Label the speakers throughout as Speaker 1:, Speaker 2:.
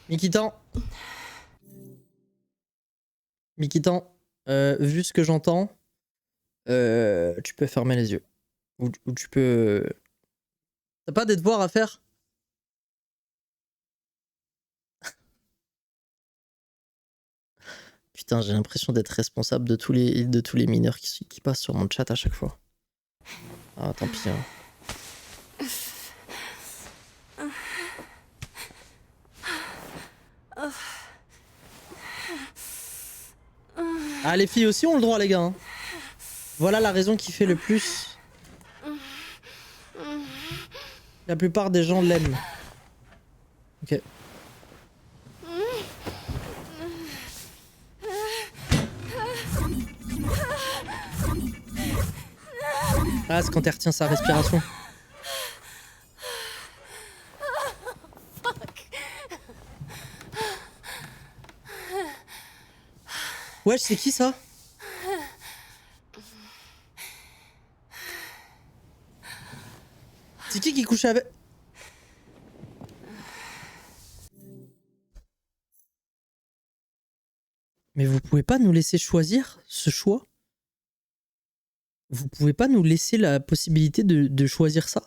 Speaker 1: Mikitan. Mikitan, vu ce que j'entends, tu peux fermer les yeux. Ou tu peux... T'as pas des devoirs à faire? Putain, j'ai l'impression d'être responsable de tous les mineurs qui passent sur mon chat à chaque fois. Ah, tant pis. Hein. Ah, les filles aussi ont le droit, les gars. Hein. Voilà la raison qui fait le plus. La plupart des gens l'aiment. Ok. Ah, c'est quand elle retient sa respiration. Wesh, c'est qui ça? C'est qui couche avec... Mais vous pouvez pas nous laisser choisir ce choix? Vous pouvez pas nous laisser la possibilité de choisir ça?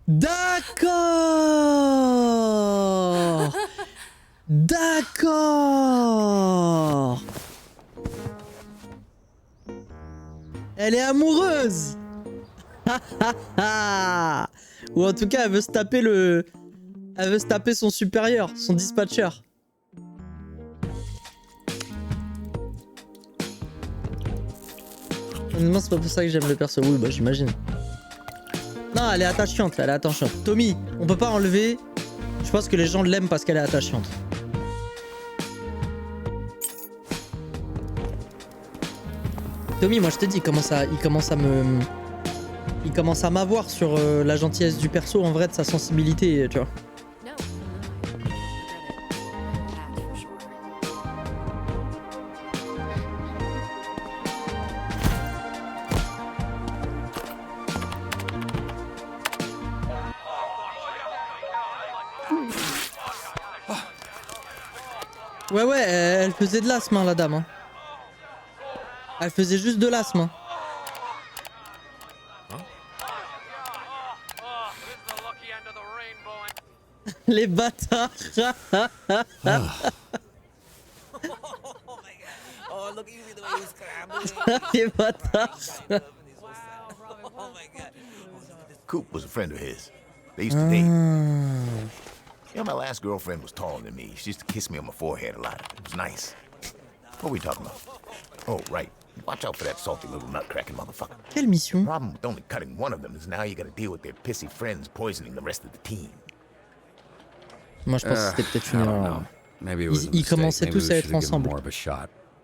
Speaker 1: D'accord. D'accord. Elle est amoureuse. Ou en tout cas, elle veut se taper le... Elle veut se taper son supérieur, son dispatcher. Honnêtement, c'est pas pour ça que j'aime le perso. Oui, bah j'imagine. Non, elle est attachante, elle est attachante. Tommy, on peut pas enlever... Je pense que les gens l'aiment parce qu'elle est attachante. Tommy, moi je te dis, il commence à m'avoir sur la gentillesse du perso, en vrai, de sa sensibilité, tu vois. Ouais, ouais, elle faisait de l'asthme, hein, la dame. Hein. Elle faisait juste de l'asthme. Hein. Les bâtards. Les bâtards.
Speaker 2: Coop was a friend of his. They used to date. You know, my last girlfriend was taller than me. She used to kiss me on my forehead a lot. It was nice. What were we talking about? Oh, right. Watch out for that salty little nutcracking motherfucker.
Speaker 1: Quelle mission?
Speaker 2: The problem with only cutting one of them is now you gotta deal with their pissy friends poisoning the rest of the team.
Speaker 1: Moi, je pense que c'était peut-être une erreur. Ils commençaient tous à être ensemble.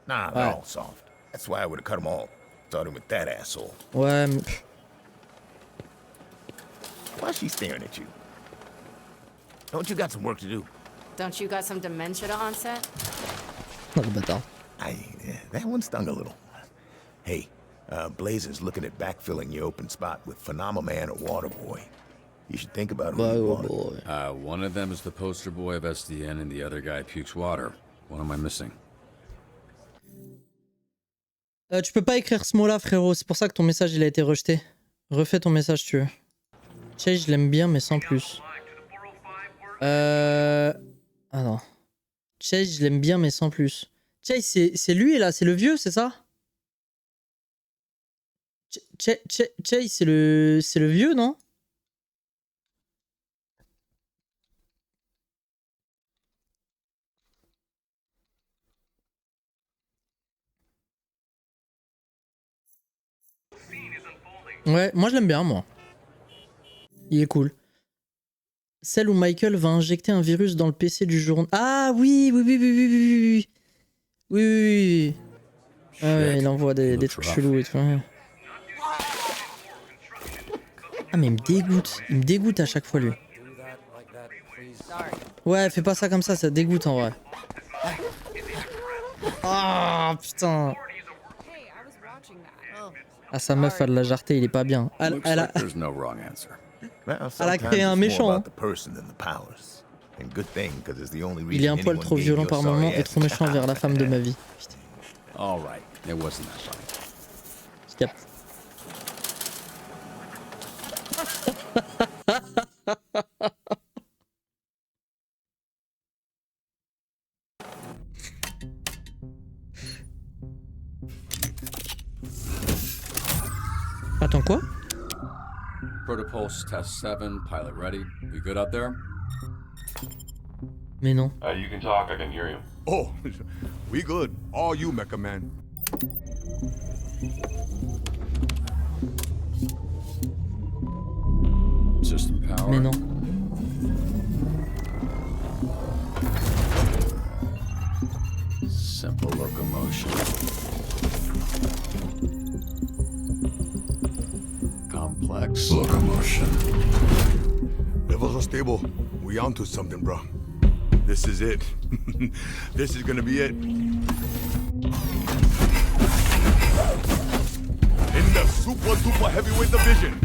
Speaker 2: Nah, they're all soft. That's why I would have cut them all. Starting with that asshole.
Speaker 1: Ouais, mais...
Speaker 2: Why's she staring at you? Don't you got some work to do?
Speaker 3: Don't you got some dementia to onset?
Speaker 1: Oh, le bâtard.
Speaker 2: That one stung a little. Hey, Blazer's looking at backfilling your open spot with Phenomaman or Waterboy. You should think about who you want.
Speaker 4: One of them is the poster boy of SDN and the other guy pukes water. What am I missing?
Speaker 1: Tu peux pas écrire ce mot-là, frérot. C'est pour ça que ton message, il a été rejeté. Refais ton message, tu veux. Chase, je l'aime bien, mais sans plus. Attends. Chase, je l'aime bien, mais sans plus. Chase, c'est lui, là. C'est le vieux, c'est ça? Chase, c'est le vieux, non? Ouais, moi je l'aime bien, moi. Il est cool. Celle où Michael va injecter un virus dans le PC du jour... Ah oui, oui, oui, oui, oui, oui, oui. Oui, oui, oui. Ah ouais, il envoie des trucs chelous et tout. Ouais. Ah mais il me dégoûte à chaque fois, lui. Ouais, fais pas ça comme ça dégoûte en vrai. Ah putain. Ah sa meuf elle l'a jarté, il est pas bien.
Speaker 4: Looks like there's no wrong answer.
Speaker 2: Well,
Speaker 1: Elle a
Speaker 2: sometimes
Speaker 1: créé un
Speaker 2: it's
Speaker 1: méchant.
Speaker 2: more
Speaker 1: Hein.
Speaker 2: about the person than the powers. And good thing, because it's the only
Speaker 1: Il est
Speaker 2: reason
Speaker 1: un poil
Speaker 2: anyone
Speaker 1: trop
Speaker 2: gave
Speaker 1: violent
Speaker 2: your
Speaker 1: par
Speaker 2: sorry
Speaker 1: moment et
Speaker 2: ass
Speaker 1: trop méchant
Speaker 2: a
Speaker 1: vers la femme de ma vie. Putain,
Speaker 4: All right, it wasn't that funny.
Speaker 1: je capte. Attends quoi?
Speaker 4: Protopulse test 7, pilot ready. We good out there?
Speaker 1: Mais non.
Speaker 5: You can talk, I can hear you.
Speaker 6: Oh, we good. All you, Mecha Man.
Speaker 4: System power.
Speaker 1: Mais non.
Speaker 4: Simple locomotion. Complex locomotion.
Speaker 6: Levels are stable. We onto something, bro. This is it. This is gonna be it. In the super duper heavyweight division,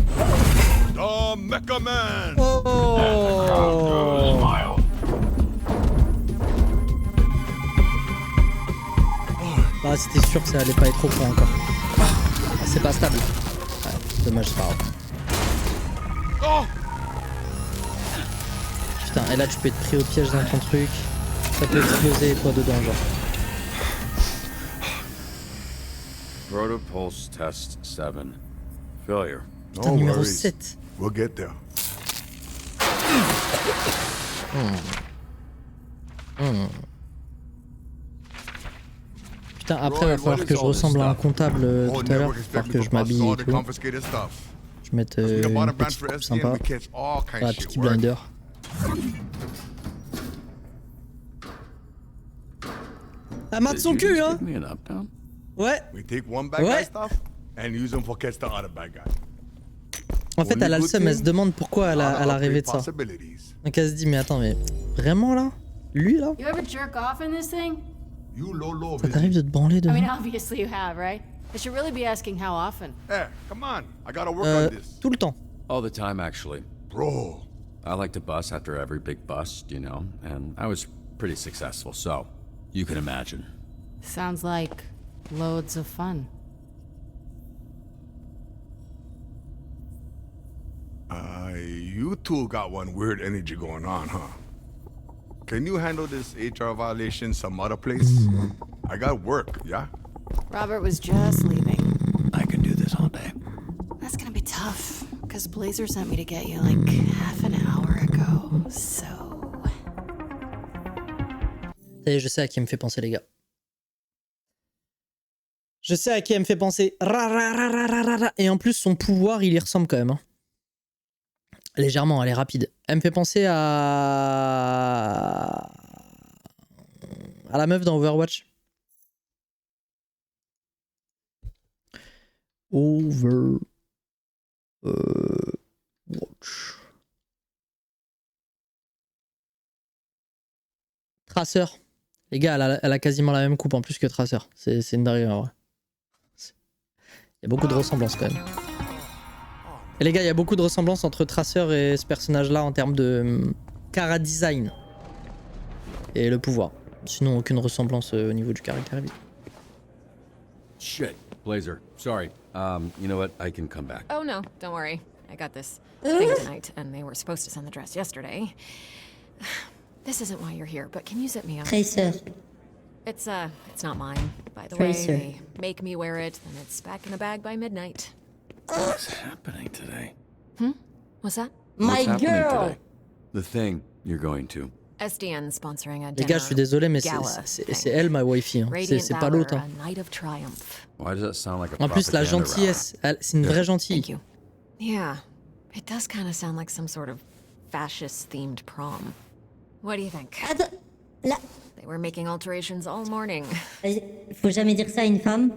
Speaker 6: the Mecha Man.
Speaker 1: Oh.
Speaker 5: Smile.
Speaker 1: Bah c'était sûr que ça allait pas être au point encore. Ah, c'est pas stable. Ouais, dommage, c'est pas grave.
Speaker 6: Oh,
Speaker 1: Putain, et là tu peux être pris au piège dans ton truc. Ça peut exploser et toi dedans genre.
Speaker 4: Protopulse test 7. Failure.
Speaker 1: Putain,
Speaker 6: no
Speaker 1: numéro
Speaker 6: worries.
Speaker 1: 7.
Speaker 6: We'll get there.
Speaker 1: Putain, après va falloir que je ressemble à un comptable
Speaker 6: Oh,
Speaker 1: tout à l'heure.
Speaker 6: never
Speaker 1: Il va falloir
Speaker 6: expect me
Speaker 1: que
Speaker 6: to
Speaker 1: je
Speaker 6: bust
Speaker 1: m'habille
Speaker 6: all
Speaker 1: et
Speaker 6: the
Speaker 1: tout.
Speaker 6: confiscated stuff.
Speaker 1: Je mette
Speaker 6: We done bought a
Speaker 1: une
Speaker 6: branch
Speaker 1: petite
Speaker 6: for
Speaker 1: coupe
Speaker 6: SDN.
Speaker 1: sympa.
Speaker 6: We catch all kinds
Speaker 1: Voilà,
Speaker 6: of shit.
Speaker 1: Peaky
Speaker 6: Word.
Speaker 1: Blinder. Ah, marre de son
Speaker 4: Did you
Speaker 1: cul,
Speaker 4: just
Speaker 1: hein.
Speaker 4: give me an up down?
Speaker 1: Ouais.
Speaker 6: We take one bad
Speaker 1: Ouais.
Speaker 6: guy stuff and use them for catch the other bad guy.
Speaker 1: En fait,
Speaker 6: Only
Speaker 1: elle a le
Speaker 6: good
Speaker 1: seum, elle se
Speaker 6: thing,
Speaker 1: demande pourquoi elle
Speaker 6: lot
Speaker 1: a,
Speaker 6: of
Speaker 1: elle a rêvé
Speaker 6: upgrade
Speaker 1: de ça.
Speaker 6: possibilities.
Speaker 1: Donc elle se dit, mais attends, mais vraiment là? Lui là?
Speaker 3: You ever jerk off in this thing?
Speaker 6: You low
Speaker 1: Ça t'arrive de te branler
Speaker 3: I
Speaker 1: dedans?
Speaker 3: mean, obviously you have, right? I should really be asking how often.
Speaker 6: Hey, come on. I gotta work on this.
Speaker 1: Tout le temps.
Speaker 4: All the time, actually.
Speaker 6: Bro,
Speaker 4: I like to bust after every big bust, you know, and I was pretty successful, so you can imagine.
Speaker 3: Sounds like loads of fun.
Speaker 6: you two got one weird energy going on, huh? Can you handle this HR violation some other place? I got work, yeah?
Speaker 3: Robert was just leaving.
Speaker 4: I can do this all day.
Speaker 3: That's gonna be tough, because Blazer sent me to get you like half an hour ago, so...
Speaker 1: Ça y est, je sais à qui elle me fait penser, les gars. Je sais à qui elle me fait penser. Et en plus, son pouvoir, il y ressemble quand même. Hein. Légèrement, elle est rapide. Elle me fait penser à la meuf dans Overwatch. Overwatch. Tracer. Les gars, elle a quasiment la même coupe en plus que Tracer. C'est une dinguerie en vrai. Il y a beaucoup de ressemblances quand même. Et les gars, il y a beaucoup de ressemblances entre Tracer et ce personnage-là en termes de cara design. Et le pouvoir. Sinon, aucune ressemblance au niveau du caractère.
Speaker 4: Shit, Blazer. Sorry. You know what? I can come back.
Speaker 7: Oh no, don't worry. I got this thing tonight, and they were supposed to send the dress yesterday. This isn't why you're here, but can you zip me up?
Speaker 8: Tracer.
Speaker 7: It's not mine, by the
Speaker 8: Tracer.
Speaker 7: way. They make me wear it, and it's back in the bag by midnight.
Speaker 4: What's happening today?
Speaker 7: What's that?
Speaker 8: My
Speaker 4: What's happening
Speaker 8: girl.
Speaker 4: today? The thing you're going to.
Speaker 7: SDN sponsoring a
Speaker 1: Les
Speaker 7: dinner
Speaker 1: gars, je suis désolé, mais
Speaker 7: gala
Speaker 1: c'est
Speaker 7: thing.
Speaker 1: elle ma wifey. Hein.
Speaker 7: Radiant
Speaker 1: C'est pas
Speaker 7: Valor,
Speaker 1: l'autre. Hein.
Speaker 7: a night of triumph.
Speaker 4: Why does that sound like a
Speaker 1: En plus, la
Speaker 4: propaganda
Speaker 1: gentillesse. C'est une vraie gentille.
Speaker 7: Thank you. Yeah, it does kind of sound like some sort of fascist-themed prom. What do you think?
Speaker 8: Attends, là,
Speaker 7: They were making alterations all morning.
Speaker 8: faut jamais dire ça à une femme.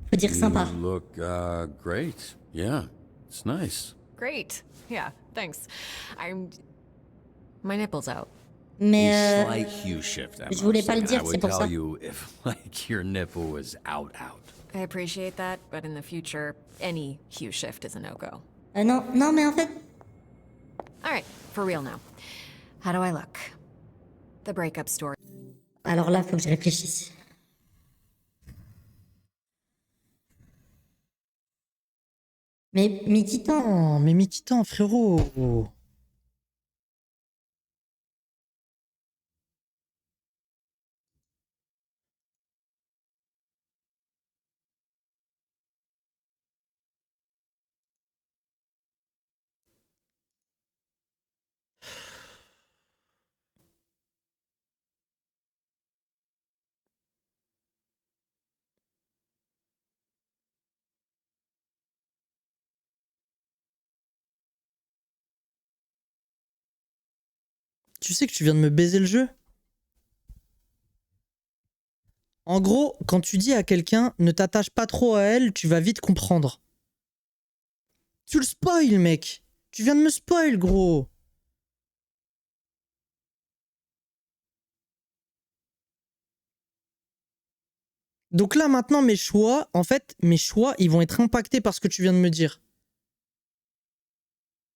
Speaker 8: Faut dire sympa.
Speaker 4: You look great. Yeah, it's nice.
Speaker 7: Great. Yeah, thanks. My nipple's out.
Speaker 8: Mais
Speaker 4: A slight hue shift, Emma.
Speaker 8: je voulais pas le
Speaker 4: And
Speaker 8: dire,
Speaker 4: I
Speaker 8: c'est
Speaker 4: would
Speaker 8: pour
Speaker 4: tell
Speaker 8: ça.
Speaker 4: you if, like, your nipple was out.
Speaker 7: I appreciate that, but in the future, any hue shift is a no-go.
Speaker 8: Non, non, mais en fait,
Speaker 7: Alright, for real now. How do I look? The breakup story.
Speaker 8: alors là, faut que je réfléchisse. Mais Titan,
Speaker 1: Oh, mais mi-temps, frérot. Tu sais que tu viens de me baiser le jeu? En gros, quand tu dis à quelqu'un ne t'attache pas trop à elle, tu vas vite comprendre. Tu le spoil, mec. Tu viens de me spoil, gros. Donc là, maintenant, mes choix, en fait, mes choix, ils vont être impactés par ce que tu viens de me dire.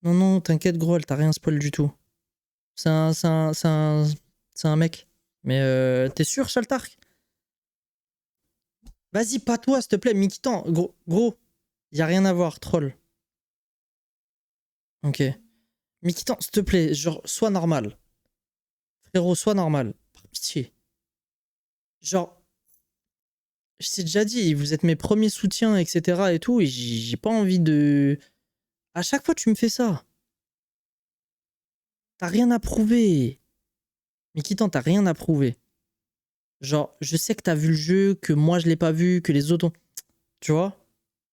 Speaker 1: Non, non, t'inquiète, gros, elle t'a rien spoil du tout. C'est un mec. Mais t'es sûr, Chaltark? Vas-y, pas toi, s'il te plaît, Mikitan. Gros, y a rien à voir, troll. Ok. Mikitan, s'il te plaît, genre, sois normal. Frérot, sois normal. Par pitié. Genre, je t'ai déjà dit, vous êtes mes premiers soutiens, etc. et tout, et j'ai pas envie de... À chaque fois, tu me fais ça. T'as rien à prouver. Mikitan, t'as rien à prouver. Genre, je sais que t'as vu le jeu, que moi je l'ai pas vu, que les autres ont... Tu vois?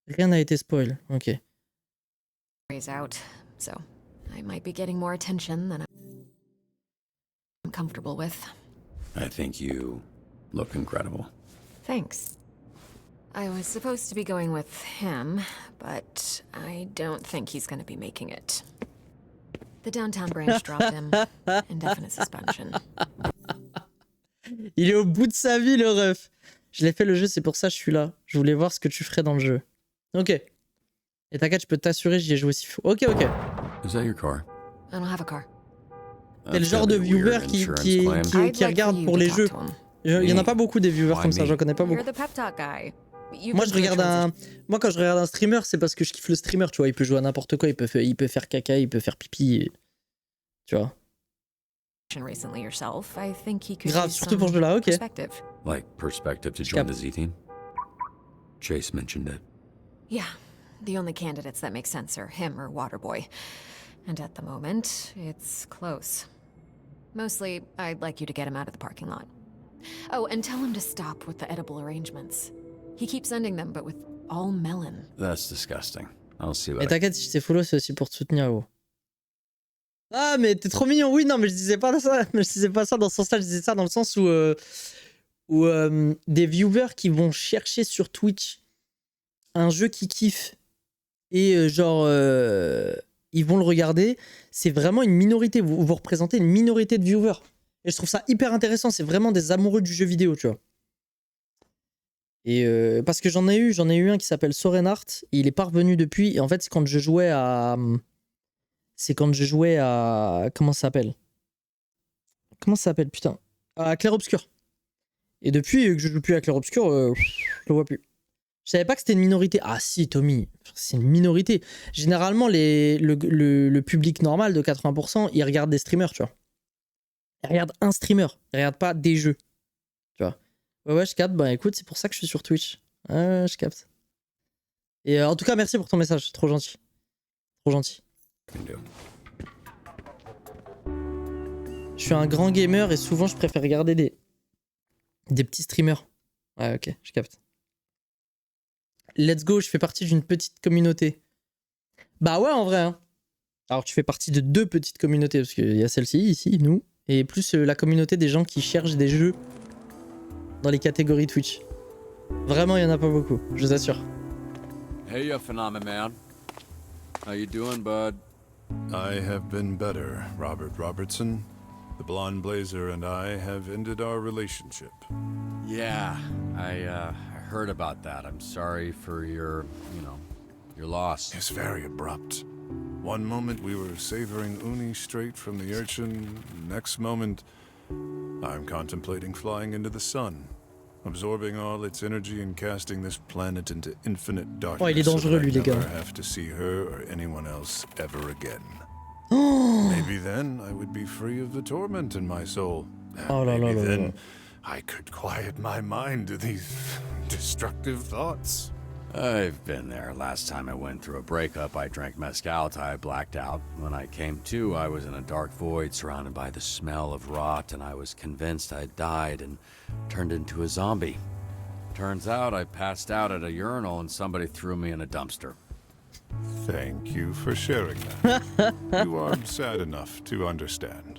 Speaker 1: Rien n'a été spoil. Ok.
Speaker 7: Is out, so I might be getting more attention than I'm comfortable with.
Speaker 4: I think you look incredible.
Speaker 7: Thanks. I was supposed to be going with him, but I don't think he's gonna be making it. The downtown branch dropped him. Indefinite suspension.
Speaker 1: Il est au bout de sa vie, le ref. Je l'ai fait le jeu, c'est pour ça que je suis là. Je voulais voir ce que tu ferais dans le jeu. Ok. Et t'inquiète, je peux t'assurer, j'y ai joué s'il faut. Ok, ok.
Speaker 4: Is that your car?
Speaker 7: I don't have a car.
Speaker 1: T'es le
Speaker 4: That's
Speaker 1: genre
Speaker 4: gotta
Speaker 1: de
Speaker 4: be a weird
Speaker 1: viewer
Speaker 4: insurance claim.
Speaker 7: I'd
Speaker 1: qui
Speaker 7: like
Speaker 1: regarde
Speaker 7: for you
Speaker 1: pour
Speaker 7: to
Speaker 1: les
Speaker 7: talk
Speaker 1: jeux.
Speaker 7: to him.
Speaker 1: Il y en a pas beaucoup des viewers
Speaker 4: Why
Speaker 1: comme ça,
Speaker 4: me?
Speaker 1: j'en connais pas
Speaker 7: You're
Speaker 1: beaucoup.
Speaker 7: the pep talk guy. You've
Speaker 1: Moi,
Speaker 7: been
Speaker 1: je
Speaker 7: through a
Speaker 1: regarde un... Moi, quand je regarde un streamer, c'est parce que je kiffe le streamer, tu vois. Il peut jouer à n'importe quoi, il peut faire caca, il peut faire pipi. Tu vois.
Speaker 7: transition recently yourself. I think he could
Speaker 1: Grave,
Speaker 7: use
Speaker 1: surtout pour ce
Speaker 7: some
Speaker 1: jeu-là, ok.
Speaker 7: perspective.
Speaker 4: Like perspective to
Speaker 1: Je
Speaker 4: join the
Speaker 1: capte.
Speaker 4: Z team? Chase mentioned it.
Speaker 7: Yeah, the only candidates that make sense are him or Waterboy. And at the moment, it's close. Mostly, I'd like you to get him out of the parking lot. Oh, and tell him to stop with the edible arrangements. He keeps sending them, but with all melon.
Speaker 4: That's disgusting. I'll see
Speaker 1: Mais
Speaker 4: what I...
Speaker 1: t'inquiète, si je t'ai follow, c'est aussi pour te soutenir, gros. Ah, mais t'es trop mignon. Oui, non, mais je disais pas ça. Mais je disais pas ça dans ce sens-là. Je disais ça dans le sens où des viewers qui vont chercher sur Twitch un jeu qu'ils kiffent et ils vont le regarder. C'est vraiment une minorité. Vous représentez une minorité de viewers. Et je trouve ça hyper intéressant. C'est vraiment des amoureux du jeu vidéo, tu vois. Et parce que j'en ai eu un qui s'appelle Sorenart. Il est pas revenu depuis. Et en fait, c'est quand je jouais à. Comment ça s'appelle? Putain. À Clair Obscur. Et depuis que je joue plus à Clair Obscur, je le vois plus. Je savais pas que c'était une minorité. Ah si, Tommy, c'est une minorité. Généralement, le public normal de 80%, il regarde des streamers, tu vois. Il regarde un streamer. Il regarde pas des jeux. Tu vois. Ouais, je capte. Bah écoute, c'est pour ça que je suis sur Twitch. Ouais, je capte. Et en tout cas, merci pour ton message. C'est trop gentil. Trop gentil.
Speaker 4: can do.
Speaker 1: Je suis un grand gamer et souvent je préfère regarder des petits streamers. Ouais, ok, je capte. Let's go, je fais partie d'une petite communauté. Bah ouais, en vrai. Hein. Alors, tu fais partie de deux petites communautés, parce qu'il y a celle-ci, ici, nous, et plus la communauté des gens qui cherchent des jeux dans les catégories Twitch. Vraiment, il y en a pas beaucoup, je vous assure.
Speaker 4: Hey, you phenomenon. How you doing, bud?
Speaker 5: I have been better, Robert Robertson. The blonde Blazer and I have ended our relationship.
Speaker 4: Yeah, I heard about that. I'm sorry for your loss.
Speaker 5: It's very abrupt. One moment we were savoring uni straight from the urchin. Next moment, I'm contemplating flying into the sun, absorbing all its energy and casting this planet into infinite darkness.
Speaker 1: Oh, il est dangereux, lui, les
Speaker 5: so that I
Speaker 1: gars.
Speaker 5: never have to see her or anyone else ever again. Maybe then I would be free of the torment in my soul. And
Speaker 1: Oh là là
Speaker 5: maybe
Speaker 1: là
Speaker 5: then
Speaker 1: là.
Speaker 5: I could quiet my mind to these destructive thoughts.
Speaker 4: I've been there. Last time I went through a breakup, I drank mezcal till I blacked out. When I came to, I was in a dark void surrounded by the smell of rot, and I was convinced I'd died and turned into a zombie. Turns out I passed out at a urinal and somebody threw me in a dumpster.
Speaker 5: Thank you for sharing that. You are sad enough to understand.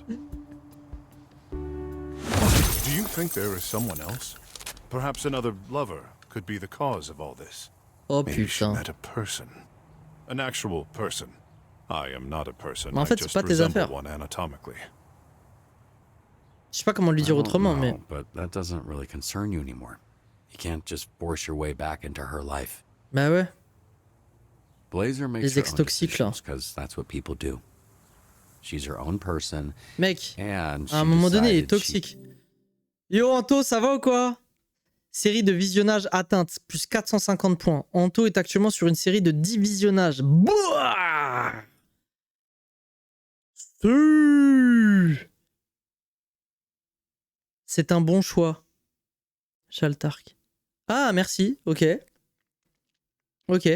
Speaker 5: Do you think there is someone else? Perhaps another lover could be the cause of all this.
Speaker 1: Oh
Speaker 5: Maybe she
Speaker 1: putain.
Speaker 5: met a person. An actual person. I am not a person.
Speaker 1: Mais en
Speaker 5: I
Speaker 1: fait, c'est
Speaker 5: just
Speaker 1: pas tes
Speaker 5: resemble
Speaker 1: affaires.
Speaker 5: one anatomically.
Speaker 1: Je sais pas comment lui
Speaker 4: I
Speaker 1: dire
Speaker 4: don't
Speaker 1: autrement,
Speaker 4: know,
Speaker 1: mais.
Speaker 4: but that doesn't really concern you anymore. You can't just force your way back into her life.
Speaker 1: Bah ouais.
Speaker 4: Blazer makes
Speaker 1: Les
Speaker 4: her
Speaker 1: ex
Speaker 4: own
Speaker 1: toxiques, là.
Speaker 4: decisions because that's what people do. She's her own person,
Speaker 1: Mec,
Speaker 4: and
Speaker 1: à un
Speaker 4: she
Speaker 1: moment donné, il est
Speaker 4: decided she-
Speaker 1: toxique. Yo, Anto, ça va ou quoi? Série de visionnage atteinte, plus 450 points. Anto est actuellement sur une série de 10 visionnages. Bouah. C'est un bon choix. Chaltark. Ah, merci. Ok. Ok.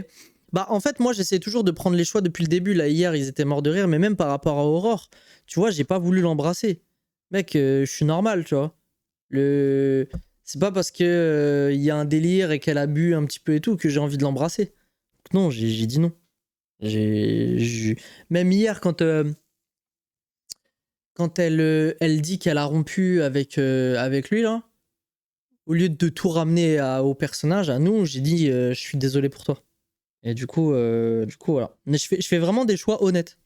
Speaker 1: Bah, en fait, moi, j'essaie toujours de prendre les choix depuis le début. Là, hier, ils étaient morts de rire, mais même par rapport à Aurore, tu vois, j'ai pas voulu l'embrasser. Mec, je suis normal, tu vois. C'est pas parce que y a un délire et qu'elle a bu un petit peu et tout que j'ai envie de l'embrasser. Non, j'ai dit non. Même hier, quand elle dit qu'elle a rompu avec lui, là, au lieu de tout ramener au personnage, à nous, j'ai dit je suis désolé pour toi. Et du coup, voilà. Mais je fais vraiment des choix honnêtes.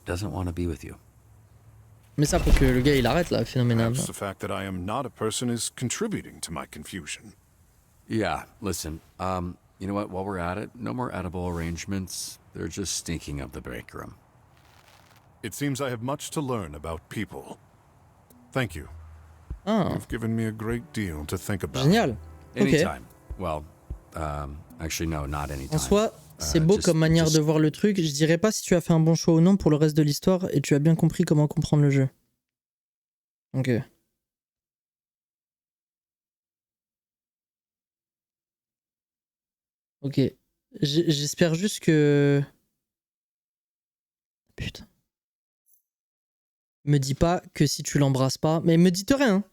Speaker 4: doesn't want to be with you.
Speaker 1: Mais ça, pour que le gars il arrête là, phénoménal.
Speaker 5: Perhaps the fact that I am not a person is contributing to my confusion.
Speaker 4: Yeah, listen, you know what, while we're at it, no more edible arrangements. They're just stinking up the break room.
Speaker 5: It seems I have much to learn about people. Thank you.
Speaker 1: Ah,
Speaker 5: You've given me a great deal to think about.
Speaker 1: génial. Ok.
Speaker 4: Anytime. Well, actually, no, not anytime.
Speaker 1: En soi, c'est beau
Speaker 4: Just-
Speaker 1: comme manière
Speaker 4: just-
Speaker 1: de voir le truc. Je dirais pas si tu as fait un bon choix ou non pour le reste de l'histoire et tu as bien compris comment comprendre le jeu. Ok. Ok. J'espère juste que... Putain. Me dis pas que si tu l'embrasses pas... Mais me dites rien. Hein.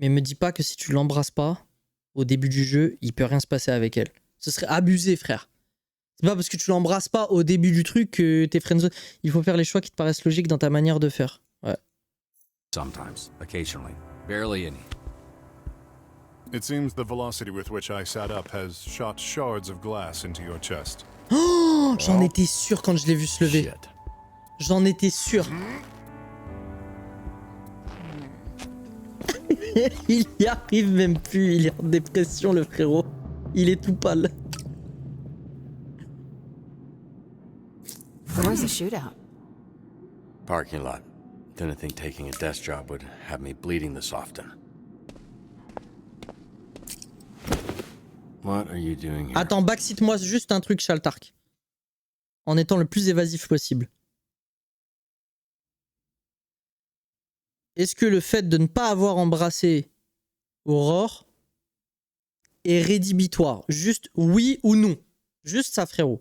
Speaker 1: Mais me dis pas que si tu l'embrasses pas, au début du jeu, il peut rien se passer avec elle. Ce serait abusé, frère. C'est pas parce que tu l'embrasses pas au début du truc que t'es friendzone. Il faut faire les choix qui te paraissent logiques dans ta manière de faire. Ouais.
Speaker 4: Sometimes, occasionally, barely any.
Speaker 5: It seems the velocity with which I sat up has shot shards of glass into your chest.
Speaker 1: Oh, j'en étais sûr quand je l'ai vu se lever.
Speaker 4: Shit.
Speaker 1: J'en étais sûr. Il y arrive même plus. Il est en dépression, le frérot. Il est tout pâle.
Speaker 3: Where's the shootout?
Speaker 4: Parking lot. Didn't think taking a desk job would have me bleeding this often. What are you doing here?
Speaker 1: Attends, backseat-moi juste un truc, Chaltark. En étant le plus évasif possible. Est-ce que le fait de ne pas avoir embrassé Aurore est rédhibitoire? Juste oui ou non? Juste ça, frérot.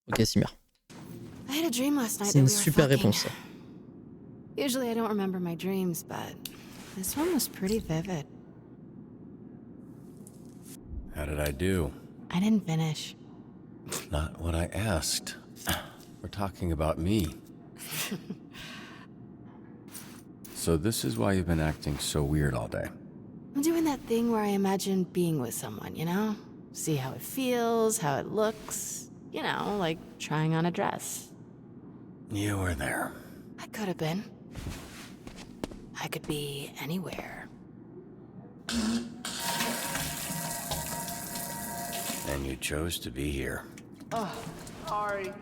Speaker 1: Ok, Simir.
Speaker 3: I had a dream last night
Speaker 1: C'est
Speaker 3: that
Speaker 1: une
Speaker 3: we were
Speaker 1: super
Speaker 3: fucking.
Speaker 1: réponse, ça.
Speaker 3: Usually I don't remember my dreams, but this one was pretty vivid.
Speaker 4: How did I do?
Speaker 3: I didn't finish.
Speaker 4: Not what I asked. We're talking about me. So this is why you've been acting so weird all day.
Speaker 3: I'm doing that thing where I imagine being with someone, you know? see how it feels, how it looks. You know, like trying on a dress.
Speaker 4: You were there.
Speaker 3: I could have been. I could be anywhere.
Speaker 4: And you chose to be here.
Speaker 9: Oh, sorry.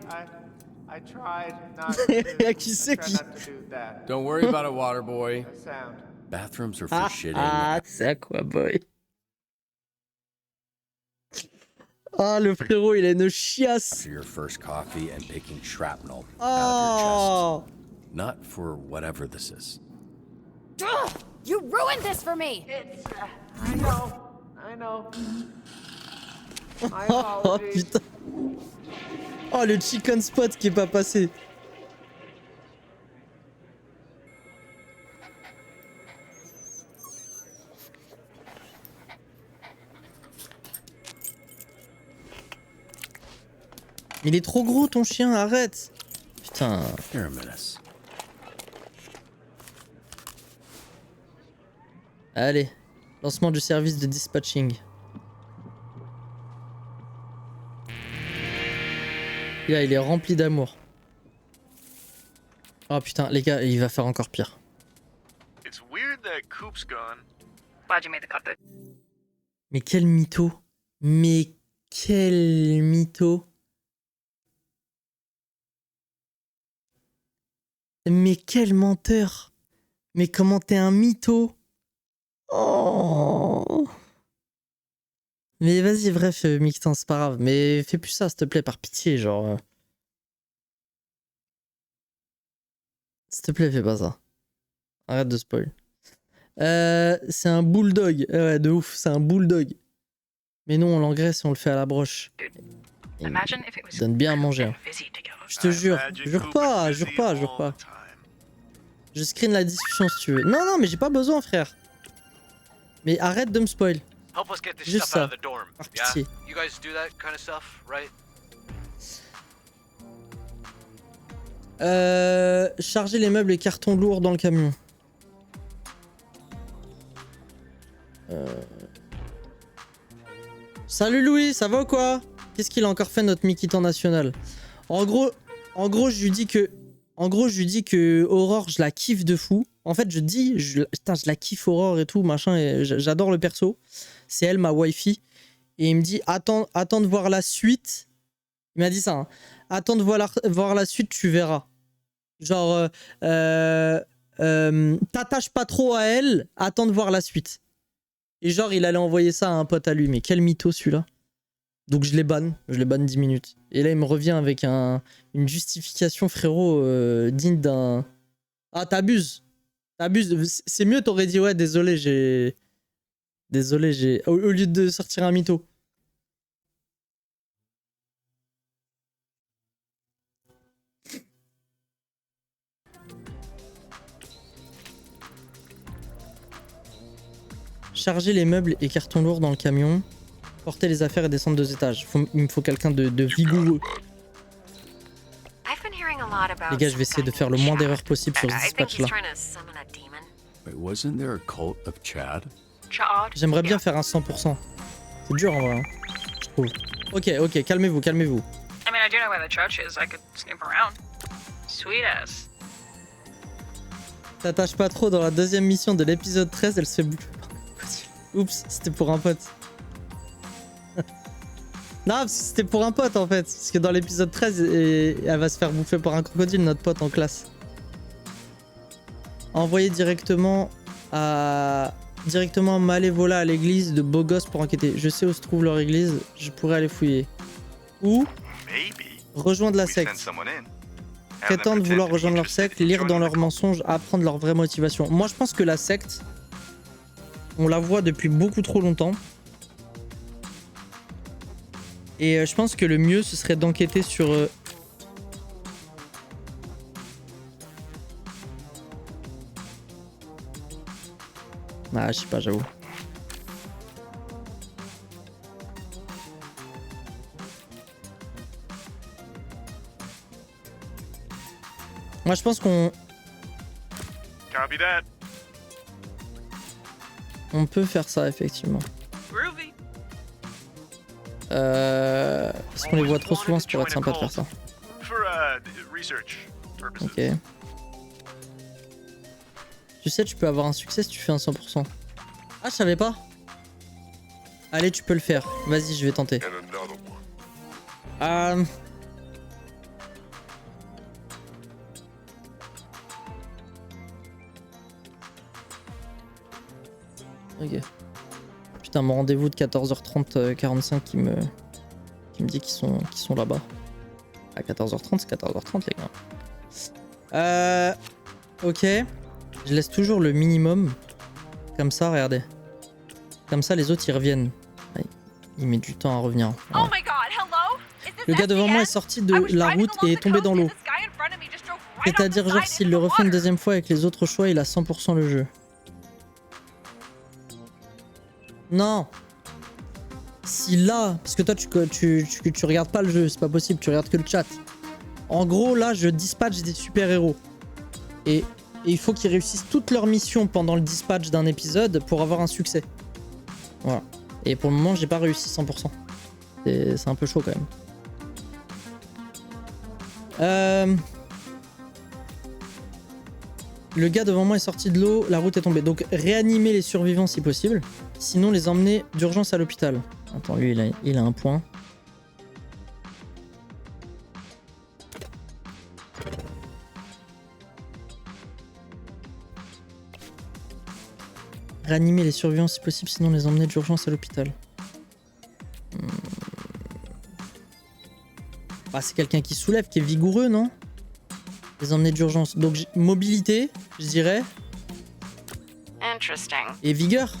Speaker 9: I tried not to.
Speaker 1: Qui c'est qui?
Speaker 9: Not to do that.
Speaker 4: Don't worry about it, Waterboy.
Speaker 9: Sound.
Speaker 4: Bathrooms are for
Speaker 1: Ah,
Speaker 4: shitting.
Speaker 1: ah, c'est quoi, boy? Ah, le frérot, il a une chiasse.
Speaker 4: After your first coffee and picking shrapnel out
Speaker 1: Oh.
Speaker 4: of your chest. Not for whatever this is.
Speaker 7: Ugh, you ruined this for me!
Speaker 9: It's. I know. My
Speaker 1: Oh
Speaker 9: apologies.
Speaker 1: putain. Oh, le chicken spot qui est pas passé. Il est trop gros ton chien, arrête. Putain.
Speaker 4: You're a menace.
Speaker 1: Allez, lancement du service de dispatching. Là, il est rempli d'amour. Oh putain, les gars, il va faire encore pire.
Speaker 10: It's weird that Coop's gone.
Speaker 11: Glad you made the cut.
Speaker 1: Mais quel mytho. Mais quel mytho. Mais quel menteur. Mais comment t'es un mytho. Oh. Mais vas-y, bref, Mictin, c'est pas grave. Mais fais plus ça, s'il te plaît, par pitié, genre. S'il te plaît, fais pas ça. Arrête de spoil. C'est un bulldog. Ouais, de ouf, c'est un bulldog. Mais non, on l'engraisse et on le fait à la broche. Il donne bien à manger. Hein. Je te jure. Jure pas. Je screen la discussion si tu veux. Non, mais j'ai pas besoin, frère. Mais arrête de me spoil. Juste ça. Par pitié.
Speaker 10: You guys do that kind of stuff, right?
Speaker 1: Charger les meubles et cartons lourds dans le camion. Salut Louis, ça va ou quoi? Qu'est-ce qu'il a encore fait notre Mikitan national? En gros, je lui dis que Aurore, je la kiffe de fou. En fait, je la kiffe Aurore et tout, machin, et j'adore le perso. C'est elle, ma wifey. Et il me dit, attends de voir la suite. Il m'a dit ça, hein. Attends de voir la suite, tu verras. Genre, t'attaches pas trop à elle, attends de voir la suite. Et genre, il allait envoyer ça à un pote à lui. Mais quel mytho celui-là. Donc je les banne 10 minutes. Et là, il me revient avec une justification, frérot, digne d'un... Ah, t'abuses. C'est mieux, t'aurais dit, ouais, désolé, j'ai... Au lieu de sortir un mytho. Charger les meubles et cartons lourds dans le camion. Porter les affaires et descendre 2 étages. Il me faut quelqu'un de vigoureux. Les gars, je vais essayer de faire le moins d'erreurs possible sur ce dispatch là. J'aimerais bien faire un 100%. C'est dur en vrai, hein, je trouve. Ok, calmez-vous.
Speaker 11: I mean, I do know where the church is. I could snoop around. Sweet ass.
Speaker 1: T'attaches pas trop dans la deuxième mission de l'épisode 13, elle se fait bouffer. Oups, c'était pour un pote. Non, c'était pour un pote en fait. Parce que dans l'épisode 13, elle va se faire bouffer par un crocodile, notre pote en classe. Envoyer directement à Malévola à l'église de Bogos pour enquêter. Je sais où se trouve leur église, je pourrais aller fouiller. Ou rejoindre la secte. Prétendre vouloir rejoindre leur secte, lire dans leurs mensonges, apprendre leur vraie motivation. Moi je pense que la secte, on la voit depuis beaucoup trop longtemps. Et je pense que le mieux ce serait d'enquêter sur... Ah, je sais pas, j'avoue. Moi, je pense qu'on... On peut faire ça, effectivement.
Speaker 11: Groovy.
Speaker 1: Parce qu'on les voit trop souvent, ça pourrait être sympa de faire ça.
Speaker 10: For research purposes.
Speaker 1: Ok. Tu sais, tu peux avoir un succès si tu fais un 100%. Ah, je savais pas. Allez, tu peux le faire. Vas-y, je vais tenter. Ok. Putain, mon rendez-vous de 14h30 45 qui me dit qu'ils sont là-bas. À 14h30, c'est 14h30 les gars. Ok. Je laisse toujours le minimum. Comme ça, regardez. Comme ça, les autres, ils reviennent. Il met du temps à revenir. Voilà.
Speaker 11: Oh my god, hello? Is this
Speaker 1: Le gars devant
Speaker 11: SBS?
Speaker 1: moi est sorti de
Speaker 11: I was
Speaker 1: la
Speaker 11: driving
Speaker 1: route
Speaker 11: along
Speaker 1: et est
Speaker 11: the
Speaker 1: tombé
Speaker 11: coast
Speaker 1: dans
Speaker 11: and
Speaker 1: l'eau.
Speaker 11: this guy in front of me just drove right off
Speaker 1: C'est-à-dire,
Speaker 11: the
Speaker 1: genre,
Speaker 11: side
Speaker 1: s'il
Speaker 11: into
Speaker 1: le
Speaker 11: the
Speaker 1: refait une
Speaker 11: water.
Speaker 1: deuxième fois avec les autres choix, il a 100% le jeu. Non. Si là, parce que toi, tu regardes pas le jeu, c'est pas possible, tu regardes que le chat. En gros, là, je dispatch des super-héros. Et il faut qu'ils réussissent toutes leurs missions pendant le dispatch d'un épisode pour avoir un succès. Voilà. Et pour le moment, j'ai pas réussi 100%. C'est un peu chaud quand même. Le gars devant moi est sorti de l'eau, la route est tombée. Donc réanimer les survivants si possible. Sinon les emmener d'urgence à l'hôpital. Attends, lui il a un point. Réanimer les survivants si possible, sinon les emmener d'urgence à l'hôpital. Bah, c'est quelqu'un qui soulève, qui est vigoureux, non? Les emmener d'urgence. Donc mobilité, je dirais.
Speaker 11: Interesting.
Speaker 1: Et vigueur.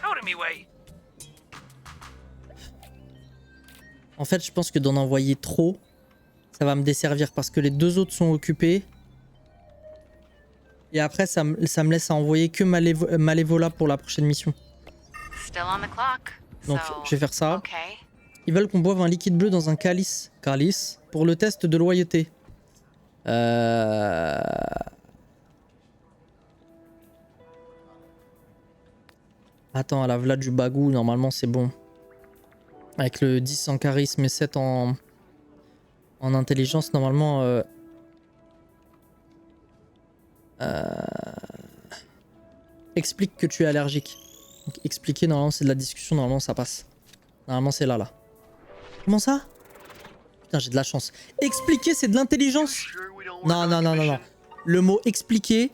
Speaker 11: Out of me way.
Speaker 1: En fait, je pense que d'en envoyer trop, ça va me desservir parce que les deux autres sont occupés. Et après, ça me laisse à envoyer que Malévola pour la prochaine mission.
Speaker 3: Still on the clock.
Speaker 1: Donc,
Speaker 3: So,
Speaker 1: je vais faire ça.
Speaker 3: okay.
Speaker 1: Ils veulent qu'on boive un liquide bleu dans un calice pour le test de loyauté. Attends, à la v'là du bagou, normalement c'est bon. Avec le 10 en charisme et 7 en intelligence, normalement... Explique que tu es allergique. Donc, expliquer, normalement c'est de la discussion, normalement ça passe. Normalement c'est là. Comment ça? Putain, j'ai de la chance. Expliquer, c'est de l'intelligence? Non. Le mot expliquer,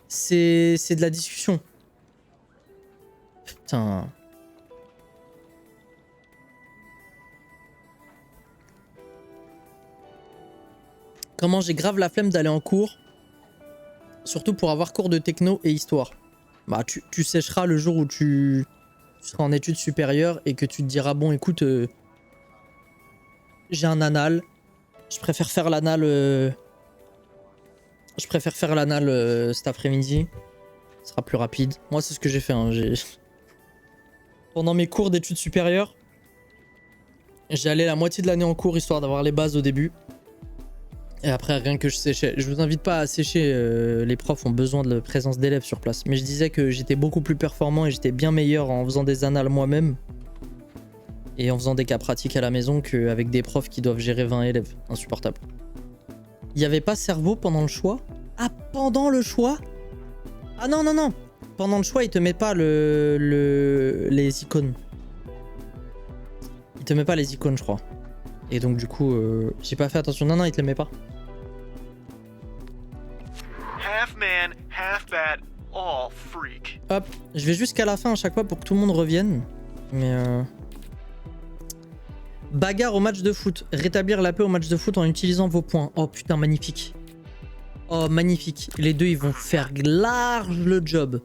Speaker 1: c'est de la discussion. Putain. Comment j'ai grave la flemme d'aller en cours. Surtout pour avoir cours de techno et histoire. Bah, tu sécheras le jour où tu seras en études supérieures et que tu te diras, bon, écoute, j'ai un anal. Je préfère faire l'anal cet après-midi. Ce sera plus rapide. Moi, c'est ce que j'ai fait. Hein. Pendant mes cours d'études supérieures, j'ai allé la moitié de l'année en cours histoire d'avoir les bases au début. Et après, rien que je séchais. Je vous invite pas à sécher. Les profs ont besoin de la présence d'élèves sur place. Mais je disais que j'étais beaucoup plus performant et j'étais bien meilleur en faisant des annales moi-même. Et en faisant des cas pratiques à la maison qu'avec des profs qui doivent gérer 20 élèves. Insupportable. Il n'y avait pas cerveau pendant le choix? Ah, pendant le choix? Ah non. Pendant le choix, il te met pas les icônes. Il te met pas les icônes, je crois. Et donc du coup, j'ai pas fait attention. Non, il te le met pas.
Speaker 10: Half man, half bat, all freak.
Speaker 1: Hop, je vais jusqu'à la fin à chaque fois pour que tout le monde revienne. Mais bagarre au match de foot. Rétablir la paix au match de foot en utilisant vos points. Oh putain, magnifique. Oh, magnifique. Les deux, ils vont faire large le job.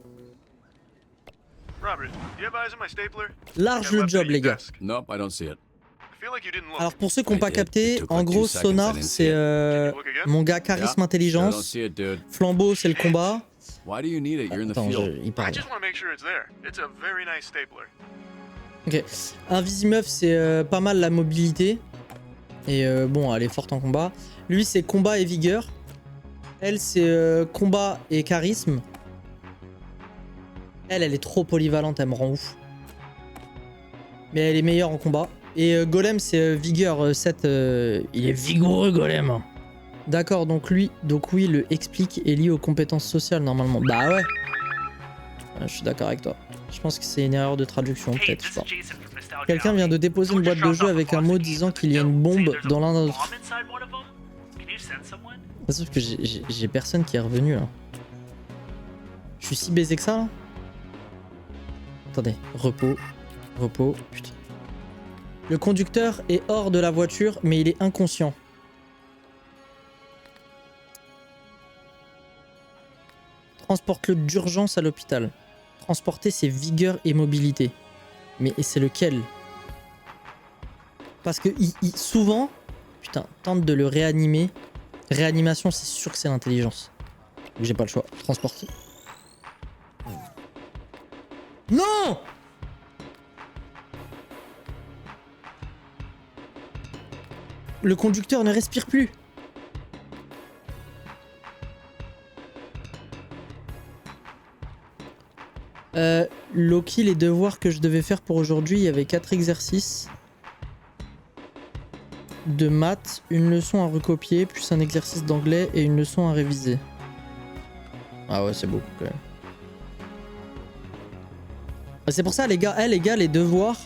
Speaker 10: Robert, do you have eyes on my stapler?
Speaker 1: Large le job, les gars.
Speaker 4: Nope, I don't see it.
Speaker 10: I feel like you didn't look.
Speaker 1: Alors pour ceux qui n'ont pas
Speaker 4: I did.
Speaker 1: capté,
Speaker 4: It took
Speaker 1: en
Speaker 4: like
Speaker 1: gros
Speaker 4: 2 seconds, I
Speaker 1: Sonar
Speaker 4: didn't see
Speaker 1: c'est mon gars charisme
Speaker 4: Yeah, still don't
Speaker 1: intelligence,
Speaker 4: see it, dude.
Speaker 1: Flambeau c'est le combat.
Speaker 4: Why do you need it? You're in the
Speaker 1: Attends,
Speaker 4: field.
Speaker 1: il
Speaker 10: I
Speaker 1: parle.
Speaker 10: just want to make sure it's there. It's a very nice stapler.
Speaker 1: Ok, Invisimeuf c'est pas mal la mobilité. Et bon, elle est forte en combat. Lui c'est combat et vigueur. Elle c'est combat et charisme. Elle est trop polyvalente, elle me rend ouf. Mais elle est meilleure en combat. Et Golem, c'est vigueur 7. Il est vigoureux, Golem. D'accord, donc lui, oui, le explique est lié aux compétences sociales normalement. Bah ouais. Je suis d'accord avec toi. Je pense que c'est une erreur de traduction, peut-être. Je sais pas. Quelqu'un vient de déposer une boîte de jeu avec un mot disant qu'il y a une bombe dans l'un d'entre eux. Sauf que j'ai personne qui est revenu là. Je suis si baisé que ça là. Attendez, repos, putain. Le conducteur est hors de la voiture, mais il est inconscient. Transporte-le d'urgence à l'hôpital. Transporter, c'est vigueur et mobilité. Mais c'est lequel? Parce que souvent, putain, tente de le réanimer. Réanimation, c'est sûr que c'est l'intelligence. J'ai pas le choix. Transporter. Non! Le conducteur ne respire plus. Loki, les devoirs que je devais faire pour aujourd'hui, il y avait 4 exercices de maths, une leçon à recopier, plus un exercice d'anglais et une leçon à réviser. Ah ouais, c'est beaucoup quand même. C'est pour ça les gars, les devoirs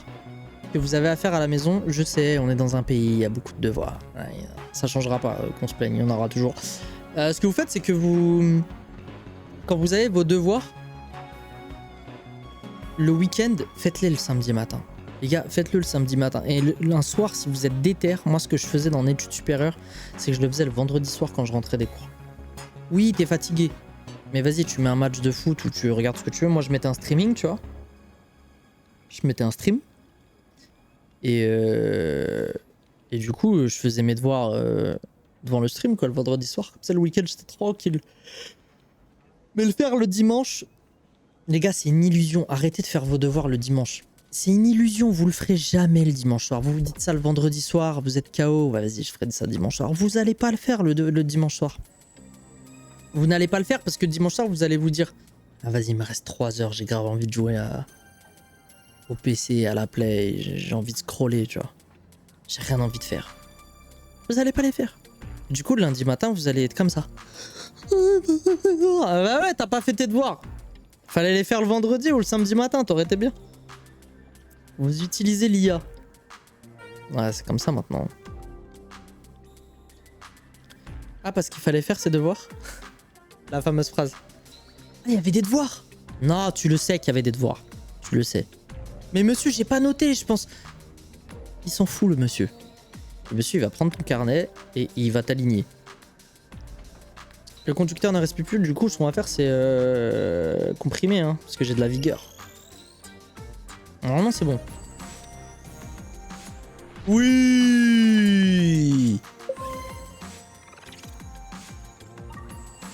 Speaker 1: que vous avez à faire à la maison, je sais, on est dans un pays, il y a beaucoup de devoirs. Ouais, ça changera pas, qu'on se plaigne, il y en aura toujours. Ce que vous faites, c'est que vous... Quand vous avez vos devoirs, le week-end, faites-les le samedi matin. Les gars, faites-le le samedi matin. Et un soir, si vous êtes déter, moi ce que je faisais dans l'étude supérieure, c'est que je le faisais le vendredi soir quand je rentrais des cours. Oui, t'es fatigué. Mais vas-y, tu mets un match de foot ou tu regardes ce que tu veux. Moi, je mettais un streaming, tu vois. Je mettais un stream. Et du coup, je faisais mes devoirs devant le stream, quoi, le vendredi soir. Comme ça, le week-end, j'étais tranquille. Mais le faire le dimanche... Les gars, c'est une illusion. Arrêtez de faire vos devoirs le dimanche. C'est une illusion. Vous le ferez jamais le dimanche soir. Vous vous dites ça le vendredi soir. Vous êtes KO. Bah, vas-y, je ferai ça dimanche soir. Vous allez pas le faire le dimanche soir. Vous n'allez pas le faire parce que dimanche soir, vous allez vous dire ah, vas-y, il me reste 3 heures. J'ai grave envie de jouer au PC, à la play. J'ai envie de scroller, tu vois. J'ai rien envie de faire. Vous allez pas les faire. Du coup, le lundi matin, vous allez être comme ça. Ah bah ouais, t'as pas fait tes devoirs. Fallait les faire le vendredi ou le samedi matin, t'aurais été bien. Vous utilisez l'IA. Ouais, c'est comme ça maintenant. Ah, parce qu'il fallait faire ses devoirs. La fameuse phrase. Ah, il y avait des devoirs. Non, tu le sais qu'il y avait des devoirs. Tu le sais. Mais monsieur, j'ai pas noté, je pense. Il s'en fout, le monsieur. Le monsieur, il va prendre ton carnet et il va t'aligner. Le conducteur ne respire plus, du coup, ce qu'on va faire, c'est comprimer, hein, parce que j'ai de la vigueur. Normalement, c'est bon. Oui!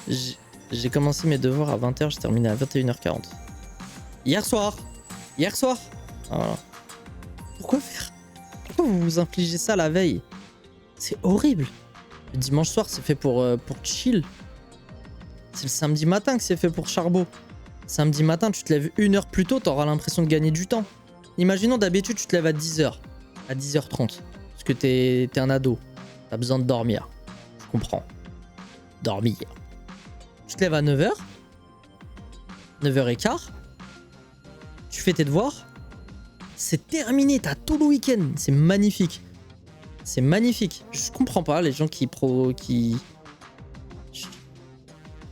Speaker 1: J'ai commencé mes devoirs à 20h, j'ai terminé à 21h40. Hier soir! Ah, voilà. Pourquoi faire? Pourquoi vous vous infligez ça la veille? C'est horrible. Le dimanche soir, c'est fait pour chill. C'est le samedi matin que c'est fait pour charbon. Samedi matin, tu te lèves 1 heure plus tôt, t'auras l'impression de gagner du temps. Imaginons d'habitude, tu te lèves à 10h. À 10h30. Parce que t'es un ado. T'as besoin de dormir. Je comprends. Dormir. Tu te lèves à 9h. 9h15. Tu fais tes devoirs. C'est terminé, t'as tout le week-end. C'est magnifique. C'est magnifique. Je comprends pas les gens qui...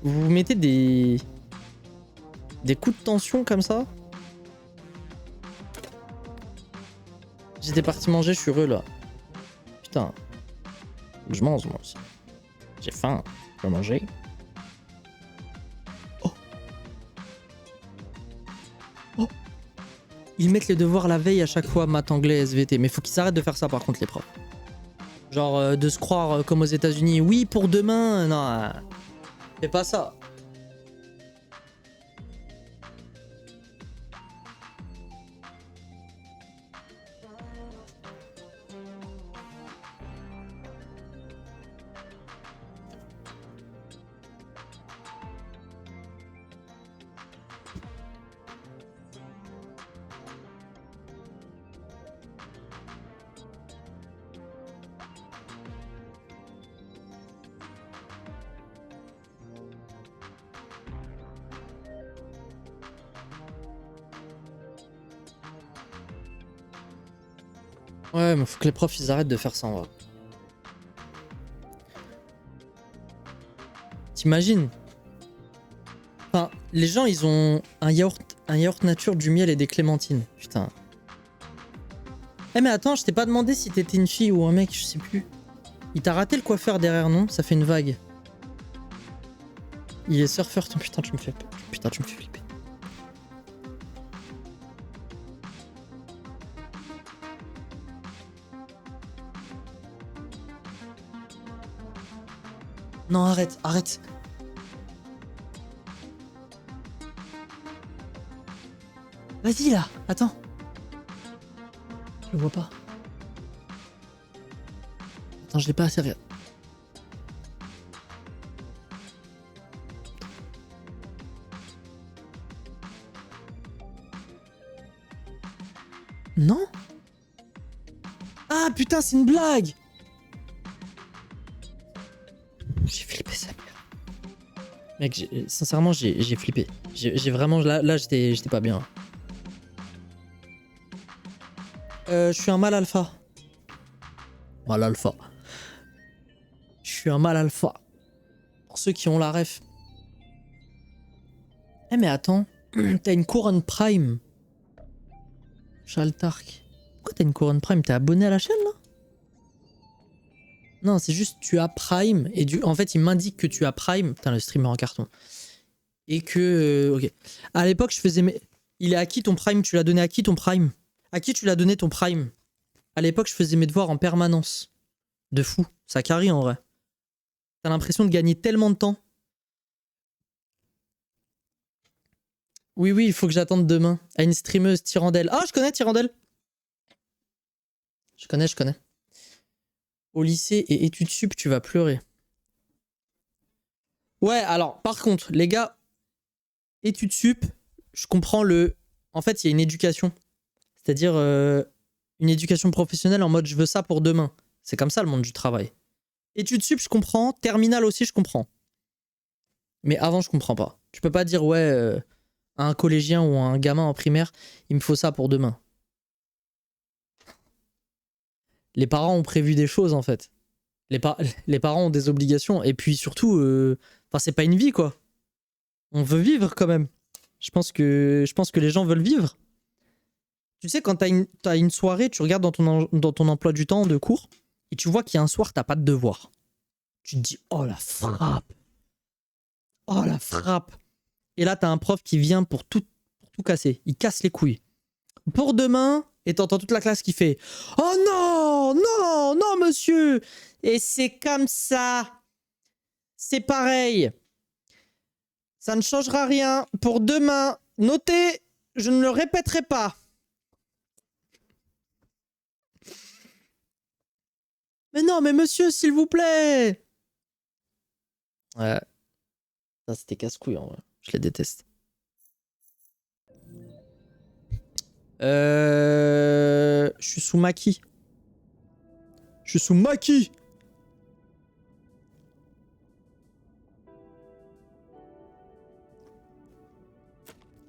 Speaker 1: Vous mettez des coups de tension comme ça. J'étais parti manger, je suis heureux là. Putain. Je mange moi aussi. J'ai faim. Je vais manger. Oh. Oh. Ils mettent les devoirs la veille à chaque fois, maths, anglais, SVT. Mais faut qu'ils arrêtent de faire ça par contre les profs. Genre de se croire comme aux États-Unis. Oui, pour demain. Non. Fais pas ça. Ouais, mais faut que les profs ils arrêtent de faire ça en vrai. T'imagines? Enfin, les gens ils ont un yaourt nature, du miel et des clémentines. Putain. Eh mais attends, je t'ai pas demandé si t'étais une fille ou un mec, je sais plus. Il t'a raté le coiffeur derrière, non? Ça fait une vague. Il est surfeur, putain, tu me fais flipper. Non, arrête. Vas-y là, attends. Je le vois pas. Attends, je l'ai pas assez regardé. Non? Ah putain, c'est une blague! J'ai flippé ça. Mec, sincèrement, j'ai flippé. J'ai vraiment... Là j'étais pas bien. Je suis un mâle alpha. Je suis un mâle alpha. Pour ceux qui ont la ref. Eh mais attends, t'as une couronne prime. Chaltark. Pourquoi t'as une couronne prime? T'es abonné à la chaîne là? Non, c'est juste tu as prime et en fait il m'indique que tu as prime. Putain, le streamer en carton. Et que... ok. À l'époque je faisais mes... Il est à qui ton prime? Tu l'as donné à qui ton prime? À qui tu l'as donné ton prime? À l'époque je faisais mes devoirs en permanence. De fou. Ça carry en vrai. T'as l'impression de gagner tellement de temps. Oui, il faut que j'attende demain. À une streameuse, Tyrandelle. Ah, je connais Tyrandelle. Je connais. Au lycée et études sup, tu vas pleurer. Ouais, alors, par contre, les gars, études sup, je comprends le... En fait, il y a une éducation. C'est-à-dire une éducation professionnelle en mode je veux ça pour demain. C'est comme ça le monde du travail. Études sup, je comprends. Terminale aussi, je comprends. Mais avant, je comprends pas. Tu peux pas dire, ouais, à un collégien ou à un gamin en primaire, il me faut ça pour demain. Les parents ont prévu des choses, en fait. Les parents ont des obligations. Et puis surtout, c'est pas une vie, quoi. On veut vivre, quand même. Je pense que les gens veulent vivre. Tu sais, quand t'as une soirée, tu regardes dans ton emploi du temps de cours, et tu vois qu'il y a un soir, t'as pas de devoir. Tu te dis, oh la frappe. Oh la frappe. Et là, t'as un prof qui vient pour tout casser. Il casse les couilles. Pour demain, et t'entends toute la classe qui fait « Oh non, non, non, monsieur !» Et c'est comme ça. C'est pareil. Ça ne changera rien. Pour demain, notez, je ne le répéterai pas. Mais non, mais monsieur, s'il vous plaît. Ouais. Ça, c'était casse-couille, en vrai. Je les déteste. Je suis sous Maki.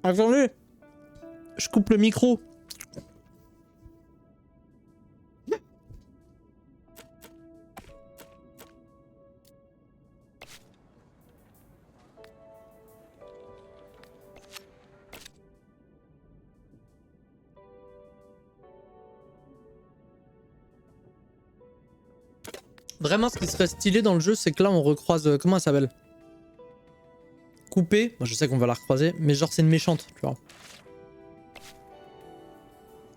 Speaker 1: Attendez. Je coupe le micro. Vraiment, ce qui serait stylé dans le jeu, c'est que là, on recroise... comment elle s'appelle? Coupé. Moi, je sais qu'on va la recroiser, mais genre, c'est une méchante, tu vois.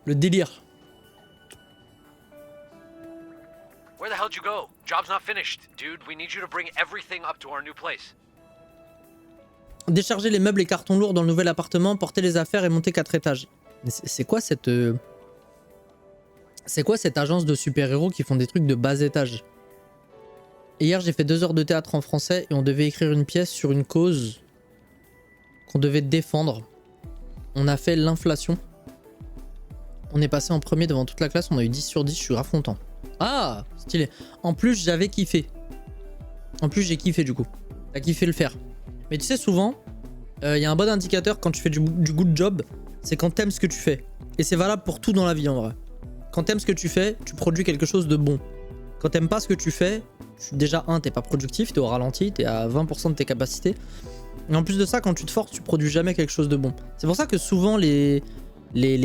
Speaker 1: Le délire.
Speaker 12: Where the hell'd you go? Job's not finished. Dude, we need you to bring everything up to our new place.
Speaker 1: Décharger les meubles et cartons lourds dans le nouvel appartement, porter les affaires et monter 4 étages. Mais c'est quoi cette... C'est quoi cette agence de super-héros qui font des trucs de bas étage? Hier, j'ai fait 2 heures de théâtre en français et on devait écrire une pièce sur une cause qu'on devait défendre. On a fait l'inflation. On est passé en premier devant toute la classe, on a eu 10 sur 10, je suis grave content. Ah, stylé. En plus, j'avais kiffé. En plus, j'ai kiffé du coup. T'as kiffé le faire. Mais tu sais, souvent, y a un bon indicateur quand tu fais du good job, c'est quand t'aimes ce que tu fais. Et c'est valable pour tout dans la vie en vrai. quand t'aimes ce que tu fais, tu produis quelque chose de bon. Quand t'aimes pas ce que tu fais, déjà, t'es pas productif, t'es au ralenti, t'es à 20% de tes capacités. Et en plus de ça, quand tu te forces, tu produis jamais quelque chose de bon. C'est pour ça que souvent, les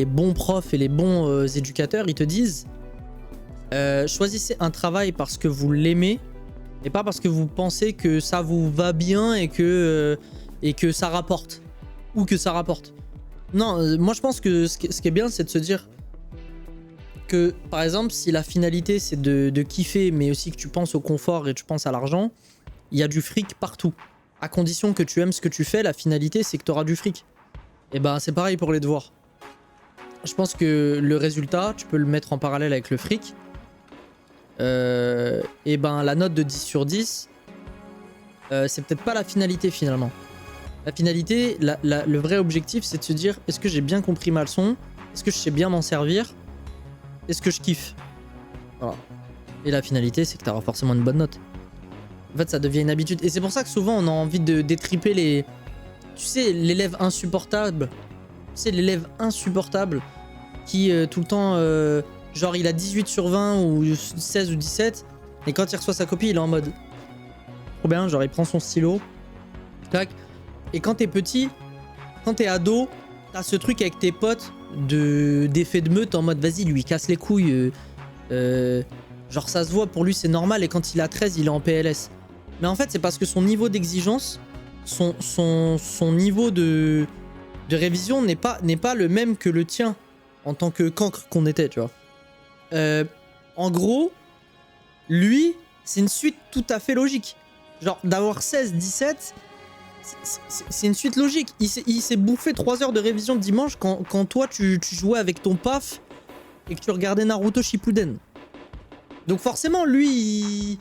Speaker 1: bons profs et les bons éducateurs, ils te disent choisissez un travail parce que vous l'aimez et pas parce que vous pensez que ça vous va bien et que ça rapporte. Ou que ça rapporte. Non, moi je pense que ce qui est bien, c'est de se dire que, par exemple, si la finalité c'est de kiffer, mais aussi que tu penses au confort et tu penses à l'argent, il y a du fric partout. À condition que tu aimes ce que tu fais, la finalité c'est que tu auras du fric. Et ben c'est pareil pour les devoirs. Je pense que le résultat, tu peux le mettre en parallèle avec le fric. Et ben la note de 10 sur 10, c'est peut-être pas la finalité finalement. La finalité, le vrai objectif, c'est de se dire, est-ce que j'ai bien compris ma leçon? Est-ce que je sais bien m'en servir? Est-ce que je kiffe? Voilà. Et la finalité, c'est que tu auras forcément une bonne note. En fait, ça devient une habitude. Et c'est pour ça que souvent, on a envie de détriper les... Tu sais, l'élève insupportable. Tu sais, l'élève insupportable qui, tout le temps, genre, il a 18 sur 20 ou 16 ou 17. Et quand il reçoit sa copie, il est en mode... Trop bien, genre, il prend son stylo. Tac. Et quand t'es petit, quand t'es ado, t'as ce truc avec tes potes d'effet de meute en mode vas-y, lui casse les couilles. Genre ça se voit, pour lui c'est normal, et quand il a 13, il est en PLS. Mais en fait, c'est parce que son niveau d'exigence, son niveau de révision n'est pas le même que le tien en tant que cancre qu'on était, tu vois. En gros, lui, c'est une suite tout à fait logique. Genre d'avoir 16, 17... C'est une suite logique. Il s'est bouffé 3 heures de révision dimanche quand toi tu jouais avec ton paf et que tu regardais Naruto Shippuden. Donc forcément lui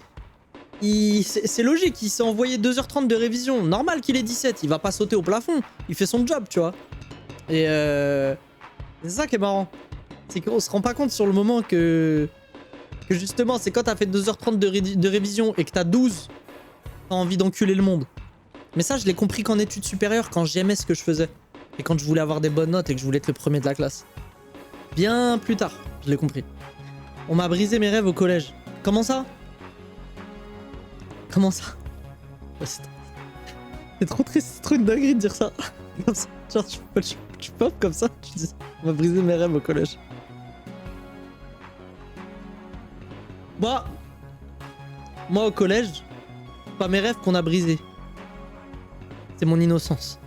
Speaker 1: c'est logique, il s'est envoyé 2h30 de révision. Normal qu'il ait 17, il va pas sauter au plafond. Il fait son job, tu vois. Et c'est ça qui est marrant. C'est qu'on se rend pas compte sur le moment que justement c'est quand t'as fait 2h30 de révision et que t'as 12, t'as envie d'enculer le monde. Mais ça, je l'ai compris qu'en études supérieures, quand j'aimais ce que je faisais. Et quand je voulais avoir des bonnes notes et que je voulais être le premier de la classe. Bien plus tard, je l'ai compris. On m'a brisé mes rêves au collège. Comment ça? Comment ça? C'est trop triste, c'est trop une dinguerie de dire ça. Comme ça. Genre, tu pop comme ça, tu dis, on m'a brisé mes rêves au collège. Moi au collège, pas mes rêves qu'on a brisés. C'est mon innocence.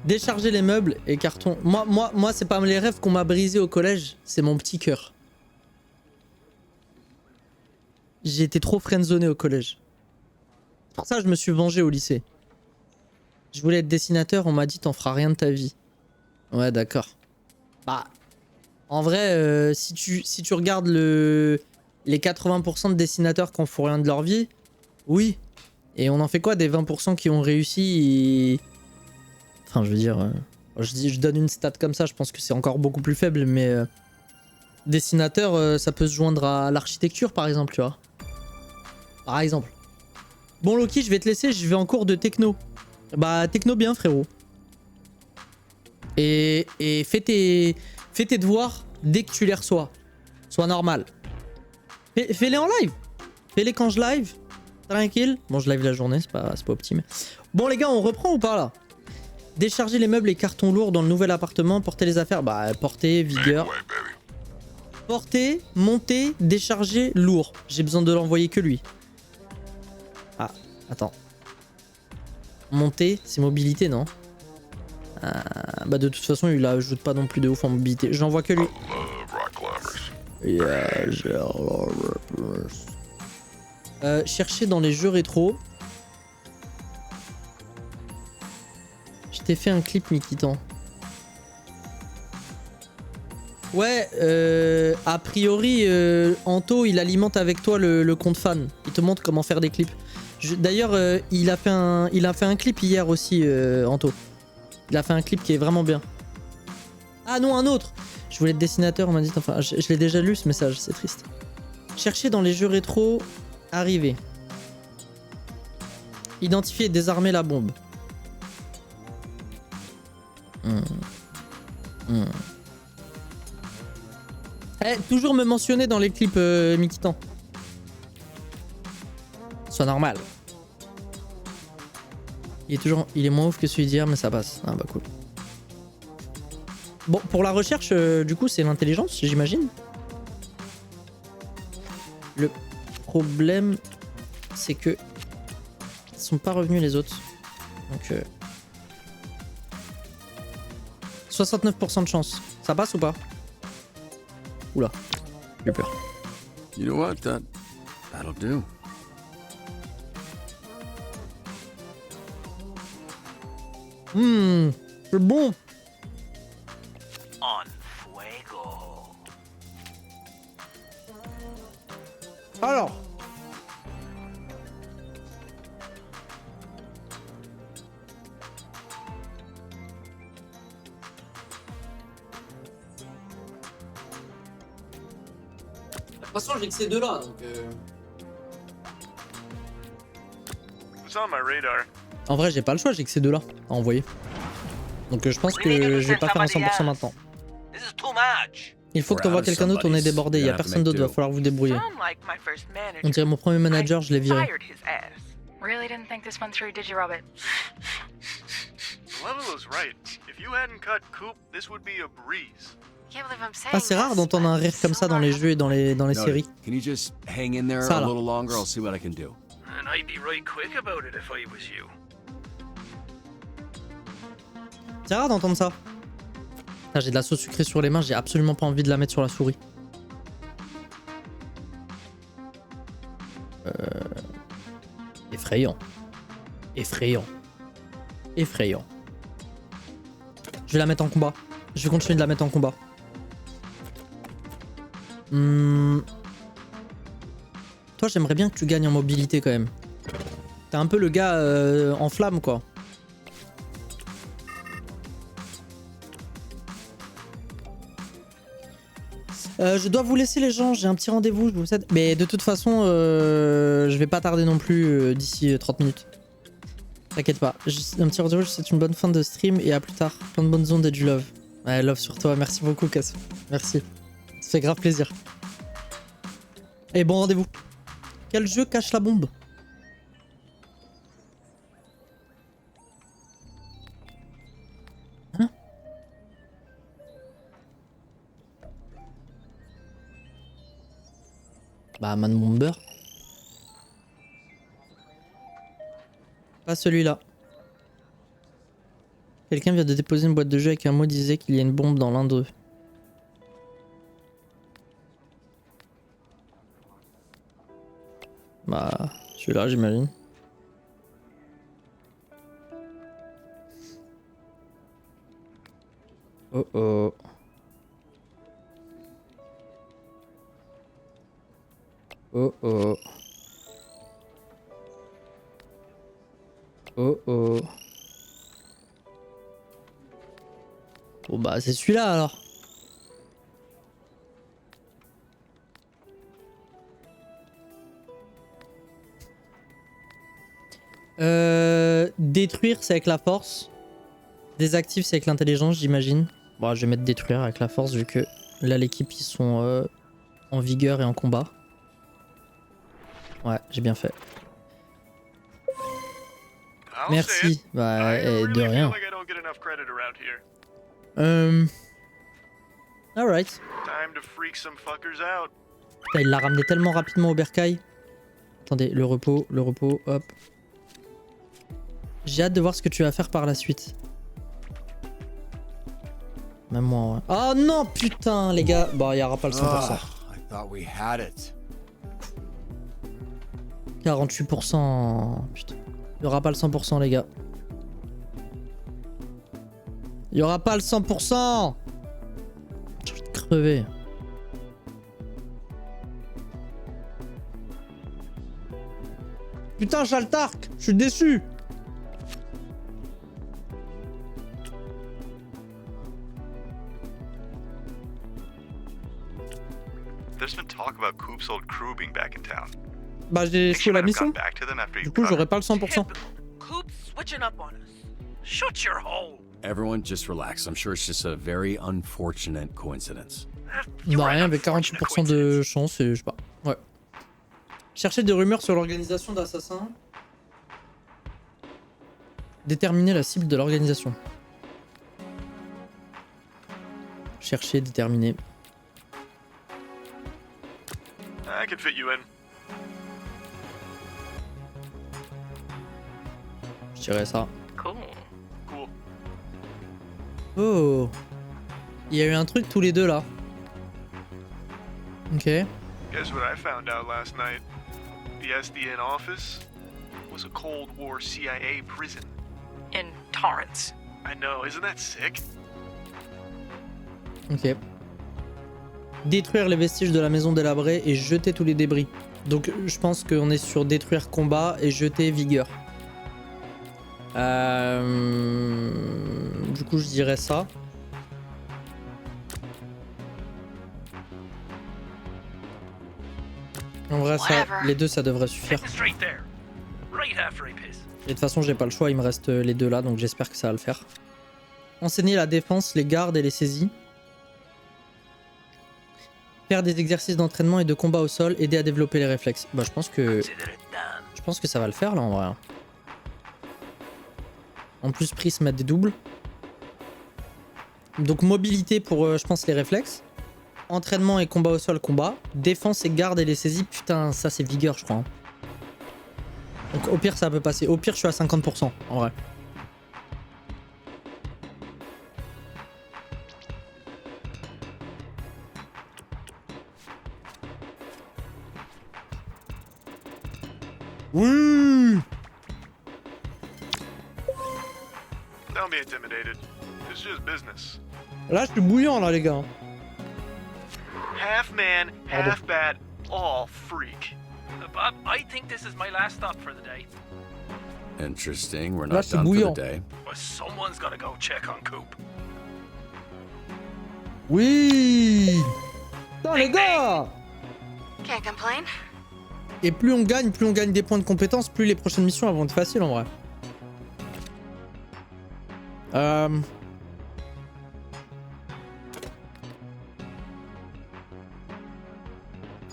Speaker 1: Décharger les meubles et cartons. Moi, c'est pas les rêves qu'on m'a brisés au collège, c'est mon petit cœur. J'ai été trop friendzoné au collège. Pour ça, je me suis vengé au lycée. Je voulais être dessinateur, on m'a dit t'en feras rien de ta vie. Ouais, d'accord. Bah... En vrai, si tu regardes les 80% de dessinateurs qui en font rien de leur vie, oui. Et on en fait quoi des 20% qui ont réussi et... Enfin, je veux dire... je donne une stat comme ça, je pense que c'est encore beaucoup plus faible, mais... dessinateur, ça peut se joindre à l'architecture, par exemple, tu vois. Par exemple. Bon, Loki, je vais te laisser, je vais en cours de techno. Bah, techno bien, frérot. Et fais tes devoirs dès que tu les reçois. Sois normal. Fais-les en live. Fais-les quand je live. Tranquille. Bon, je live la journée, c'est pas optimum. Bon, les gars, on reprend ou pas là? Décharger les meubles et cartons lourds dans le nouvel appartement. Porter les affaires. Bah, porter, vigueur. Porter, monter, décharger, lourd. J'ai besoin de l'envoyer que lui. Ah, attends. Monter, c'est mobilité, non? Bah de toute façon il ajoute pas non plus de ouf en mobilité. J'en vois que lui. Chercher dans les jeux rétro. Je t'ai fait un clip Mikitan. Ouais, a priori Anto il alimente avec toi le compte fan. Il te montre comment faire des clips. D'ailleurs il a fait un clip hier aussi Anto. Il a fait un clip qui est vraiment bien. Ah non, un autre. Je voulais être dessinateur, on m'a dit... Enfin, je l'ai déjà lu ce message, c'est triste. Chercher dans les jeux rétro... Arriver. Identifier et désarmer la bombe. Eh, toujours me mentionner dans les clips Mikitan. Soit normal. Il est moins ouf que celui d'hier, mais ça passe. Ah bah cool. Bon, pour la recherche, du coup, c'est l'intelligence, j'imagine. Le problème, c'est que ils sont pas revenus les autres. Donc 69% de chance. Ça passe ou pas? Oula, j'ai peur.
Speaker 4: You know what? That'll do.
Speaker 1: C'est bon.
Speaker 10: On fuego.
Speaker 1: Alors. De toute façon, j'ai que ces deux-là, donc.
Speaker 10: It's on my radar.
Speaker 1: En vrai, j'ai pas le choix, j'ai que ces deux-là à envoyer. Donc je pense que je vais pas faire un 100% maintenant.
Speaker 10: This is too much.
Speaker 1: Il faut que t'envoies quelqu'un d'autre, on est débordé, y a personne d'autre, va falloir vous débrouiller. On dirait mon premier manager, je l'ai viré.
Speaker 11: Really didn't think this one through, did you, Robert?
Speaker 10: Level is right. If you hadn't cut Coop, this would be a breeze.
Speaker 1: Ah, c'est rare d'entendre un rire comme ça dans les jeux et dans les séries.
Speaker 4: Can you just hang in there
Speaker 1: Ça,
Speaker 4: a
Speaker 1: là.
Speaker 4: little longer? I'll see what I can do.
Speaker 10: And I'd be right quick about it if I was you.
Speaker 1: C'est rare d'entendre ça. Ah, j'ai de la sauce sucrée sur les mains, j'ai absolument pas envie de la mettre sur la souris. Effrayant. Effrayant. Effrayant. Je vais la mettre en combat. Je vais continuer de la mettre en combat. Toi, j'aimerais bien que tu gagnes en mobilité quand même. T'es un peu le gars en flamme, quoi. Je dois vous laisser les gens, j'ai un petit rendez-vous, je vous cède. Mais de toute façon, je vais pas tarder non plus d'ici 30 minutes. T'inquiète pas. Juste un petit rendez-vous, c'est une bonne fin de stream et à plus tard. Plein de bonnes ondes et du love. Ouais, love sur toi, merci beaucoup Cass. Merci. Ça fait grave plaisir. Et bon rendez-vous. Quel jeu cache la bombe? Hein? Bah, Man Bomber. Pas celui-là. Quelqu'un vient de déposer une boîte de jeu avec un mot disait qu'il y a une bombe dans l'un d'eux. Bah, celui-là, j'imagine. Oh oh. Oh oh. Oh oh. Bon bah c'est celui-là alors. Détruire c'est avec la force. Désactive c'est avec l'intelligence j'imagine. Bon je vais mettre détruire avec la force vu que là l'équipe ils sont en vigueur et en combat. Ouais j'ai bien fait. Merci. Bah de rien. Alright. Putain, il l'a ramené tellement rapidement au bercail. Attendez, le repos, hop. J'ai hâte de voir ce que tu vas faire par la suite. Même moi, ouais. Oh non, putain, les gars. Bon, il n'y aura pas le 100%. 48%. Putain. Il n'y aura pas le 100%, les gars. Il n'y aura pas le 100%. J'ai envie de crever. Putain, Chaltark, je suis déçu.
Speaker 13: There's been talk about Coop's old crew being back in town.
Speaker 1: Bah j'ai fait la mission. Du coup j'aurai pas le 100%.
Speaker 10: Coop's switching up on us. Shut your hole.
Speaker 4: everyone just relax. I'm sure it's just a very unfortunate coincidence.
Speaker 1: Bah rien, avec 48% de chance et je sais pas. Ouais. Chercher des rumeurs sur l'organisation d'assassins. Déterminer la cible de l'organisation. Chercher, déterminer.
Speaker 10: I could fit you in.
Speaker 1: Je dirais ça.
Speaker 11: Cool.
Speaker 10: Cool.
Speaker 1: Oh. Il y a eu un truc tous les deux là. Ok.
Speaker 10: Guess what I found out last night? The SDN office was a Cold War CIA prison.
Speaker 11: In Torrance.
Speaker 10: I know, isn't that sick?
Speaker 1: Ok. Détruire les vestiges de la maison délabrée et jeter tous les débris. Donc je pense qu'on est sur détruire combat et jeter vigueur. Du coup je dirais ça. En vrai ça, les deux ça devrait suffire.
Speaker 10: Straight there. Right after he piss.
Speaker 1: Et de toute façon j'ai pas le choix, il me reste les deux là donc j'espère que ça va le faire. Enseigner la défense, les gardes et les saisies. Faire des exercices d'entraînement et de combat au sol, aider à développer les réflexes. Bah je pense que ça va le faire là en vrai. En plus Prism met des doubles. Donc mobilité pour je pense les réflexes. Entraînement et combat au sol, combat. Défense et garde et les saisies, putain ça c'est vigueur je crois. Hein. Donc au pire ça peut passer. Au pire je suis à 50% en vrai. Oui.
Speaker 10: Don't be intimidated. It's just business.
Speaker 1: Là je suis bouillant là les gars.
Speaker 10: Half man, half bat, all freak.
Speaker 9: Bob, I think this is my last stop for the day.
Speaker 4: Interesting. We're
Speaker 1: Là,
Speaker 4: not
Speaker 1: c'est
Speaker 4: done for
Speaker 1: bouillant.
Speaker 4: the day.
Speaker 9: But someone's gotta go check on Coop.
Speaker 1: Oui. Putain les gars.
Speaker 3: Can't complain.
Speaker 1: Et plus on gagne des points de compétence, plus les prochaines missions elles vont être faciles en vrai.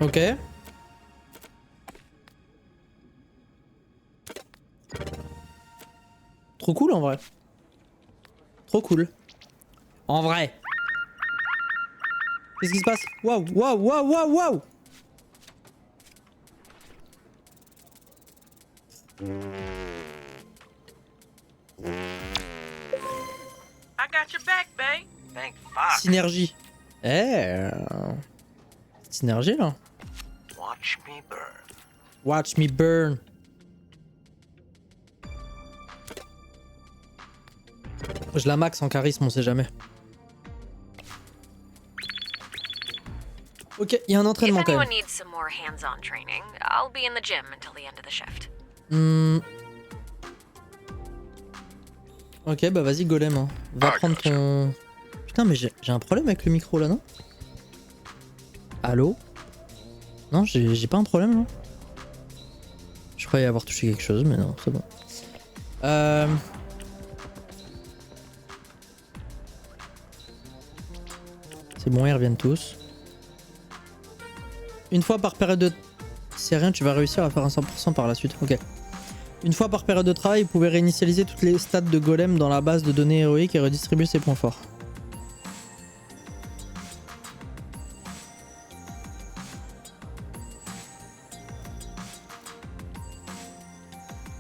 Speaker 1: Ok. Trop cool en vrai. Trop cool. En vrai. Qu'est-ce qui se passe? Waouh, waouh, waouh, waouh, waouh.
Speaker 9: I got your back, babe.
Speaker 12: Thank fuck.
Speaker 1: Synergie. Synergie là.
Speaker 12: Watch me burn.
Speaker 1: Watch me burn. Je la max en charisme, on sait jamais. Ok, il y a un entraînement quand même.
Speaker 7: needs some more hands-on training, I'll be in the gym until the end of the shift.
Speaker 1: Ok, bah vas-y Golem. Hein. Va prendre ton... Putain, mais j'ai un problème avec le micro là, non? Allô? Non, j'ai pas un problème là. Je croyais avoir touché quelque chose, mais non, c'est bon. C'est bon, ils reviennent tous. Une fois par période de... C'est rien, tu vas réussir à faire un 100% par la suite. Ok. Une fois par période de travail, vous pouvez réinitialiser toutes les stats de Golem dans la base de données héroïques et redistribuer ses points forts.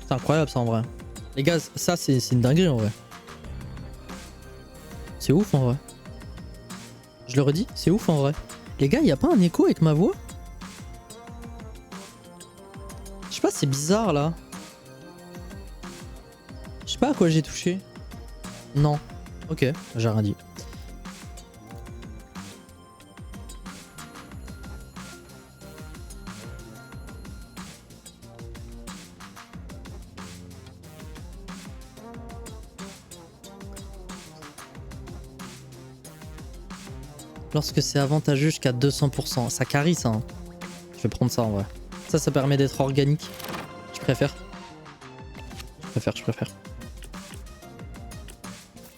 Speaker 1: C'est incroyable ça en vrai. Les gars, ça c'est une dinguerie en vrai. C'est ouf en vrai. Je le redis, c'est ouf en vrai. Les gars, y a pas un écho avec ma voix? Je sais pas, c'est bizarre là. Je sais pas à quoi j'ai touché. Non. Ok, j'ai rien dit. Lorsque c'est avantageux jusqu'à 200%. Ça carry ça. Hein. Je vais prendre ça en vrai. Ça permet d'être organique. Je préfère. Je préfère.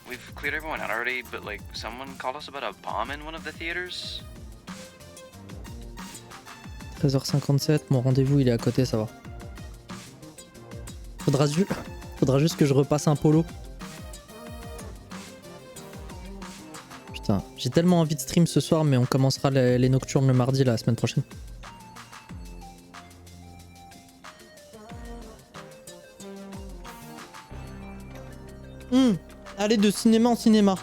Speaker 12: We've
Speaker 14: cleared everyone out already, but like someone called us about a bomb in one of the theaters.
Speaker 1: 13h57, mon rendez-vous il est à côté, ça va. Faudra juste que je repasse un polo. Putain, j'ai tellement envie de stream ce soir, mais on commencera les nocturnes le mardi la semaine prochaine. Allez, de cinéma en cinéma.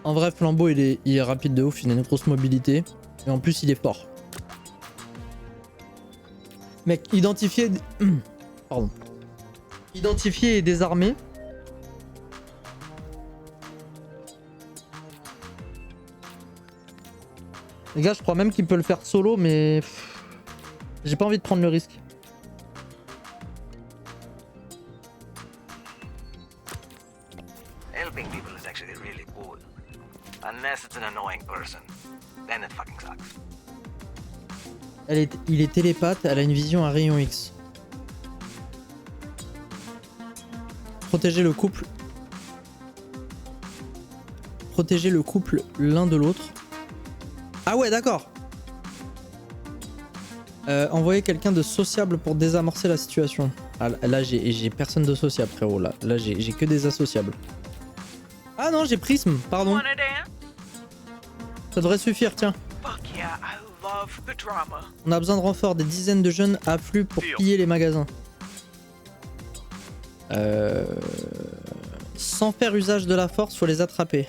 Speaker 1: En vrai, Flambeau, il est rapide de ouf, il a une grosse mobilité. Et en plus, il est fort. Mec, identifier... Pardon. Identifier et désarmer. Les gars, je crois même qu'il peut le faire solo, mais... J'ai pas envie de prendre le risque.
Speaker 12: Helping people is actually really cool. Unless it's an annoying person. Then it fucking sucks.
Speaker 1: Il est télépathe, elle a une vision à rayon X. Protéger le couple. Protéger le couple l'un de l'autre. Ah ouais, d'accord. Envoyer quelqu'un de sociable pour désamorcer la situation. Ah, là, j'ai personne de sociable, frérot. Là j'ai que des associables. Ah non, j'ai Prisme, pardon. Ça devrait suffire, tiens. On a besoin de renfort, des dizaines de jeunes affluent pour piller les magasins. Sans faire usage de la force, faut les attraper.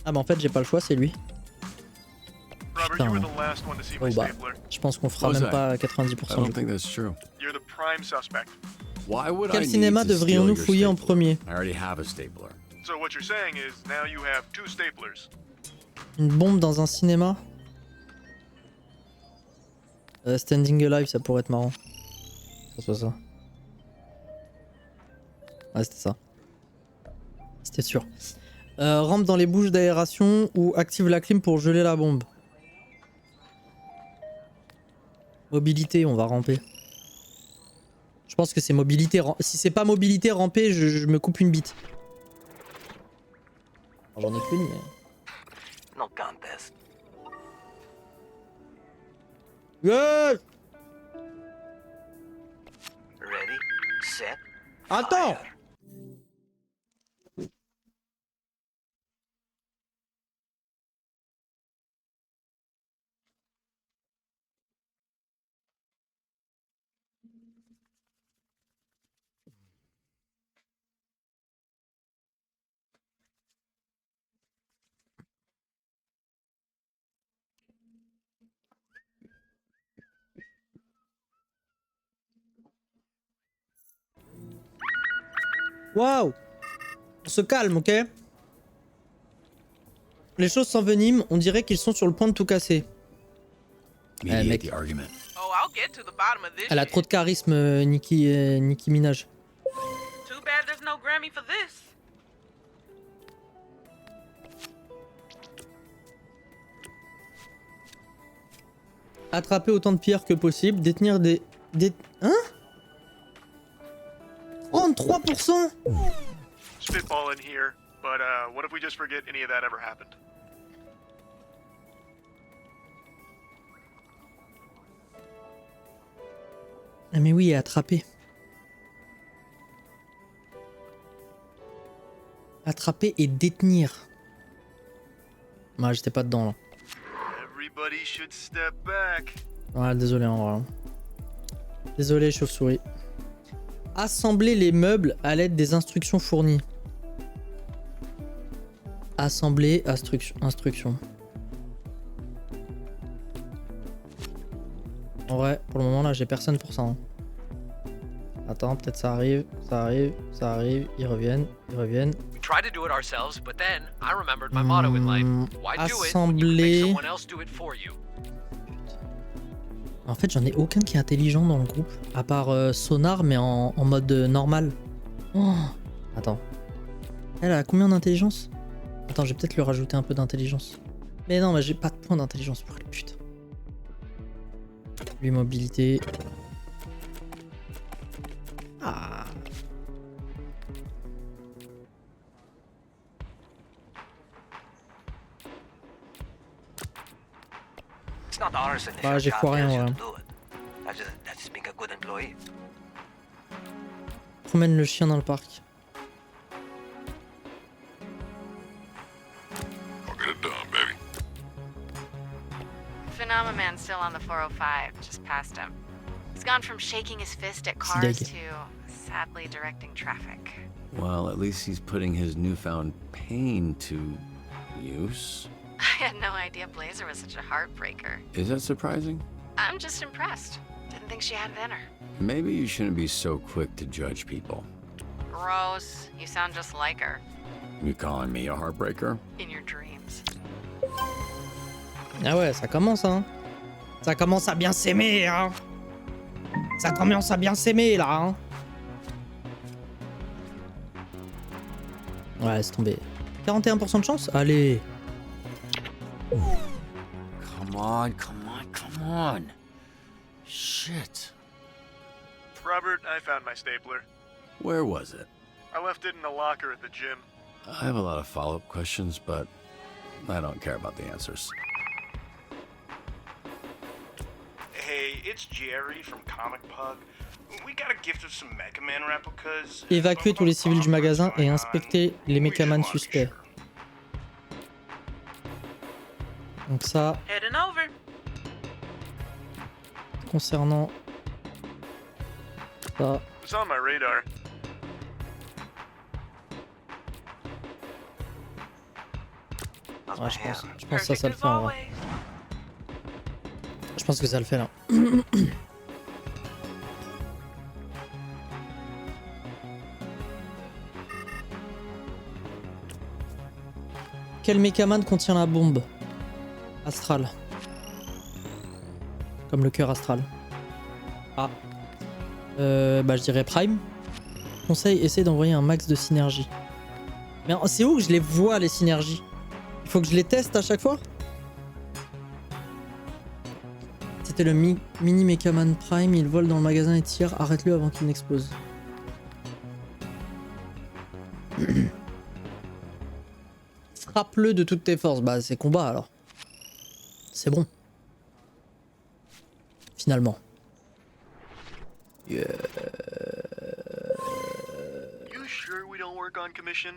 Speaker 1: Ah bah en fait j'ai pas le choix, c'est lui. Putain. Oh bah, je pense qu'on fera même pas 90% du coup. Quel cinéma devrions-nous fouiller en premier? Une bombe dans un cinéma? Standing Alive, ça pourrait être marrant. Ça soit ça. Ah, c'était ça. C'était sûr. Rampe dans les bouches d'aération ou active la clim pour geler la bombe. Mobilité, on va ramper. Je pense que c'est mobilité. Si c'est pas mobilité, ramper, je me coupe une bite. J'en ai qu'une, mais...
Speaker 12: No contest.
Speaker 1: Yes!
Speaker 12: Ready, set.
Speaker 1: Attends! Waouh! On se calme, ok? Les choses s'enveniment, on dirait qu'ils sont sur le point de tout casser. Mec. Elle a trop de charisme, Nicki Minaj. Attraper autant de pierres que possible, détenir des... Hein? 33%?
Speaker 10: Spitballing here, but what if we just forget any of that ever happened?
Speaker 1: Ah mais oui, attraper. Attraper et détenir. Ouais, j'étais pas dedans là.
Speaker 10: Everybody should step back.
Speaker 1: Ouais, désolé en vrai. Désolé, chauve-souris. Assembler les meubles à l'aide des instructions fournies. Assembler, instruction. En vrai, pour le moment là, j'ai personne pour ça. Hein. Attends, peut-être ça arrive, ils reviennent.
Speaker 12: We tried to do it ourselves, but then I remembered my motto in life. Why do it when you can make someone else do it for you?
Speaker 1: En fait, j'en ai aucun qui est intelligent dans le groupe, à part Sonar, mais en mode normal. Oh. Attends. Elle a combien d'intelligence? Attends, je vais peut-être lui rajouter un peu d'intelligence. Mais non, mais j'ai pas de point d'intelligence pour elle, putain. Lui, mobilité. Ah.
Speaker 15: It's not ours initial
Speaker 1: Ah, j'ai
Speaker 15: job
Speaker 1: foiré en
Speaker 15: failure
Speaker 1: vrai.
Speaker 15: to do it. That's just being a good employee.
Speaker 1: Promène le chien dans le parc.
Speaker 6: I'll get it done, baby.
Speaker 3: Phenomenon still on the 405, just past him. He's gone from shaking his fist at cars
Speaker 1: Deg.
Speaker 3: to sadly directing traffic.
Speaker 4: Well, at least he's putting his newfound pain to use.
Speaker 3: I had no idea Blazer was such a heartbreaker.
Speaker 4: Is that surprising?
Speaker 3: I'm just impressed. Didn't think she had it in her.
Speaker 4: Maybe you shouldn't be so quick to judge people.
Speaker 3: Gross. You sound just like her.
Speaker 4: You calling me a heartbreaker?
Speaker 3: In your dreams.
Speaker 1: Ah ouais, ça commence, hein. Ça commence à bien s'aimer, hein. Ça commence à bien s'aimer, là, hein. Ouais, laisse tomber. 41% de chance? Allez.
Speaker 4: Come on, come on, come on. Shit.
Speaker 10: Robert, I found my stapler.
Speaker 4: Where was it?
Speaker 10: I left it in the locker at the gym.
Speaker 4: I have a lot of follow-up questions, but I don't care about the answers.
Speaker 16: Hey, it's Jerry from Comic Pug. We got a gift of some Mega Man replicas.
Speaker 1: Évacuer tous les civils du magasin et inspecter les Mechaman suspects. Donc ça,
Speaker 11: Heading over.
Speaker 1: concernant ça.
Speaker 10: It's on my radar.
Speaker 1: Ouais, je pense que ça le fait en vrai. Je pense que ça le fait là. Quel Mechaman contient la bombe astrale? Comme le cœur astral. Ah. Bah je dirais Prime. Conseil, essaye d'envoyer un max de synergie. Mais c'est où que je les vois les synergies? Il faut que je les teste à chaque fois? C'était le mini Mechaman Prime, il vole dans le magasin et tire, arrête-le avant qu'il n'explose. Frappe-le de toutes tes forces. Bah c'est combat alors. C'est bon. Finalement.
Speaker 10: You sure we don't work on commission?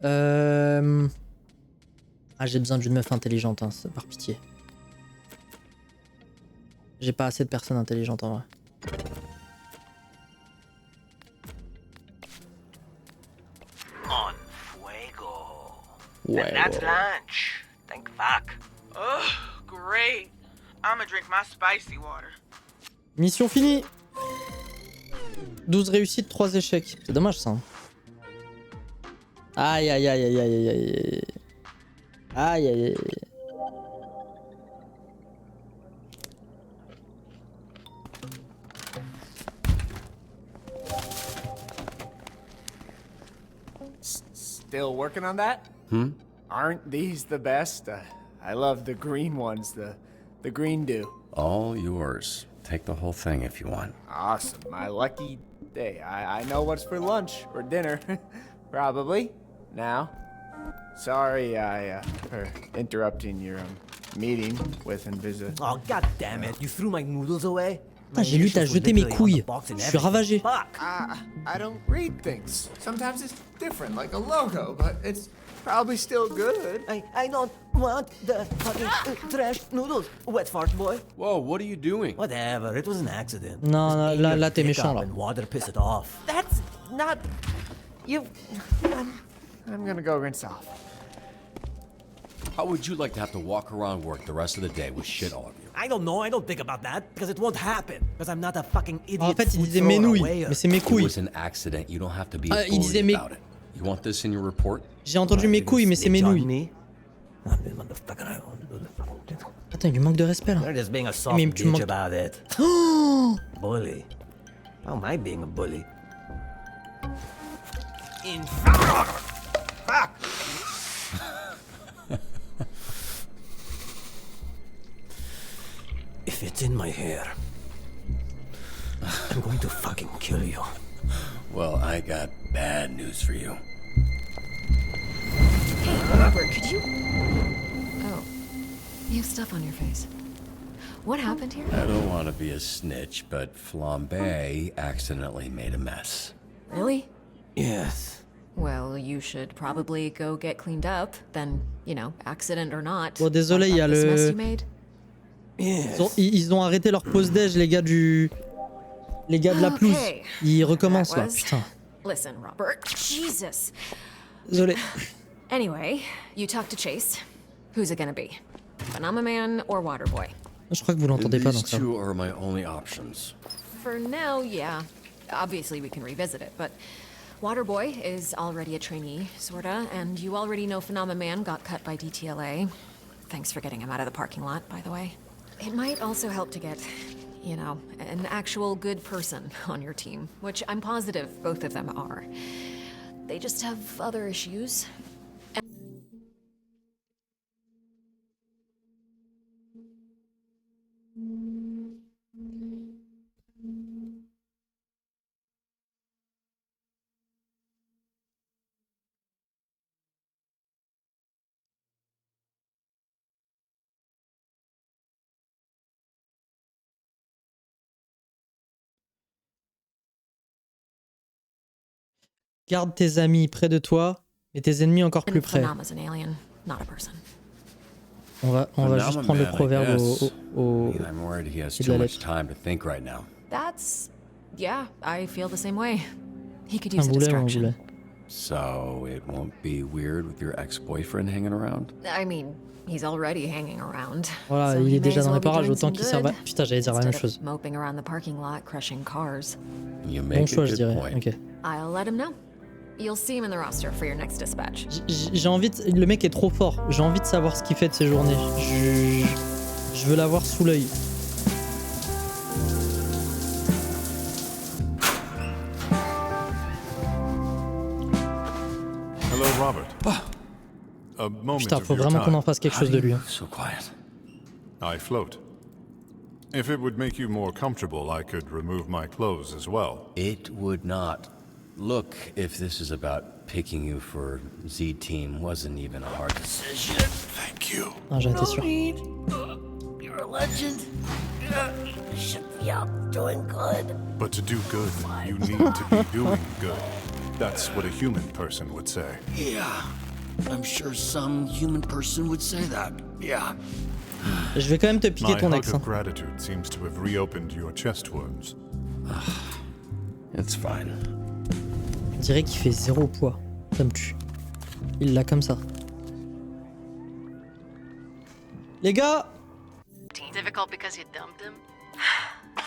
Speaker 1: Ah, j'ai besoin d'une meuf intelligente, hein, par pitié. J'ai pas assez de personnes intelligentes en vrai.
Speaker 15: On fuego.
Speaker 1: Ouais,
Speaker 15: And that's
Speaker 1: ouais.
Speaker 15: lunch. Thank fuck.
Speaker 11: Oh, great. I'ma drink my spicy water.
Speaker 1: Mission finie. 12 réussites, 3 échecs. C'est dommage ça. Hein. Aïe aïe aïe aïe aïe aïe aïe. Aïe aïe aïe.
Speaker 9: Still working on that?
Speaker 4: Hmm?
Speaker 9: Aren't these the best? I love the green ones, the green dew.
Speaker 4: All yours. Take the whole thing if you want.
Speaker 9: Awesome, my lucky day. I know what's for lunch or dinner, probably. Now, sorry for interrupting your meeting with Invisa.
Speaker 15: Oh, god damn it. You threw my noodles away?
Speaker 1: Putain, j'ai lu t'as jeté mes couilles. Je suis ravagé.
Speaker 9: Fuck. I don't read things. Sometimes it's different, like a logo, but it's probably still good.
Speaker 15: I don't want the fucking trash noodles, wet fart boy.
Speaker 4: Whoa, what are you doing?
Speaker 15: Whatever, it was an accident.
Speaker 1: Non, non, là t'es méchant là.
Speaker 15: And water piss it off.
Speaker 9: That's not... You... I'm gonna go rinse off.
Speaker 4: How would you like to have to walk around work the rest of the day with shit all over you?
Speaker 15: I don't know, I don't think about that, because it won't happen. Because I'm not a fucking idiot.
Speaker 1: En fait, il
Speaker 15: food
Speaker 1: disait mes
Speaker 15: thrower
Speaker 1: nouilles,
Speaker 15: away.
Speaker 1: mais c'est mes
Speaker 4: It
Speaker 1: couilles.
Speaker 4: was an accident. You don't have to be a
Speaker 1: Il disait
Speaker 4: bully
Speaker 1: mes...
Speaker 4: about it. You want this in your report?
Speaker 1: J'ai entendu mes couilles, mais c'est mes nouilles. Attends, il lui manque de respect là.
Speaker 15: They're just being a soft
Speaker 1: Mais tu
Speaker 15: bitch
Speaker 1: manques...
Speaker 15: about it.
Speaker 1: Oh
Speaker 15: Bully. How am I being a bully?
Speaker 9: In fuck!
Speaker 15: Get in my hair. I'm going to fucking kill you.
Speaker 4: Well, I got bad news for you.
Speaker 7: Hey, Robert, could you... Oh. You have stuff on your face. What happened here?
Speaker 4: I don't want to be a snitch, but Flambe accidentally made a mess.
Speaker 7: Really?
Speaker 15: Yes.
Speaker 7: Well, you should probably go get cleaned up. Then, you know, accident or not.
Speaker 1: Bon, désolé, il y a le... Ils ont arrêté leur pause déj, les gars du... Les gars de la pelouse. Ils recommencent là, putain.
Speaker 7: Listen, Robert. Jesus.
Speaker 1: Désolé.
Speaker 7: Anyway, you talk to Chase. Who's it gonna be? Banana Man or Waterboy?
Speaker 1: Je crois que vous l'entendez pas, donc
Speaker 4: These
Speaker 1: ça.
Speaker 4: two are my only options.
Speaker 7: For now, yeah. Obviously, we can revisit it, but Waterboy is already a trainee, sorta, and you already know Phenomena Man got cut by DTLA. Thanks for getting him out of the parking lot, by the way. It might also help to get, you know, an actual good person on your team, which I'm positive both of them are. They just have other issues.
Speaker 1: Garde tes amis près de toi et tes ennemis encore plus près. On va juste prendre le proverbe au pied de la lettre.
Speaker 7: That's... yeah, I feel the same way. He could use
Speaker 1: Un
Speaker 7: a
Speaker 1: boulet ou un
Speaker 7: distraction.
Speaker 1: boulet?
Speaker 4: So it won't be weird with your ex-boyfriend hanging around?
Speaker 7: I mean, he's already hanging around.
Speaker 1: Voilà,
Speaker 7: so
Speaker 1: il
Speaker 7: he
Speaker 1: est
Speaker 7: may
Speaker 1: déjà
Speaker 7: as
Speaker 1: dans
Speaker 7: well
Speaker 1: les
Speaker 7: be
Speaker 1: parages,
Speaker 7: doing
Speaker 1: autant
Speaker 7: some
Speaker 1: qu'il serve à...
Speaker 7: good
Speaker 1: Putain, j'allais dire la même
Speaker 7: instead of
Speaker 1: chose.
Speaker 7: Moping around the parking lot, crushing cars.
Speaker 4: You
Speaker 1: Bon
Speaker 4: make
Speaker 1: choix,
Speaker 4: a
Speaker 1: je
Speaker 4: good
Speaker 1: dirais.
Speaker 4: point.
Speaker 1: Ok.
Speaker 7: I'll let him know. You'll see him in the roster for your next dispatch.
Speaker 1: J'ai envie de... Le mec est trop fort. J'ai envie de savoir ce qu'il fait de ses journées. Je veux l'avoir sous l'œil.
Speaker 5: Hello, Robert. A moment
Speaker 1: Putain,
Speaker 5: of
Speaker 1: faut
Speaker 5: your
Speaker 1: vraiment qu'on
Speaker 5: time.
Speaker 1: en fasse quelque chose de lui. Hein.
Speaker 4: So quiet.
Speaker 5: I float. If it would make you more comfortable, I could remove my clothes as well.
Speaker 4: It would not. Look, if this is about picking you for Z-Team, wasn't even a hard decision.
Speaker 5: Thank you.
Speaker 1: Ah, j'en étais sûr.
Speaker 15: You're a legend. You should be out doing good.
Speaker 5: But to do good, you need to be doing good. That's what a human person would say.
Speaker 17: Yeah, I'm sure some human person would say that. Yeah.
Speaker 1: Je vais quand même te piquer
Speaker 5: My
Speaker 1: ton
Speaker 5: hug
Speaker 1: ex. Hein.
Speaker 5: of gratitude seems to have reopened your chest wounds.
Speaker 4: It's fine.
Speaker 1: On dirait qu'il fait 0 poids. Ça me tue. Il l'a comme ça. Les gars,
Speaker 11: Difficult because you dumped him?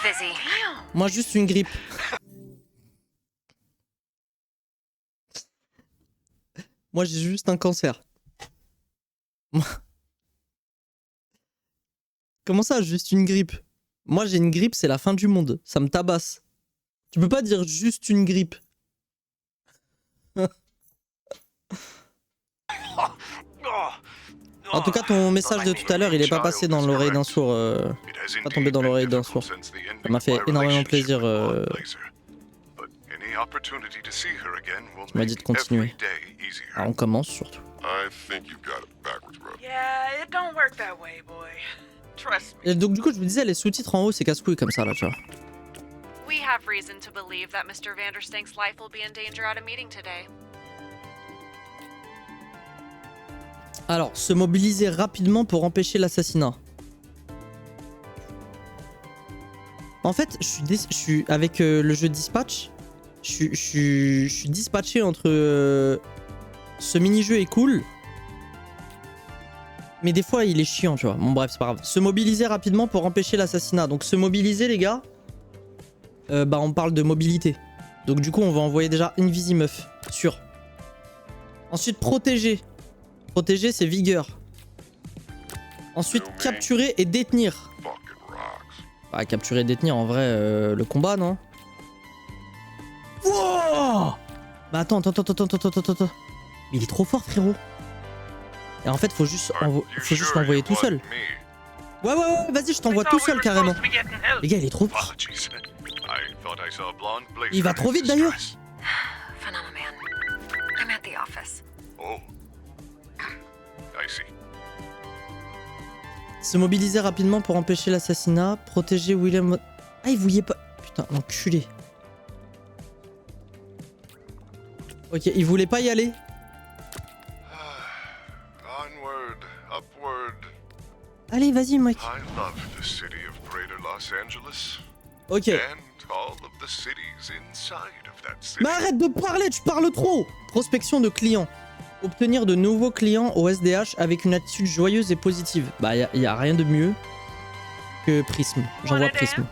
Speaker 11: Fizzy.
Speaker 1: moi juste une grippe. Moi j'ai juste un cancer. Comment ça, juste une grippe? Moi j'ai une grippe, c'est la fin du monde. Ça me tabasse. Tu peux pas dire juste une grippe. En tout cas, ton message de tout à l'heure, il est pas passé dans l'oreille d'un sourd. Pas tombé dans l'oreille d'un sourd. Ça m'a fait énormément plaisir. Tu m'as dit de continuer. Alors on commence surtout.
Speaker 11: Yeah, it don't work that way, boy. Trust me.
Speaker 1: Et donc du coup, je me disais, les sous-titres en haut, c'est casse-couille comme ça là, tu vois.
Speaker 18: We have reason to believe that Mr. Vanderstink's life will be in danger at a meeting today.
Speaker 1: Alors, se mobiliser rapidement pour empêcher l'assassinat. En fait, je suis avec le jeu Dispatch. Je suis dispatché entre ce mini-jeu est cool, mais des fois il est chiant, tu vois. Bon bref, c'est pas grave. Se mobiliser rapidement pour empêcher l'assassinat. Donc se mobiliser, les gars, bah on parle de mobilité. Donc du coup, on va envoyer déjà Invisimeuf, sûr. Ensuite, protéger. Protéger, c'est vigueur. Ensuite, capturer et détenir. Bah, capturer et détenir, en vrai, le combat, non? Wow! Bah attends. Mais il est trop fort, frérot. Et en fait, faut juste l'envoyer tout seul. Ouais, vas-y, je t'envoie tout seul carrément. Les gars, il est trop...
Speaker 13: Apologies. I thought I saw a blonde blazer.
Speaker 1: Il va trop vite d'ailleurs.
Speaker 7: Phenomena man. I'm at the office.
Speaker 13: Oh. I see.
Speaker 1: Se mobiliser rapidement pour empêcher l'assassinat. Protéger William... Ah, il voulait pas... Putain, enculé. Ok, il voulait pas y aller.
Speaker 13: Onward, upward.
Speaker 1: Allez, vas-y, mec.
Speaker 13: I love the city of Greater Los Angeles.
Speaker 1: Ok.
Speaker 13: And all of the cities inside of that city.
Speaker 1: Mais arrête de parler, tu parles trop. Prospection de clients. Obtenir de nouveaux clients au SDH avec une attitude joyeuse et positive. Bah, y a rien de mieux que Prism. J'envoie Prism.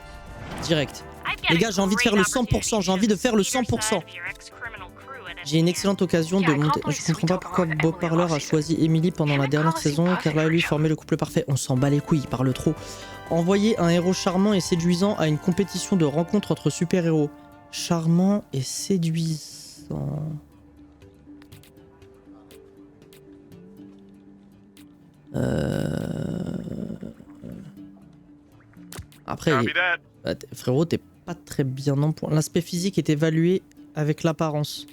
Speaker 1: Direct. Les gars, j'ai envie de faire le 100%. J'ai envie de faire le 100%. J'ai une excellente occasion de monter. Je comprends pas pourquoi Bob Parler a choisi Emily pendant la dernière saison, car là, lui formait le couple parfait. On s'en bat les couilles, il parle trop. Envoyer un héros charmant et séduisant à une compétition de rencontre entre super-héros. Charmant et séduisant. Après, frérot, t'es pas très bien en point. L'aspect physique est évalué avec l'apparence.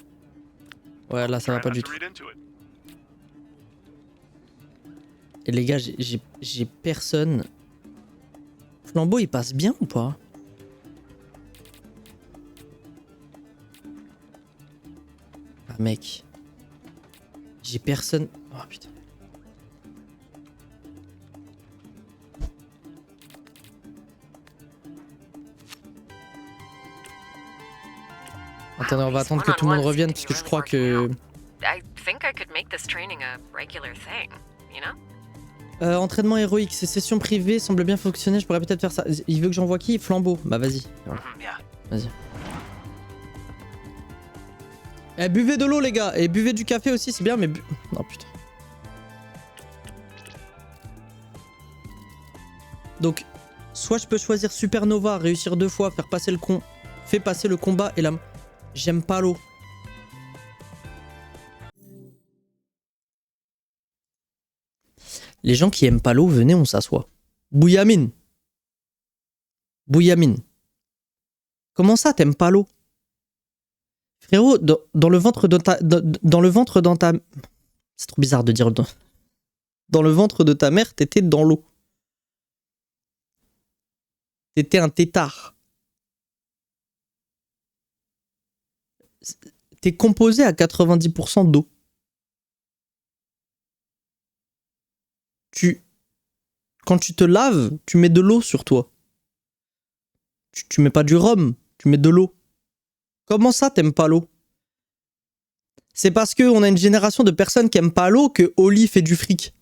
Speaker 1: Ouais, là, ça va pas du tout. Et les gars, j'ai personne. Flambeau, il passe bien ou pas? Ah, mec. J'ai personne. Oh putain. Attendez, on va attendre que tout le monde revienne parce que je crois que... entraînement héroïque, ces sessions privées semblent bien fonctionner, je pourrais peut-être faire ça. Il veut que j'envoie qui? Flambeau. Bah vas-y. Vas-y. Eh, buvez de l'eau les gars, et buvez du café aussi, c'est bien, mais... Non putain. Donc, soit je peux choisir Supernova, réussir 2 fois, faire passer le con... Fait passer le combat et la... J'aime pas l'eau. Les gens qui aiment pas l'eau, venez, on s'assoit. Bouillamine. Bouillamine. Comment ça, t'aimes pas l'eau? Frérot, dans le ventre de ta... Dans le ventre dans ta... C'est trop bizarre de dire... Dans le ventre de ta mère, t'étais dans l'eau. T'étais un tétard. T'es composé à 90% d'eau. Quand tu te laves, tu mets de l'eau sur toi. Tu mets pas du rhum, tu mets de l'eau. Comment ça, t'aimes pas l'eau? C'est parce qu'on a une génération de personnes qui aiment pas l'eau que Oli fait du fric.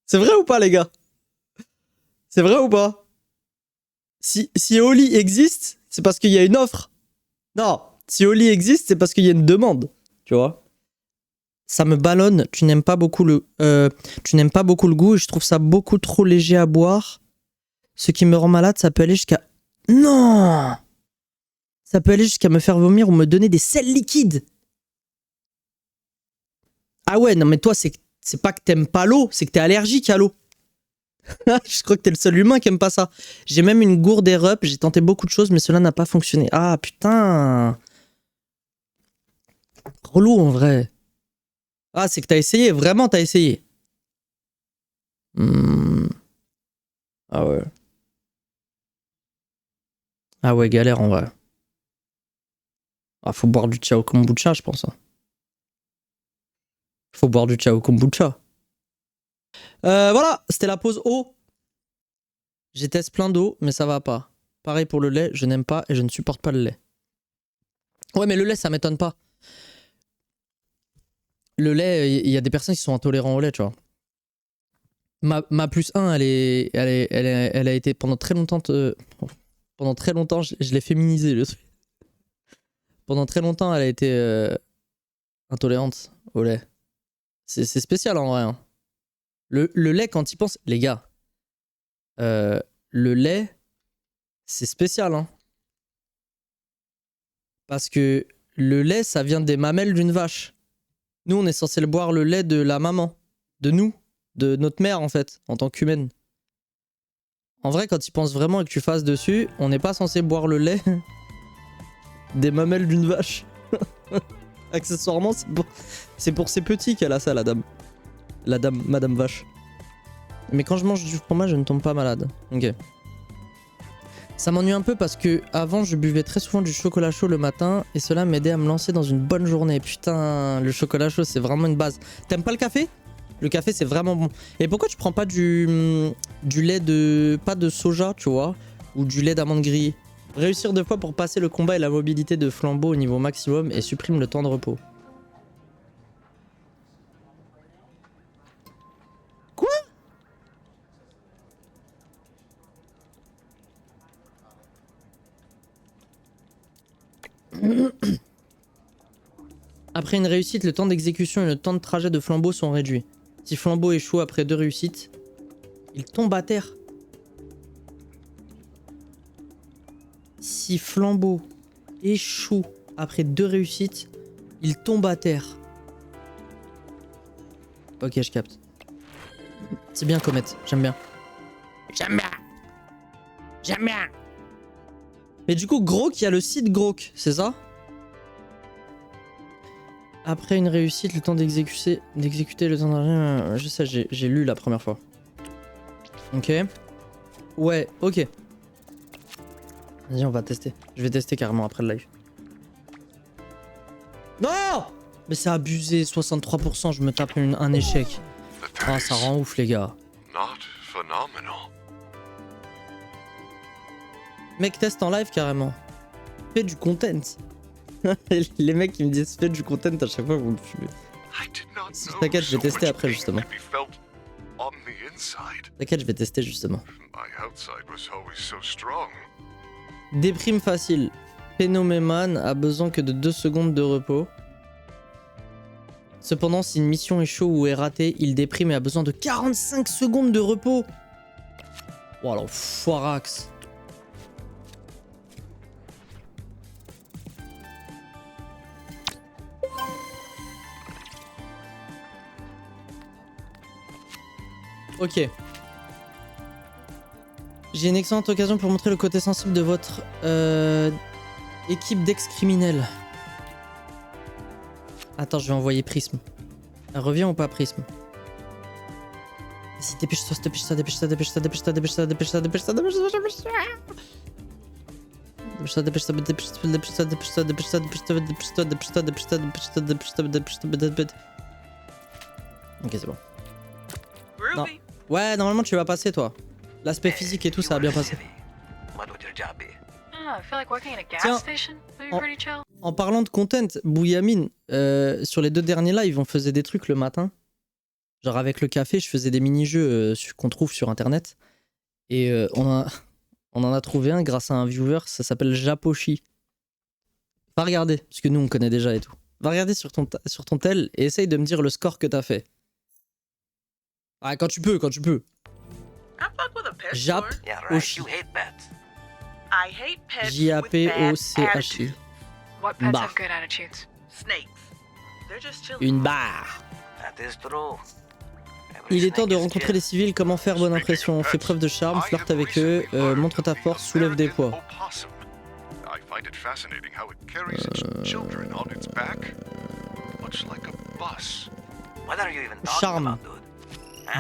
Speaker 1: C'est vrai ou pas, les gars? C'est vrai ou pas? Si Oli existe, c'est parce qu'il y a une offre. Non, si Oli existe, c'est parce qu'il y a une demande. Tu vois? Ça me ballonne, tu n'aimes pas beaucoup le goût et je trouve ça beaucoup trop léger à boire. Ce qui me rend malade, ça peut aller jusqu'à... Non! Ça peut aller jusqu'à me faire vomir ou me donner des sels liquides. Ah ouais, non mais toi, c'est pas que t'aimes pas l'eau, c'est que t'es allergique à l'eau. Je crois que t'es le seul humain qui aime pas ça. J'ai même une gourde érup, j'ai tenté beaucoup de choses, mais cela n'a pas fonctionné. Ah putain! Relou en vrai. Ah, c'est que t'as essayé, vraiment t'as essayé. Ah ouais. Ah ouais, galère en vrai. Ah, faut boire du Chao Kombucha, je pense. Faut boire du Chao Kombucha. Voilà, c'était la pause eau. J'ai testé plein d'eau, mais ça va pas. Pareil pour le lait, je n'aime pas et je ne supporte pas le lait. Ouais, mais le lait, ça m'étonne pas. Le lait, il y a des personnes qui sont intolérants au lait, tu vois. Ma plus 1, elle a été pendant très longtemps... pendant très longtemps, je l'ai féminisé, le truc. Pendant très longtemps, elle a été intolérante au lait. C'est spécial en vrai. Hein. Le lait, quand il pense... Les gars, le lait, c'est spécial. Hein. Parce que le lait, ça vient des mamelles d'une vache. Nous, on est censé boire le lait de la maman. De nous. De notre mère, en fait, en tant qu'humaine. En vrai, quand tu penses vraiment et que tu fasses dessus, on n'est pas censé boire le lait des mamelles d'une vache. Accessoirement, c'est pour ces petits qu'elle a ça, la dame. La dame, madame vache. Mais quand je mange du fromage, je ne tombe pas malade. Ok. Ça m'ennuie un peu parce que avant je buvais très souvent du chocolat chaud le matin et cela m'aidait à me lancer dans une bonne journée. Putain, le chocolat chaud c'est vraiment une base. T'aimes pas le café? Le café c'est vraiment bon. Et pourquoi tu prends pas du lait de... pas de soja, tu vois, ou du lait d'amande grillée? Réussir 2 fois pour passer le combat et la mobilité de flambeau au niveau maximum et supprime le temps de repos. Quoi? Après une réussite, le temps d'exécution et le temps de trajet de flambeau sont réduits. Si flambeau échoue après 2 réussites, il tombe à terre. Si flambeau échoue après 2 réussites, il tombe à terre. Ok, je capte. C'est bien Comet, j'aime bien. J'aime bien. J'aime bien. Mais du coup, Grok, il y a le site Grok, c'est ça? Après une réussite, le temps d'exécuter le temps de... Je sais, j'ai lu la première fois. Ok. Ouais, ok. Vas-y, on va tester. Je vais tester carrément après le live. Non! Mais c'est abusé, 63%, je me tape un échec. Ah, ça rend ouf, les gars.
Speaker 13: Not phenomenal.
Speaker 1: Mec, teste en live carrément. Fais du content. Les mecs qui me disent fais du content à chaque fois, vous me fumez. T'inquiète, je vais tester après justement. T'inquiète, je vais tester justement. Déprime facile. Phénoméman a besoin que de 2 secondes de repos. Cependant, si une mission est chaud ou est ratée, il déprime et a besoin de 45 secondes de repos. Oh alors, foirax. Ok. J'ai une excellente occasion pour montrer le côté sensible de votre équipe d'ex-criminels. Attends, je vais envoyer Prism. Reviens ou pas, Prism? Vas-y, dépêche-toi, dépêche-toi, dépêche-toi, dépêche-toi, dépêche-toi, dépêche-toi, dépêche-toi, dépêche-toi, dépêche-toi, dépêche-toi. Dépêche-toi, dépêche-toi, dépêche-toi, dépêche-toi, dépêche-toi, dépêche-toi, dépêche-toi, dépêche-toi, dépêche-toi, dépêche-toi, dépêche-toi, dépêche-toi, dépêche-toi, dépêche-toi. Ok, c'est bon. Non. Ouais, normalement tu vas passer, toi. L'aspect physique et tout, ça va bien passer. Tiens, en parlant de content, Bouyamin, sur les 2 derniers lives, on faisait des trucs le matin. Genre avec le café, je faisais des mini-jeux qu'on trouve sur internet. Et on en a trouvé un grâce à un viewer, ça s'appelle Japoshi. Va regarder, parce que nous on connaît déjà et tout. Va regarder sur ton tel et essaye de me dire le score que t'as fait. Ah, quand tu peux, quand tu peux. Jap Oshi. J-A-P-O-C-H-I. Bah. Une barre. Il est temps de rencontrer les civils. Comment faire bonne impression? Fais preuve de charme, flirte avec eux, montre ta force, soulève des poids. Charme.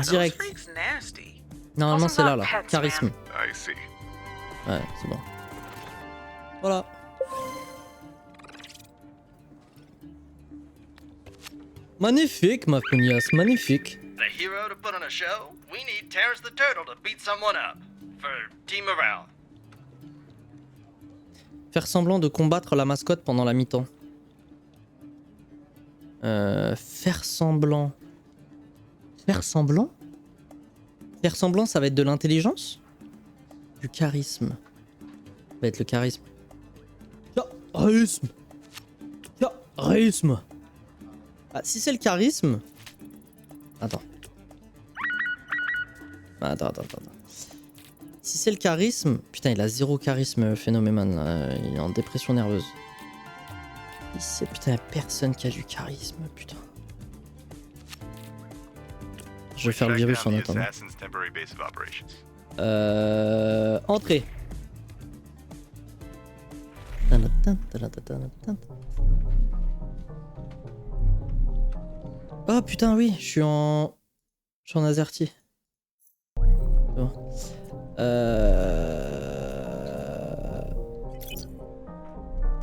Speaker 1: Direct. Normalement c'est là, charisme. Ouais, c'est bon. Voilà. Magnifique, ma pugnasse, magnifique.
Speaker 19: The hero to put on a show? We need Terrence the Turtle to beat someone up. For team morale.
Speaker 1: Faire semblant de combattre la mascotte pendant la mi-temps. Faire semblant. Faire semblant? Faire semblant, ça va être de l'intelligence? Du charisme. Ça va être le charisme. Charisme. Charisme. Ah, si c'est le charisme... Attends. Attends. Si c'est le charisme... Putain, il a 0 charisme, Phénoméman. Là. Il est en dépression nerveuse. Ici, putain, y'a personne qui a du charisme, putain. Je vais faire le virus en attendant. Entrée. Oh putain, oui, je suis en AZERTY. Bon.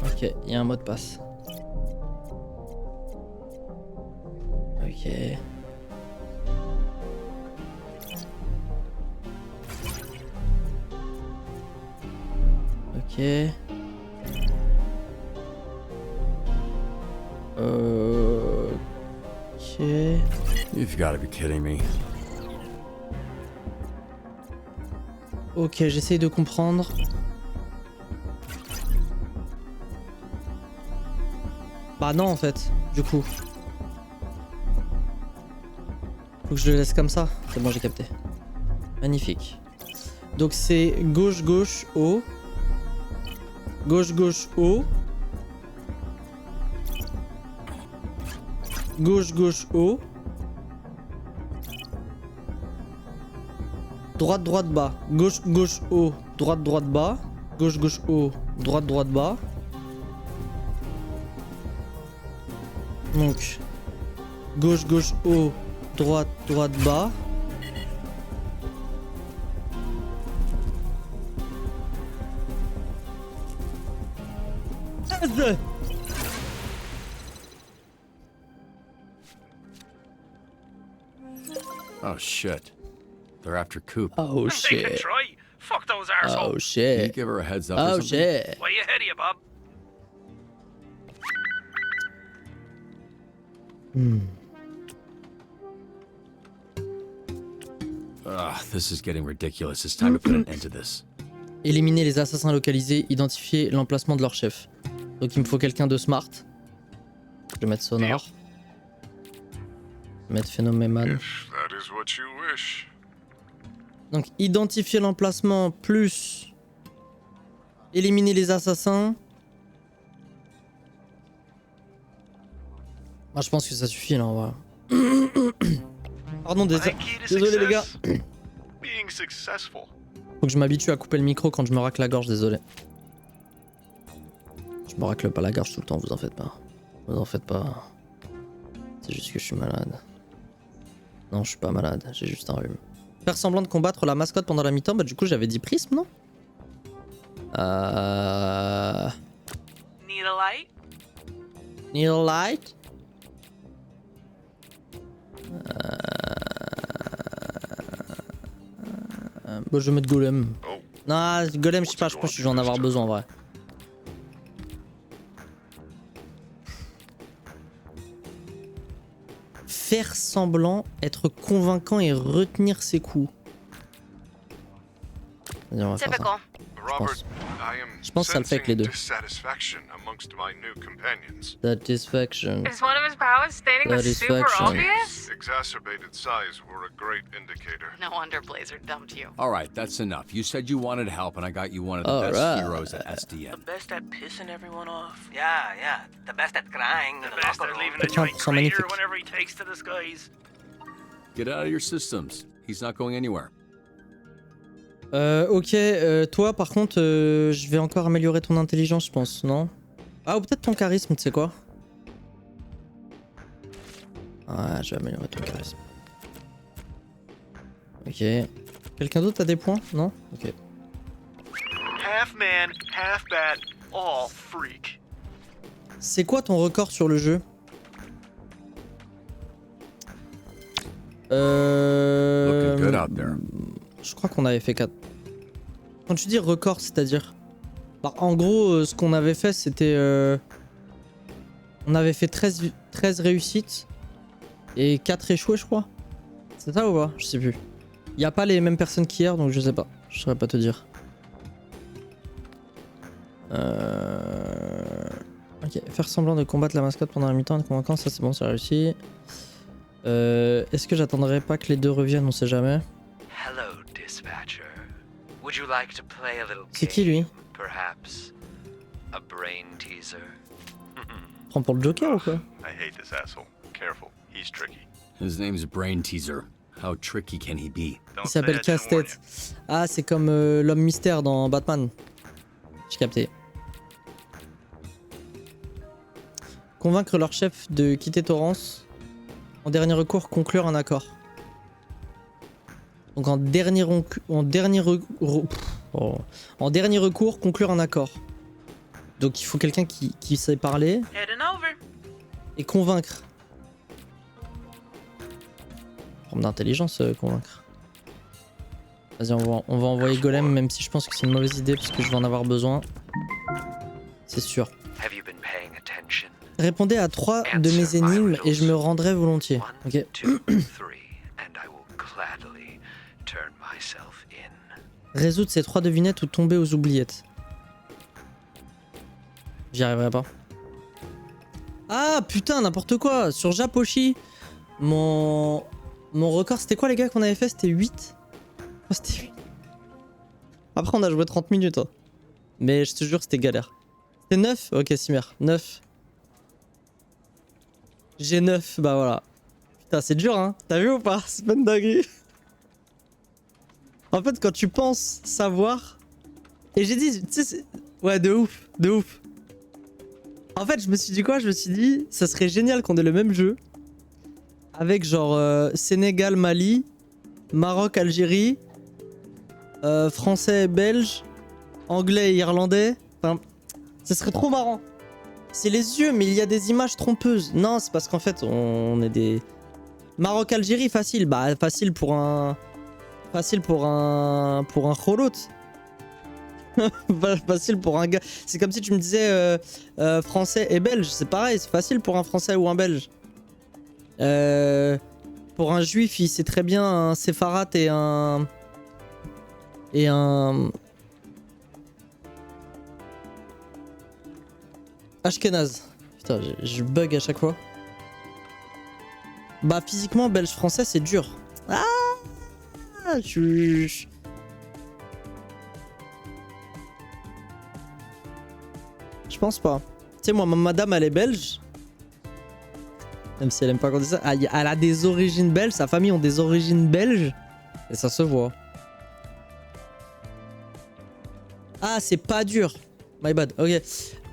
Speaker 1: Ok, il y a un mot de passe. Ok. Ok. Ok.
Speaker 4: You've got to be kidding me.
Speaker 1: Ok, j'essaye de comprendre. Bah non en fait, du coup. Faut que je le laisse comme ça. C'est bon, j'ai capté. Magnifique. Donc c'est gauche, gauche, haut. Gauche, gauche, haut. Gauche, gauche, haut. Droite, droite, bas. Gauche, gauche, haut. Droite, droite, bas. Gauche, gauche, haut. Droite, droite, bas. Donc, gauche, gauche, haut. Droite, droite, bas.
Speaker 4: Oh shit. They're after Coop.
Speaker 1: Oh
Speaker 11: They
Speaker 1: shit.
Speaker 11: can try. Fuck those arseholes.
Speaker 1: Oh
Speaker 4: Can you
Speaker 1: shit.
Speaker 4: give her a heads up or
Speaker 1: Oh
Speaker 4: something?
Speaker 1: shit.
Speaker 11: Way ahead of you, Bob.
Speaker 4: This is getting ridiculous. It's time to put an end to this.
Speaker 1: Éliminer les assassins localisés, identifier l'emplacement de leur chef. Donc il me faut quelqu'un de smart. Je vais mettre sonore. Je vais mettre phénoméman.
Speaker 5: If that is what you wish.
Speaker 1: Donc identifier l'emplacement plus éliminer les assassins. Moi je pense que ça suffit là, on va. Pardon,
Speaker 10: My key to
Speaker 1: désolé les gars.
Speaker 10: success? Being successful.
Speaker 1: Faut que je m'habitue à couper le micro quand je me racle la gorge, désolé. Je me racle pas la gorge tout le temps, vous en faites pas. Vous en faites pas. C'est juste que je suis malade. Non, je suis pas malade, j'ai juste un rhume. Faire semblant de combattre la mascotte pendant la mi-temps, bah du coup j'avais dit prisme, non?
Speaker 11: Need a light?
Speaker 1: Need a light? Bah, je vais mettre Golem. Non, Golem, je sais pas, je pense que je vais en avoir besoin en vrai. Faire semblant, être convaincant et retenir ses coups. Vas-y, on va faire ça.
Speaker 18: Typical.
Speaker 5: Robert, I am
Speaker 1: Je pense que ça le fait avec les deux.
Speaker 5: dissatisfaction amongst my new companions.
Speaker 1: Satisfaction.
Speaker 11: Is one of his powers stating the super
Speaker 1: Satisfaction.
Speaker 11: obvious?
Speaker 5: Exacerbated size were a great indicator.
Speaker 18: No wonder Blazer dumped you.
Speaker 4: All right, that's enough. You said you wanted help, and I got you one of the
Speaker 1: All
Speaker 4: best
Speaker 1: right.
Speaker 4: heroes at SDN.
Speaker 19: Best at pissing everyone off. Yeah. The best at crying.
Speaker 11: The best at leaving the
Speaker 1: 80%
Speaker 11: joint crater
Speaker 1: magnifique.
Speaker 11: whenever he takes to the skies.
Speaker 4: Get out of your systems. He's not going anywhere.
Speaker 1: Ok, toi par contre, je vais encore améliorer ton intelligence, je pense, non? Ah, ou peut-être ton charisme, tu sais quoi? Ouais, je vais améliorer ton charisme. Ok. Quelqu'un d'autre a des points? Non? Ok.
Speaker 10: Half man, half bat, all freak.
Speaker 1: C'est quoi ton record sur le jeu?
Speaker 4: Looking good out there.
Speaker 1: Je crois qu'on avait fait 4. Quand tu dis record, c'est-à-dire? Bah, en gros, ce qu'on avait fait, c'était... On avait fait 13 réussites et 4 échoués, je crois. C'est ça ou pas? Je sais plus. Y a pas les mêmes personnes qu'hier, donc je sais pas. Je saurais pas te dire. Ok, faire semblant de combattre la mascotte pendant la mi-temps et convaincant, ça c'est bon, c'est réussi. Est-ce que j'attendrai pas que les deux reviennent, on sait jamais.
Speaker 12: Hello, dispatcher. Would you like to play a little
Speaker 1: C'est qui lui?
Speaker 12: Perhaps a brain teaser.
Speaker 1: Prends pour le Joker ou quoi?
Speaker 13: I hate this asshole. Careful, he's tricky.
Speaker 4: His name's Brain Teaser. How tricky can he be?
Speaker 1: Il s'appelle Casse-Tête. Ah, c'est comme l'homme mystère dans Batman. J'ai capté. Convaincre leur chef de quitter Torrance. En dernier recours, conclure un accord. Donc en dernier recours, conclure un accord. Donc il faut quelqu'un qui sait parler et convaincre. Forme d'intelligence, convaincre. Vas-y, on va envoyer Golem, même si je pense que c'est une mauvaise idée parce que je vais en avoir besoin. C'est sûr. Répondez à 3 de mes énigmes et je me rendrai volontiers. Ok. Résoudre ces 3 devinettes ou tomber aux oubliettes. J'y arriverai pas. Ah putain, n'importe quoi. Sur Japoshi, mon record, c'était quoi les gars qu'on avait fait? C'était 8. Oh, c'était 8. Après on a joué 30 minutes. Hein. Mais je te jure c'était galère. C'était 9? Ok Simer, 9. J'ai 9, bah voilà. Putain c'est dur hein. T'as vu ou pas? C'est pas une dinguerie. En fait quand tu penses savoir... Et j'ai dit, tu sais, ouais de ouf, de ouf. En fait je me suis dit quoi? Je me suis dit, ça serait génial qu'on ait le même jeu. Avec genre Sénégal, Mali, Maroc, Algérie, français, belge, anglais et irlandais. Enfin, ça serait trop marrant. C'est les yeux, mais il y a des images trompeuses. Non, c'est parce qu'en fait, on est des... Maroc, Algérie, facile. Bah, facile pour un... Facile pour un cholote. Facile pour un gars. C'est comme si tu me disais français et belge. C'est pareil, c'est facile pour un français ou un belge. Pour un juif, il sait très bien un séfarat et un... Ashkenaz. Putain, je bug à chaque fois. Bah physiquement, belge-français, c'est dur. Ah, je pense pas. Tu sais, moi, ma madame, elle est belge. Même si elle aime pas qu'on dise ça. Elle a des origines belges. Sa famille ont des origines belges. Et ça se voit. Ah, c'est pas dur. My bad. Ok.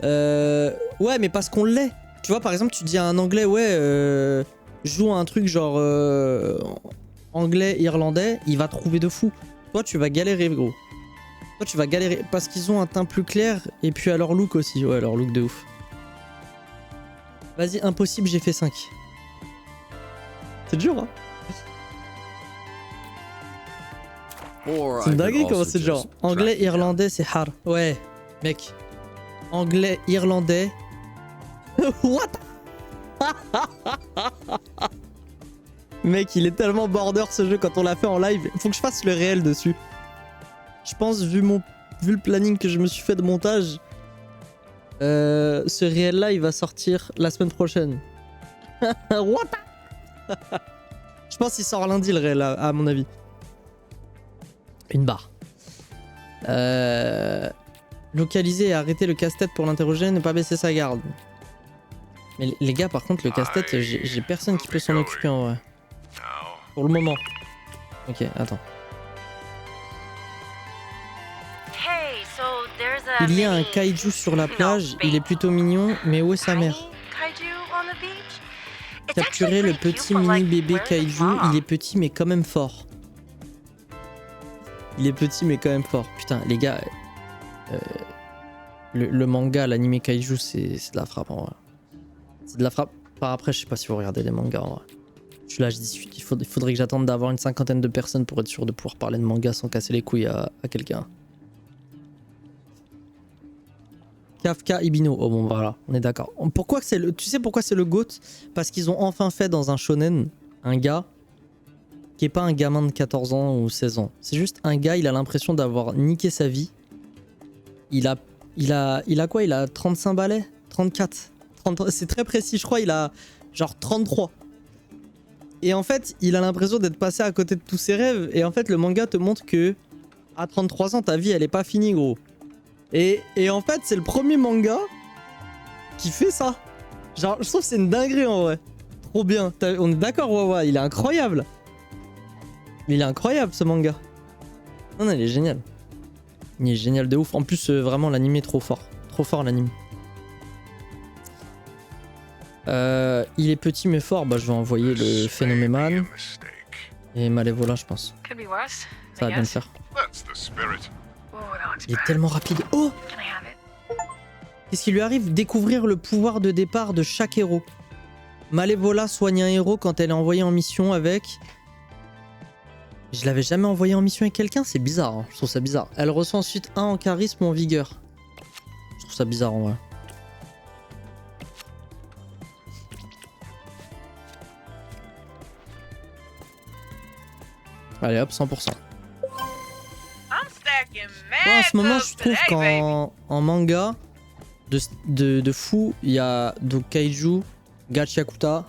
Speaker 1: Ouais, mais parce qu'on l'est. Tu vois, par exemple, tu dis à un anglais, ouais, joue à un truc genre anglais, irlandais, il va trouver de fou. Toi, tu vas galérer, gros. Toi, tu vas galérer parce qu'ils ont un teint plus clair et puis à leur look aussi. Ouais, leur look de ouf. Vas-y, impossible, j'ai fait 5. C'est dur, hein. C'est une dinguerie comment c'est genre. Anglais, irlandais, c'est hard. Ouais, mec. Anglais, irlandais. What? Mec, il est tellement border ce jeu quand on l'a fait en live. Faut que je fasse le réel dessus. Je pense, vu le planning que je me suis fait de montage, ce réel là il va sortir la semaine prochaine. What? Je pense qu'il sort lundi le réel à mon avis. Une barre. Localiser et arrêter le casse-tête pour l'interroger, ne pas baisser sa garde. Mais les gars, par contre, le casse-tête, j'ai personne qui peut s'en occuper en vrai. Pour le moment. Ok, attends. Il y a un kaiju sur la plage, il est plutôt mignon, mais où est sa mère? Capturer le petit mini bébé kaiju, il est petit mais quand même fort. Il est petit mais quand même fort. Putain, les gars, le manga, l'anime kaiju, c'est de la frappe en vrai. C'est de la frappe. Par après, je sais pas si vous regardez les mangas en vrai. Je suis là, je discute. Il faudrait que j'attende d'avoir une 50aine de personnes pour être sûr de pouvoir parler de manga sans casser les couilles à quelqu'un. Kafka Ibino. Oh bon, voilà, on est d'accord. Pourquoi c'est le... Tu sais pourquoi c'est le GOAT? Parce qu'ils ont enfin fait dans un shonen un gars qui est pas un gamin de 14 ans ou 16 ans. C'est juste un gars, il a l'impression d'avoir niqué sa vie. Il a quoi? Il a 35 balais? 34? 30... C'est très précis, je crois il a genre 33. Et en fait, il a l'impression d'être passé à côté de tous ses rêves. Et en fait, le manga te montre que à 33 ans, ta vie, elle est pas finie, gros. Et en fait, c'est le premier manga qui fait ça. Genre, je trouve que c'est une dinguerie en vrai. Trop bien. On est d'accord, Wawa, il est incroyable. Mais il est incroyable ce manga. Non, non, il est génial. Il est génial de ouf. En plus, vraiment, l'anime est trop fort. Trop fort l'anime. Il est petit mais fort. Bah, je vais envoyer le Phénoméman. Et Malévola, je pense.
Speaker 11: Could be worse.
Speaker 1: Ça va bien le faire.
Speaker 13: That's the spirit.
Speaker 11: Oh, that looks
Speaker 1: Il est
Speaker 11: bad.
Speaker 1: tellement rapide. Oh!
Speaker 11: Can I have it?
Speaker 1: Qu'est-ce qui lui arrive? Découvrir le pouvoir de départ de chaque héros. Malévola soigne un héros quand elle est envoyée en mission avec... Je l'avais jamais envoyée en mission avec quelqu'un, c'est bizarre, hein. Je trouve ça bizarre. Elle reçoit ensuite 1 en charisme ou en vigueur. Je trouve ça bizarre en vrai. Allez hop, 100%.
Speaker 11: I'm stacking
Speaker 1: Moi, en
Speaker 11: mad
Speaker 1: ce moment,
Speaker 11: clubs
Speaker 1: je trouve
Speaker 11: today, baby.
Speaker 1: qu'en manga de fou, il y a donc Kaiju, Gachiakuta.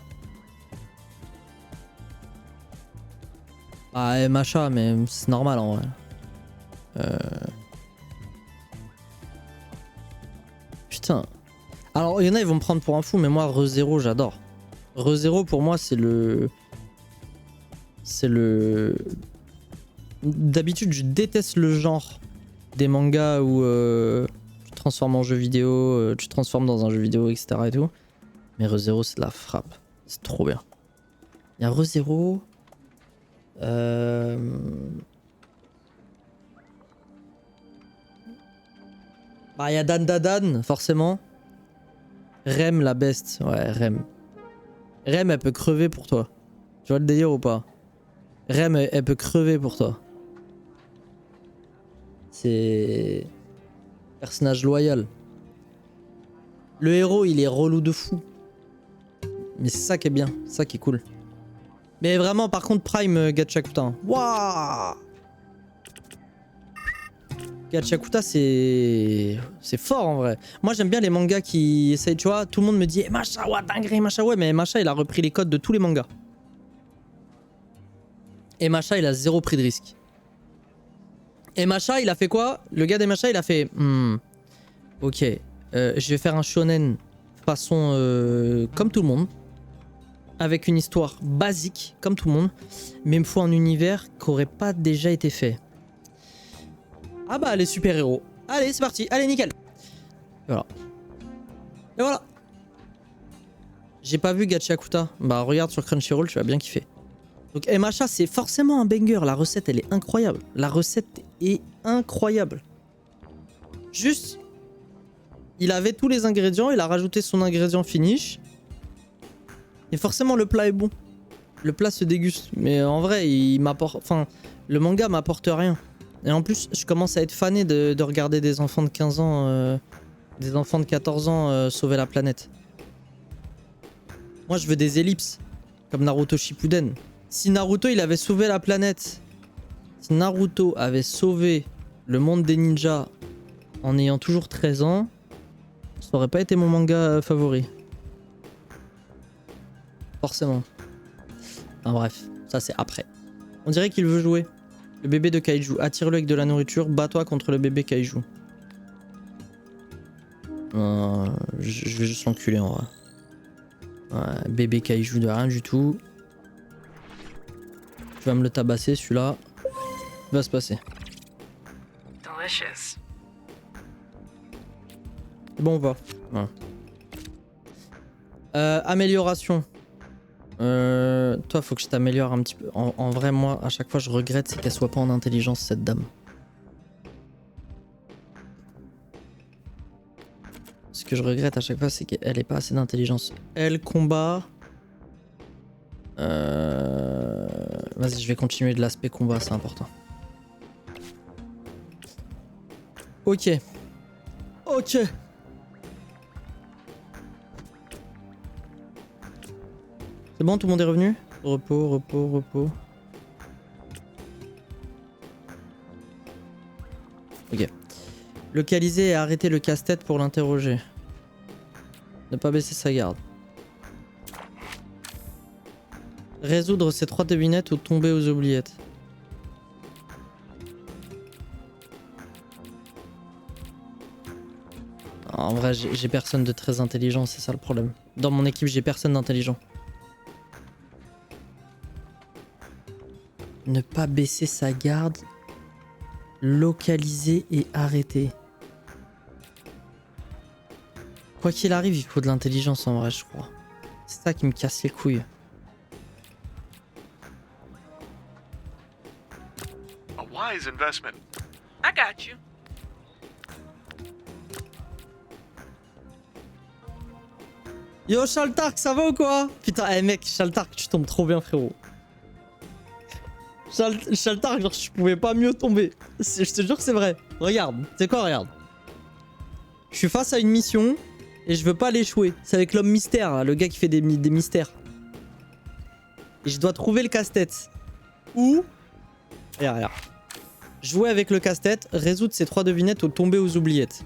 Speaker 1: Ah, Macha, mais c'est normal en vrai. Putain. Alors, il y en a, ils vont me prendre pour un fou, mais moi, ReZero, j'adore. ReZero, pour moi, c'est le... D'habitude, je déteste le genre des mangas où tu te transformes en jeu vidéo, tu te transformes dans un jeu vidéo, etc. et tout. Mais ReZero, c'est de la frappe. C'est trop bien. Il y a ReZero... Bah, il y a Dan Dadan, forcément. Rem, la best. Ouais, Rem. Rem, elle peut crever pour toi. Tu vois le délire ou pas? Rem, elle peut crever pour toi. C'est... personnage loyal. Le héros, il est relou de fou. Mais c'est ça qui est bien. C'est ça qui est cool. Mais vraiment, par contre, Prime Gachakuta. Waouh! Gachakuta, c'est fort en vrai. Moi, j'aime bien les mangas qui essayent, tu vois. Tout le monde me dit, Macha, ouais, dinguerie, Macha, ouais. Mais Macha, il a repris les codes de tous les mangas. Et Macha, il a 0 pris de risque. Et Macha, il a fait quoi? Le gars des Macha, il a fait, ok, je vais faire un shonen façon comme tout le monde. Avec une histoire basique, comme tout le monde, mais il me faut un univers qui aurait pas déjà été fait. Ah bah les super-héros. Allez, c'est parti. Allez, nickel. Et voilà. Et voilà. J'ai pas vu Gachiakuta. Bah regarde sur Crunchyroll, tu vas bien kiffer. Donc MHA, c'est forcément un banger. La recette, elle est incroyable. La recette est incroyable. Juste, il avait tous les ingrédients, il a rajouté son ingrédient finish. Et forcément le plat est bon. Le plat se déguste. Mais en vrai, il m'apporte... Enfin, le manga m'apporte rien. Et en plus, je commence à être fané de regarder des enfants de 15 ans... des enfants de 14 ans sauver la planète. Moi, je veux des ellipses. Comme Naruto Shippuden. Si Naruto, il avait sauvé la planète... Si Naruto avait sauvé le monde des ninjas en ayant toujours 13 ans... Ça aurait pas été mon manga favori. Forcément. Enfin bref, ça c'est après. On dirait qu'il veut jouer. Le bébé de Kaiju. Attire-le avec de la nourriture. Bats-toi contre le bébé Kaiju. Je vais juste l'enculer en vrai. Ouais, bébé Kaiju de rien du tout. Tu vas me le tabasser celui-là. Il va se passer.
Speaker 11: Delicious.
Speaker 1: C'est bon, on va. Ouais. Amélioration. Toi, faut que je t'améliore un petit peu. En vrai, moi, à chaque fois, je regrette c'est qu'elle soit pas en intelligence, cette dame. Ce que je regrette à chaque fois, c'est qu'elle est pas assez d'intelligence. Elle combat. Vas-y, je vais continuer de l'aspect combat, c'est important. Ok. Ok. C'est bon, tout le monde est revenu? Repos, repos, repos. Ok. Localiser et arrêter le casse-tête pour l'interroger. Ne pas baisser sa garde. Résoudre ces 3 devinettes ou tomber aux oubliettes. En vrai, j'ai personne de très intelligent, c'est ça le problème. Dans mon équipe, j'ai personne d'intelligent. Ne pas baisser sa garde. Localiser et arrêter. Quoi qu'il arrive, il faut de l'intelligence en vrai, je crois. C'est ça qui me casse les couilles.
Speaker 10: A wise investment. I got you.
Speaker 1: Yo Shaltark, ça va ou quoi? Putain, mec, Shaltark, tu tombes trop bien, frérot. Shaltark, genre, je pouvais pas mieux tomber. Je te jure que c'est vrai. Regarde, c'est quoi, regarde. Je suis face à une mission et je veux pas l'échouer. C'est avec l'homme mystère, là, le gars qui fait des mystères. Et je dois trouver le casse-tête. Ou... Regarde. Jouer avec le casse-tête, résoudre ces 3 devinettes ou tomber aux oubliettes.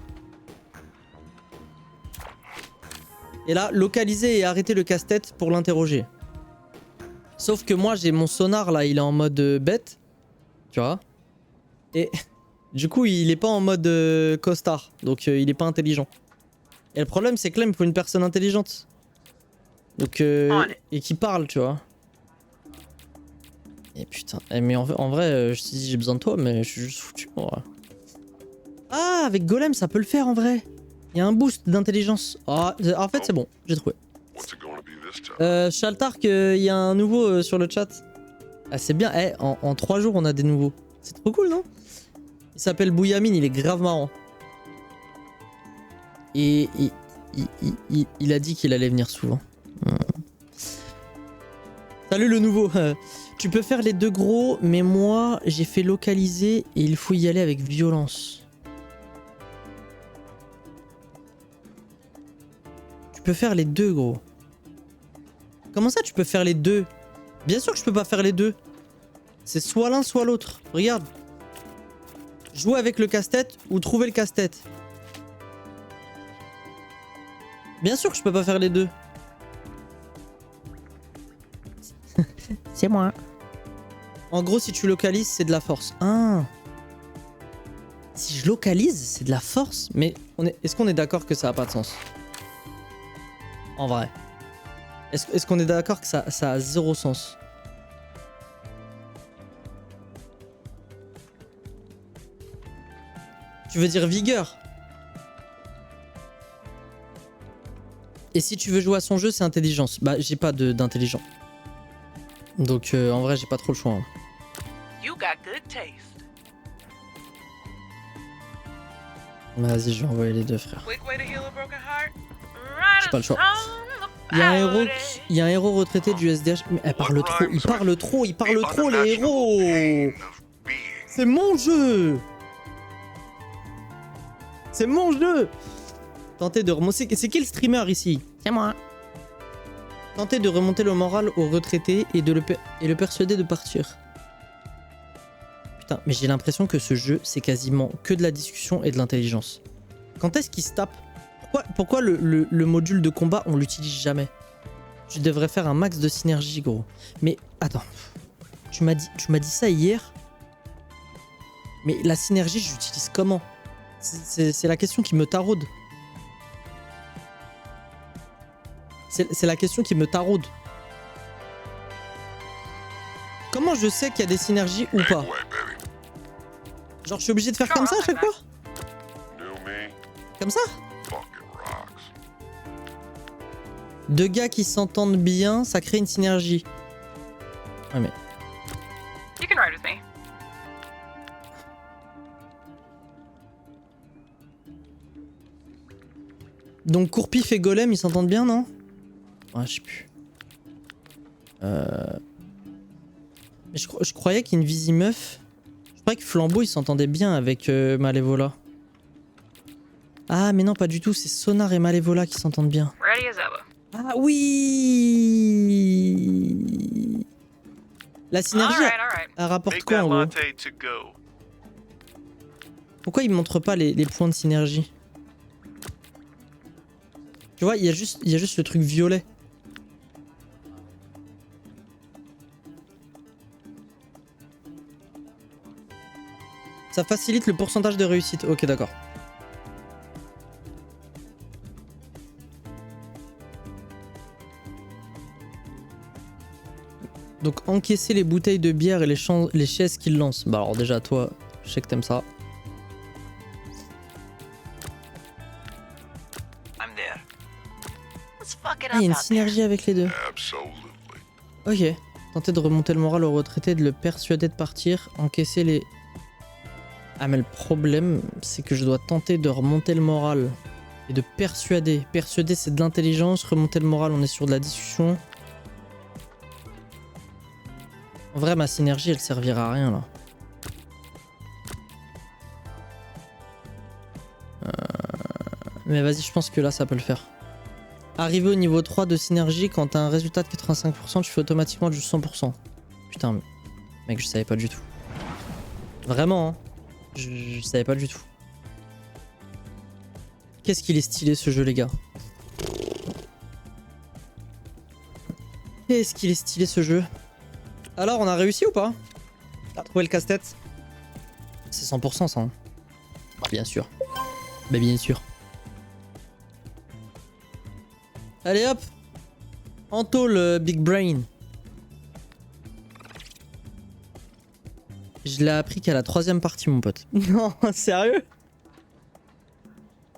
Speaker 1: Et là, localiser et arrêter le casse-tête pour l'interroger. Sauf que moi, j'ai mon sonar, là, il est en mode bête. Tu vois? Et du coup, il est pas en mode costard. Donc, il est pas intelligent. Et le problème, c'est que là, il me faut une personne intelligente. Donc, et qui parle, tu vois. Et putain, mais en vrai, je te dis, j'ai besoin de toi, mais je suis juste foutu. Ouais. Ah, avec Golem, ça peut le faire, en vrai. Il y a un boost d'intelligence. Ah, en fait, c'est bon, j'ai trouvé. Shaltark, il y a un nouveau sur le chat. Ah, c'est bien. En 3 jours, on a des nouveaux. C'est trop cool, non? Il s'appelle Bouyamin, il est grave marrant. Et il a dit qu'il allait venir souvent. Salut le nouveau. Tu peux faire les 2 gros, mais moi, j'ai fait localiser et il faut y aller avec violence. Tu peux faire les 2 gros. Comment ça tu peux faire les 2? Bien sûr que je peux pas faire les 2. C'est soit l'un soit l'autre. Regarde. Jouer avec le casse-tête ou trouver le casse-tête. Bien sûr que je peux pas faire les 2. C'est moi. En gros, si tu localises, c'est de la force. Ah. Si je localise, c'est de la force. Mais est-ce qu'on est d'accord que ça a pas de sens? En vrai. Est-ce qu'on est d'accord que ça a 0 sens? Tu veux dire vigueur? Et si tu veux jouer à son jeu, c'est intelligence. Bah, j'ai pas d'intelligence. Donc, en vrai, j'ai pas trop le choix. Hein.
Speaker 10: You got good taste.
Speaker 1: Vas-y, je vais envoyer les 2, frère. J'ai pas le choix. Il y a un héros retraité du SDH. Mais elle parle trop, il parle trop, les héros. C'est mon jeu. C'est mon jeu. Tentez de remonter. C'est qui le streamer ici? C'est moi. Tentez de remonter le moral au retraité et le persuader de partir. Putain, mais j'ai l'impression que ce jeu, c'est quasiment que de la discussion et de l'intelligence. Quand est-ce qu'il se tape? Pourquoi le module de combat, on l'utilise jamais? Je devrais faire un max de synergie, gros. Mais attends, tu m'as dit ça hier. Mais la synergie, je l'utilise comment? C'est la question qui me taraude. C'est la question qui me taraude. Comment je sais qu'il y a des synergies ou pas? Genre, je suis obligé de faire comme ça à chaque fois? Comme ça? 2 gars qui s'entendent bien, ça crée une synergie. Ouais, mais...
Speaker 11: You can ride with me.
Speaker 1: Donc Courpif et Golem, ils s'entendent bien, non? Ouais, je sais plus. Mais je croyais qu'Invisi Meuf... Je croyais que Flambeau, il s'entendait bien avec Malévola. Ah, mais non, pas du tout. C'est Sonar et Malévola qui s'entendent bien.
Speaker 11: Ready as ever.
Speaker 1: Ah oui. La synergie, elle rapporte quoi en gros? Pourquoi il montre pas les points de synergie? Tu vois, il y a juste le truc violet. Ça facilite le pourcentage de réussite. Ok, d'accord. Donc encaisser les bouteilles de bière et les chaises qu'il lance. Bah alors déjà toi, je sais que t'aimes ça. Ah, il y a une synergie avec les deux. Ok. Tenter de remonter le moral au retraité, de le persuader de partir, encaisser les... Ah mais le problème, c'est que je dois tenter de remonter le moral et de persuader. Persuader, c'est de l'intelligence, remonter le moral, on est sur de la discussion. En vrai, ma synergie, elle servira à rien, là. Mais vas-y, je pense que là, ça peut le faire. Arriver au niveau 3 de synergie, quand t'as un résultat de 85%, tu fais automatiquement du 100%. Putain, mec, je savais pas du tout. Vraiment, hein. Je savais pas du tout. Qu'est-ce qu'il est stylé, ce jeu, les gars. Qu'est-ce qu'il est stylé, ce jeu. Alors, on a réussi ou pas à trouver le casse-tête? C'est 100% ça. Hein. Bien sûr. Bah bien sûr. Allez hop. Anto le Big Brain. Je l'ai appris qu'à la 3ème partie, mon pote. Non, sérieux?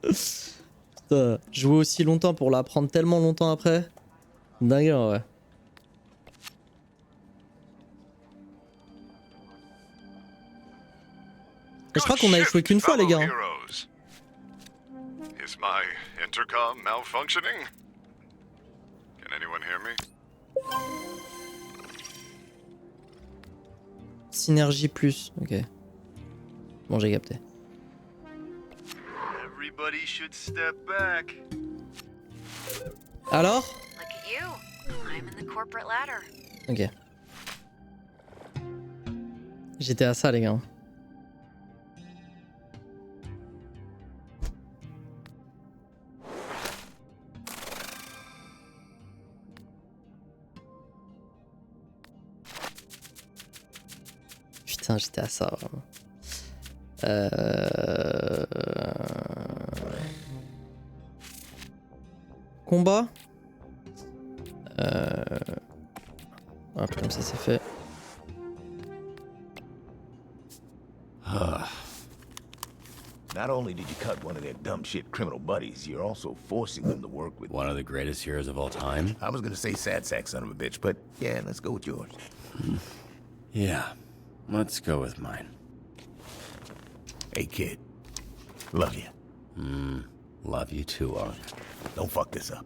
Speaker 1: Putain, jouer aussi longtemps pour l'apprendre tellement longtemps après. Dingue, ouais. Je crois qu'on a échoué qu'une fois, les gars.
Speaker 13: Is my intercom malfunctioning? Can anyone hear me?
Speaker 1: Synergie plus, ok. Bon, j'ai capté.
Speaker 10: Everybody should step back.
Speaker 1: Alors?
Speaker 18: Look at you, climbing the corporate ladder.
Speaker 1: Ok. J'étais à ça, les gars. Putain, j'étais à ça, vraiment. Combat. Hop, comme ça, c'est fait.
Speaker 2: Not only did you cut one of their dumb shit criminal buddies, you're also forcing them to work with
Speaker 4: one of the greatest heroes of all time.
Speaker 2: I was gonna say sad sack son of a bitch, but yeah, let's go with yours.
Speaker 4: Yeah, let's go with mine.
Speaker 2: Hey kid, love you.
Speaker 4: Love you too, Ark.
Speaker 2: Don't fuck this up.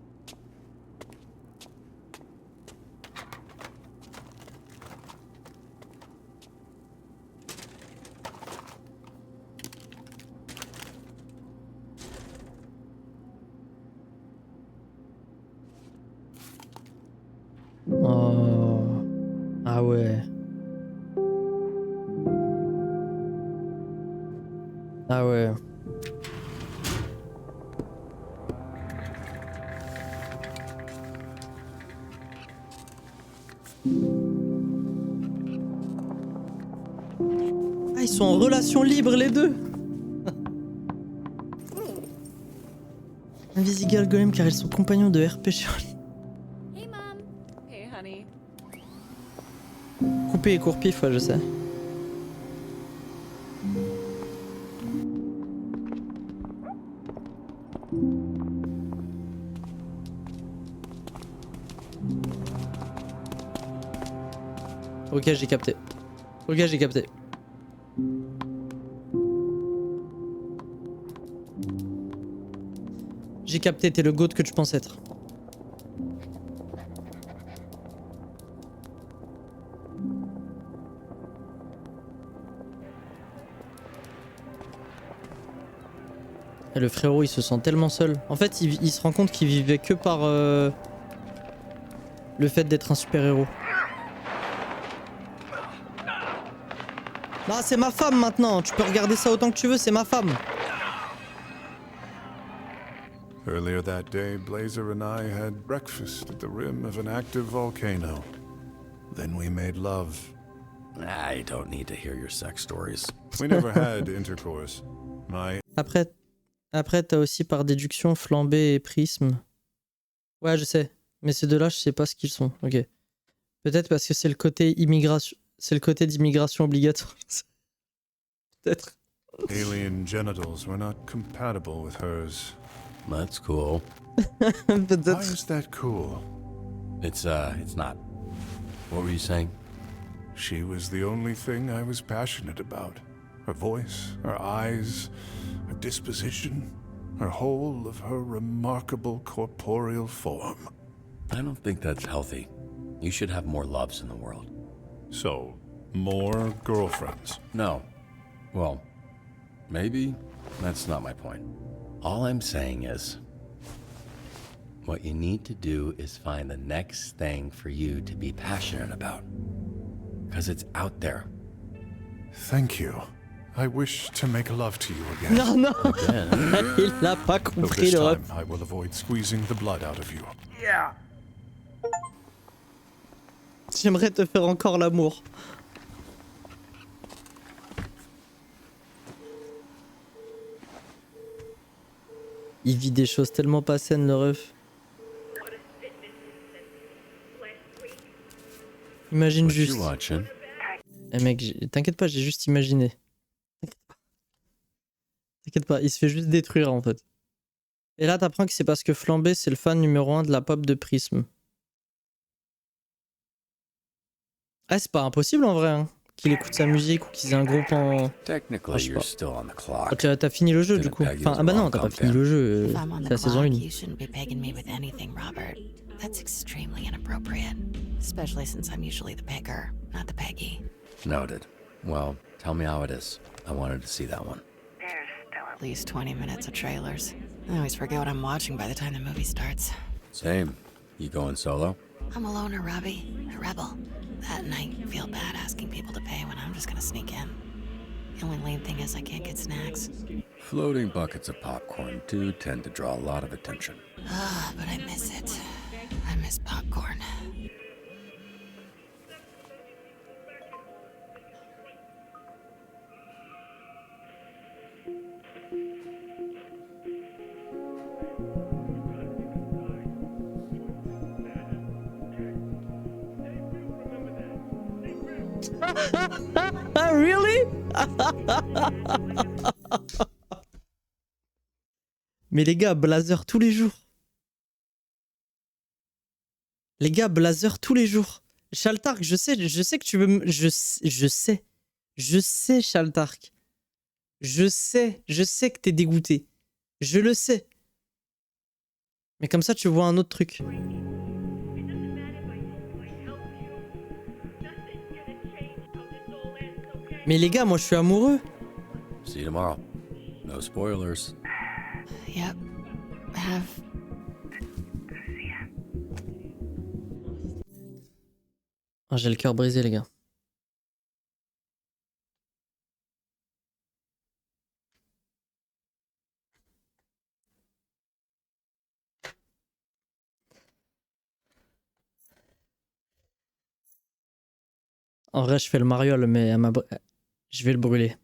Speaker 1: Oh. Ah ouais. Ah ouais. Ah, ils sont en relation libre les deux. Invisible Golem car ils sont compagnons de RP Shirley.
Speaker 18: Hey mom. Hey honey.
Speaker 1: Coupé et court-pif, ouais, je sais. Ok, j'ai capté. Ok, j'ai capté. J'ai capté, t'es le goat que tu penses être. Et le frérot, il se sent tellement seul. En fait, il se rend compte qu'il vivait que par le fait d'être un super-héros. Non, c'est ma femme maintenant. Tu peux regarder ça autant que tu veux, c'est ma femme.
Speaker 5: Earlier that day, Blazer and I had breakfast at the rim of an active volcano. Then we made love.
Speaker 4: I don't need to hear your sex stories.
Speaker 5: We never had intercourse.
Speaker 1: Après, t'as aussi par déduction Flambé et Prisme. Ouais, je sais. Mais ces deux-là, je sais pas ce qu'ils sont. Ok. Peut-être parce que c'est le côté immigration, c'est le côté d'immigration obligatoire. Peut-être.
Speaker 5: Alien genitals were not compatible with hers.
Speaker 4: That's cool.
Speaker 5: Why is that cool?
Speaker 4: It's not. What were you saying?
Speaker 5: She was the only thing I was passionate about. Her voice, her eyes, her disposition, her whole of her remarkable corporeal form.
Speaker 4: I don't think that's healthy. You should have more loves in the world.
Speaker 5: So, more girlfriends?
Speaker 4: No. Well, maybe that's not my point. All I'm saying is, what you need to do is find the next thing for you to be passionate about. Because it's out there.
Speaker 5: Thank you. I wish to make love to you again.
Speaker 1: Non, non. Il l'a pas compris,
Speaker 5: This
Speaker 1: le
Speaker 5: time, I will avoid squeezing the blood out of you.
Speaker 1: Yeah. J'aimerais te faire encore l'amour. Il vit des choses tellement pas saines, le ref. Imagine juste. Eh mec, t'inquiète pas, j'ai juste imaginé. T'inquiète pas, il se fait juste détruire en fait. Et là t'apprends que c'est parce que Flambé c'est le fan numéro 1 de la pop de Prism. Ah c'est pas impossible en vrai hein, qu'il écoute sa musique ou qu'ils aient un groupe en...
Speaker 4: Technically, you're still on the clock.
Speaker 1: Ah, t'as fini le jeu du coup. Enfin, ah bah non, t'as pas fini le jeu.
Speaker 3: If I'm on
Speaker 1: C'est
Speaker 3: the
Speaker 1: la saison
Speaker 3: clock,
Speaker 1: 1.
Speaker 3: you shouldn't be pegging me with anything, Robert. That's extremely inappropriate. Especially since I'm usually the picker, not the peggy.
Speaker 4: Noted. Well, tell me how it is. I wanted to see that one.
Speaker 3: At least 20 minutes of trailers. I always forget what I'm watching by the time the movie starts.
Speaker 4: Same. You going solo?
Speaker 3: I'm a loner, Robbie. A rebel. That and I feel bad asking people to pay when I'm just gonna sneak in. The only lame thing is I can't get snacks.
Speaker 4: Floating buckets of popcorn do tend to draw a lot of attention.
Speaker 3: Ah, but I miss it. I miss popcorn.
Speaker 1: Really? Mais les gars, blazer tous les jours. Les gars, blazer tous les jours. Shaltark, je sais que tu veux me... Je sais, Shaltark. Je sais que t'es dégoûté. Je le sais. Mais comme ça, tu vois un autre truc. Mais les gars, moi je suis amoureux.
Speaker 4: See you tomorrow. No spoilers.
Speaker 3: Yep. Have.
Speaker 1: Oh, j'ai le cœur brisé, les gars. En vrai, je fais le mariole, mais elle m'a... Je vais le brûler.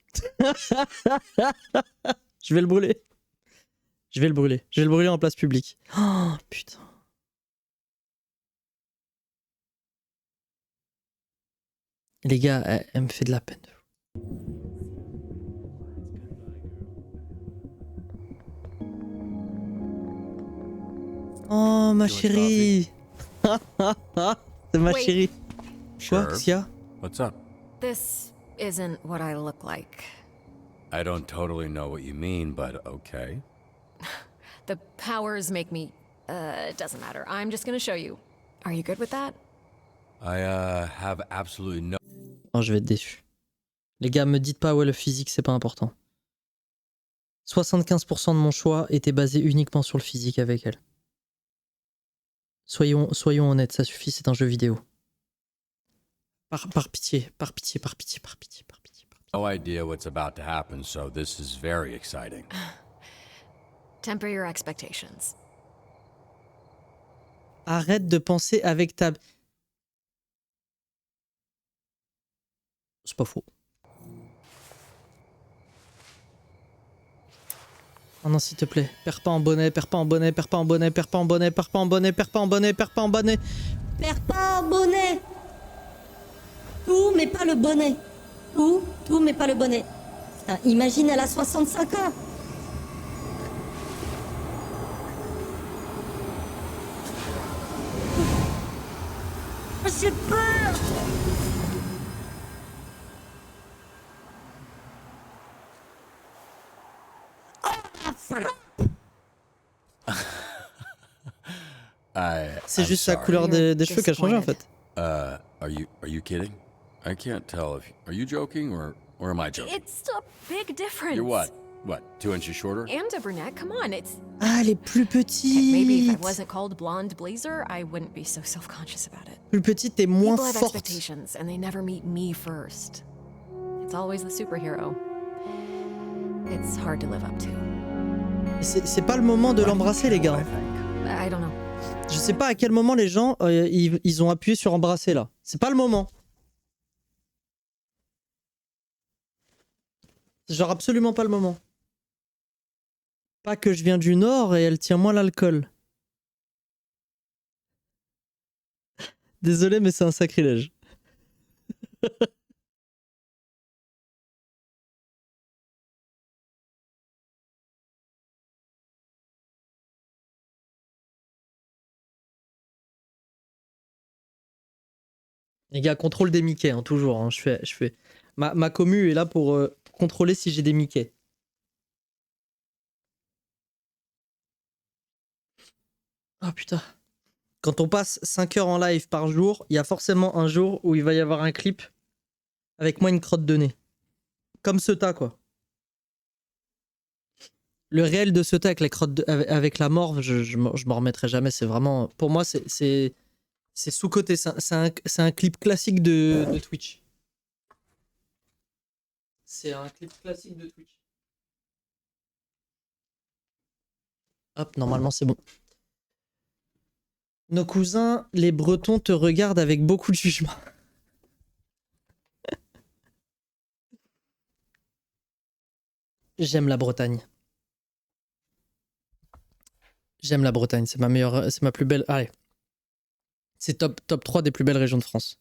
Speaker 1: Je vais le brûler. Je vais le brûler. Je vais le brûler en place publique. Oh, putain. Les gars, elle me fait de la peine. Oh, ma chérie. C'est ma chérie. Quoi, qu'est-ce qu'il y a?
Speaker 4: What's up?
Speaker 7: This isn't what I look like.
Speaker 4: I don't totally know what you mean, but okay.
Speaker 7: The powers make me... it doesn't matter. I'm just gonna show you. Are you good with that?
Speaker 4: I have absolutely no...
Speaker 1: Oh, je vais être déçu. Les gars, me dites pas, ouais, le physique, c'est pas important. 75% de mon choix était basé uniquement sur le physique avec elle. Soyons honnêtes, ça suffit, c'est un jeu vidéo. Par pitié.
Speaker 4: No idea what's about to happen, so this is very exciting.
Speaker 7: Temper your expectations.
Speaker 1: Arrête de penser avec ta... C'est pas faux. Oh non, s'il te plaît. Perds pas en bonnet, perds pas en bonnet, perds pas en bonnet, perds pas en bonnet, perds pas en bonnet, perds pas en bonnet, perds pas en bonnet, perds pas en bonnet.
Speaker 8: Perds pas en bonnet. le bonnet. Tout, mais pas le bonnet. Putain, imagine, elle a 65 ans. J'ai peur.
Speaker 1: C'est juste la couleur des cheveux qui a changé en fait.
Speaker 4: Are you kidding? I can't tell if are you joking or am I joking?
Speaker 7: It's a big difference.
Speaker 4: You're what? What? 2 inches shorter?
Speaker 7: And a brunette, come on, it's...
Speaker 1: Ah, elle est plus petite.
Speaker 7: Maybe if I wasn't called Blonde Blazer, I wouldn't be so self-conscious about it.
Speaker 1: Plus petite et moins
Speaker 7: People have
Speaker 1: forte.
Speaker 7: expectations, and they never meet me first. It's always the superhero. It's hard to live up to.
Speaker 1: C'est pas le moment de l'embrasser, les gars.
Speaker 7: I don't know.
Speaker 1: Je sais pas à quel moment les gens ils ont appuyé sur embrasser là. C'est pas le moment. C'est genre absolument pas le moment. Pas que je viens du Nord et elle tient moins l'alcool. Désolé mais c'est un sacrilège. Les gars, contrôle des Mickey, hein, toujours. Hein, je fais... Ma commu est là pour contrôler si j'ai des Mickey. Oh putain. Quand on passe 5 heures en live par jour, il y a forcément un jour où il va y avoir un clip avec moi une crotte de nez. Comme ce tas, quoi. Le réel de ce tas avec, les crottes avec la morve, je m'en remettrai jamais. C'est vraiment... Pour moi, c'est sous-côté. C'est un clip classique de Twitch. C'est un clip classique de Twitch. Hop, normalement c'est bon. Nos cousins, les Bretons, te regardent avec beaucoup de jugement. J'aime la Bretagne. J'aime la Bretagne, c'est ma meilleure, c'est ma plus belle. Allez. C'est top 3 des plus belles régions de France.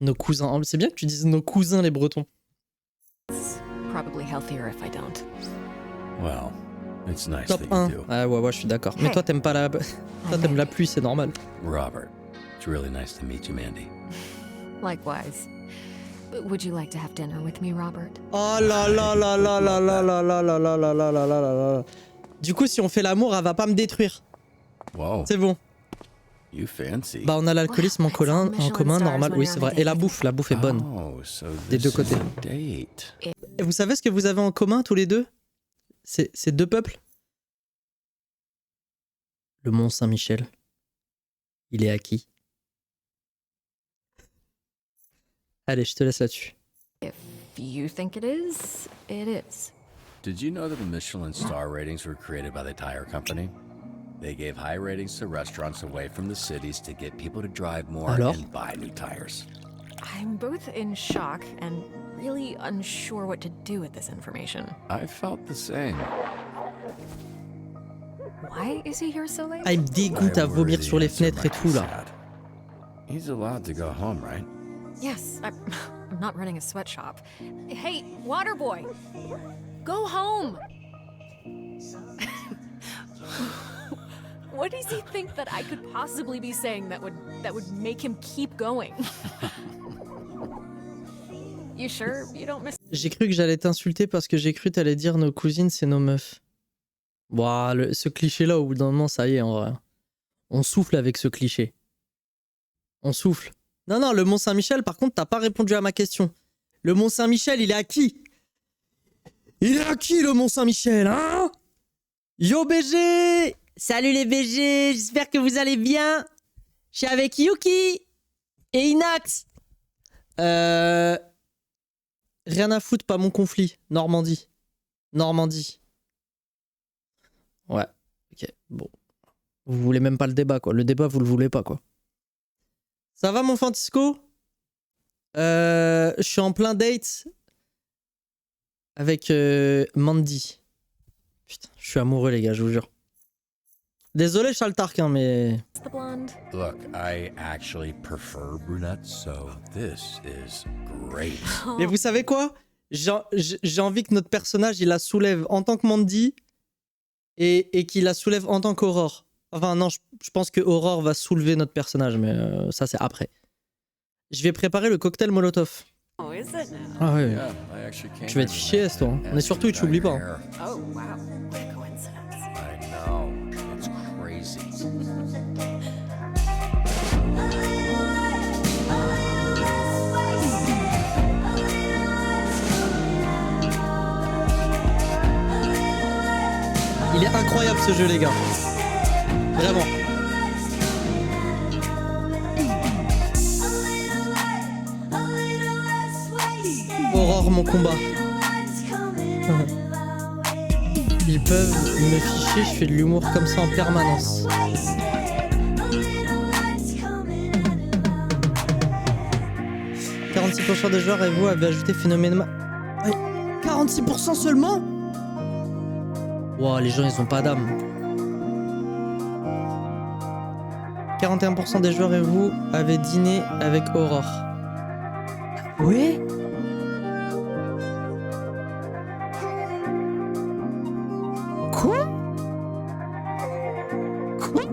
Speaker 1: Nos cousins. C'est bien que tu dises nos cousins les Bretons.
Speaker 7: Probably healthier if I don't.
Speaker 4: Well, it's nice
Speaker 1: Top
Speaker 4: that
Speaker 1: 1.
Speaker 4: you do.
Speaker 1: Ah ouais, je suis d'accord. Mais toi t'aimes pas la... Toi t'aimes la pluie, c'est normal.
Speaker 4: Robert, it's really nice to meet you, Mandy.
Speaker 7: Likewise. Would you like to have dinner with me, Robert?
Speaker 1: Oh là là là là là là là là là là là là là là là. Du coup, si on fait l'amour, elle va pas me détruire.
Speaker 4: Wow.
Speaker 1: C'est bon.
Speaker 4: You fancy.
Speaker 1: Bah, on a l'alcoolisme en commun, normal. Oui, c'est vrai. Et la bouffe est bonne.
Speaker 4: Oh, so
Speaker 1: des deux côtés. Et vous savez ce que vous avez en commun tous les deux? C'est deux peuples. Le Mont Saint-Michel. Il est acquis. Allez, je te laisse là-dessus.
Speaker 7: If you think it is, it is.
Speaker 4: Did you know that the Michelin star ratings were created by the tire company? They gave high ratings to restaurants away from the cities to get people to drive more and buy new tires.
Speaker 7: I'm both in shock and really unsure what to do with this information.
Speaker 4: I felt the same.
Speaker 7: Why is he here so late?
Speaker 1: Ah, il me dégoûte à vomir sur les fenêtres et tout là.
Speaker 4: He's allowed to go home, right?
Speaker 7: Yes, I'm not running a sweatshop. Hey, Waterboy! Go home! What does he think that I could possibly be saying that would make him keep going? You sure you don't miss?
Speaker 1: J'ai cru que j'allais t'insulter parce que j'ai cru t'allais dire nos cousines c'est nos meufs. Ouah, ce cliché là au bout d'un moment ça y est en vrai. On souffle avec ce cliché. On souffle. Non, le Mont Saint-Michel par contre t'as pas répondu à ma question. Le Mont Saint-Michel il est à qui? Il est à qui le Mont Saint-Michel, hein? Yo BG! Salut les BG, j'espère que vous allez bien. Je suis avec Yuki et Inax. Rien à foutre, pas mon conflit. Normandie. Ouais, ok, bon. Vous voulez même pas le débat, quoi. Le débat, vous le voulez pas, quoi. Ça va, mon Fantisco? Je suis en plein date avec Mandy. Putain, je suis amoureux, les gars, je vous jure. Désolé Charles Tark, hein, mais...
Speaker 7: The blonde.
Speaker 4: Look, I actually prefer brunettes, so this is great.
Speaker 1: Mais vous savez quoi? J'ai envie que notre personnage, il la soulève en tant que Mandy et qu'il la soulève en tant qu'Aurore. Enfin non, je pense que Aurore va soulever notre personnage, mais ça c'est après. Je vais préparer le cocktail Molotov.
Speaker 7: Oh, is it now?
Speaker 1: Ah ouais. Tu vas être fiché, toi. Hein. On est sur Twitch, oublie pas. Hein.
Speaker 7: Oh, wow. What a coincidence.
Speaker 4: I know. It's crazy.
Speaker 1: Il est incroyable ce jeu, les gars. Vraiment. Aurore, mon combat. Ils peuvent me ficher, je fais de l'humour comme ça en permanence. « 46% des joueurs et vous avez ajouté phénomène... 46% seulement? Wow, les gens ils ont pas d'âme. 41% des joueurs et vous avez dîné avec Aurore. Oui? Quoi? Quoi? «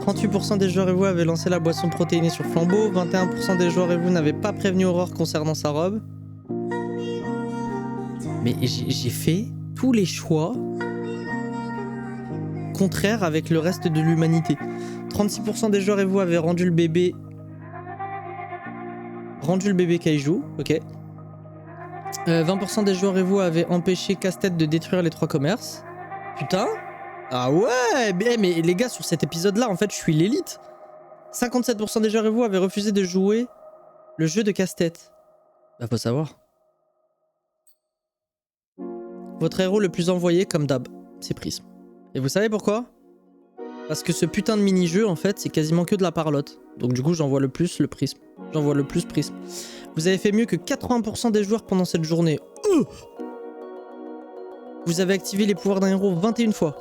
Speaker 1: 38% des joueurs et vous avez lancé la boisson protéinée sur flambeau. 21% des joueurs et vous n'avez pas prévenu Aurore concernant sa robe. » Mais j'ai fait tous les choix contraires avec le reste de l'humanité. 36% des joueurs et vous avez rendu le bébé kaiju, ok. 20% des joueurs et vous avez empêché Casse-Tête de détruire les 3 commerces. Putain. Ah ouais, mais les gars, sur cet épisode-là, en fait, je suis l'élite. 57% des joueurs et vous avez refusé de jouer le jeu de Casse-Tête. Bah, faut savoir. Votre héros le plus envoyé, comme d'hab, c'est Prism. Et vous savez pourquoi? Parce que ce putain de mini-jeu, en fait, c'est quasiment que de la parlotte. Donc du coup, j'envoie le plus le Prism. J'envoie le plus Prism. Vous avez fait mieux que 80% des joueurs pendant cette journée. Vous avez activé les pouvoirs d'un héros 21 fois.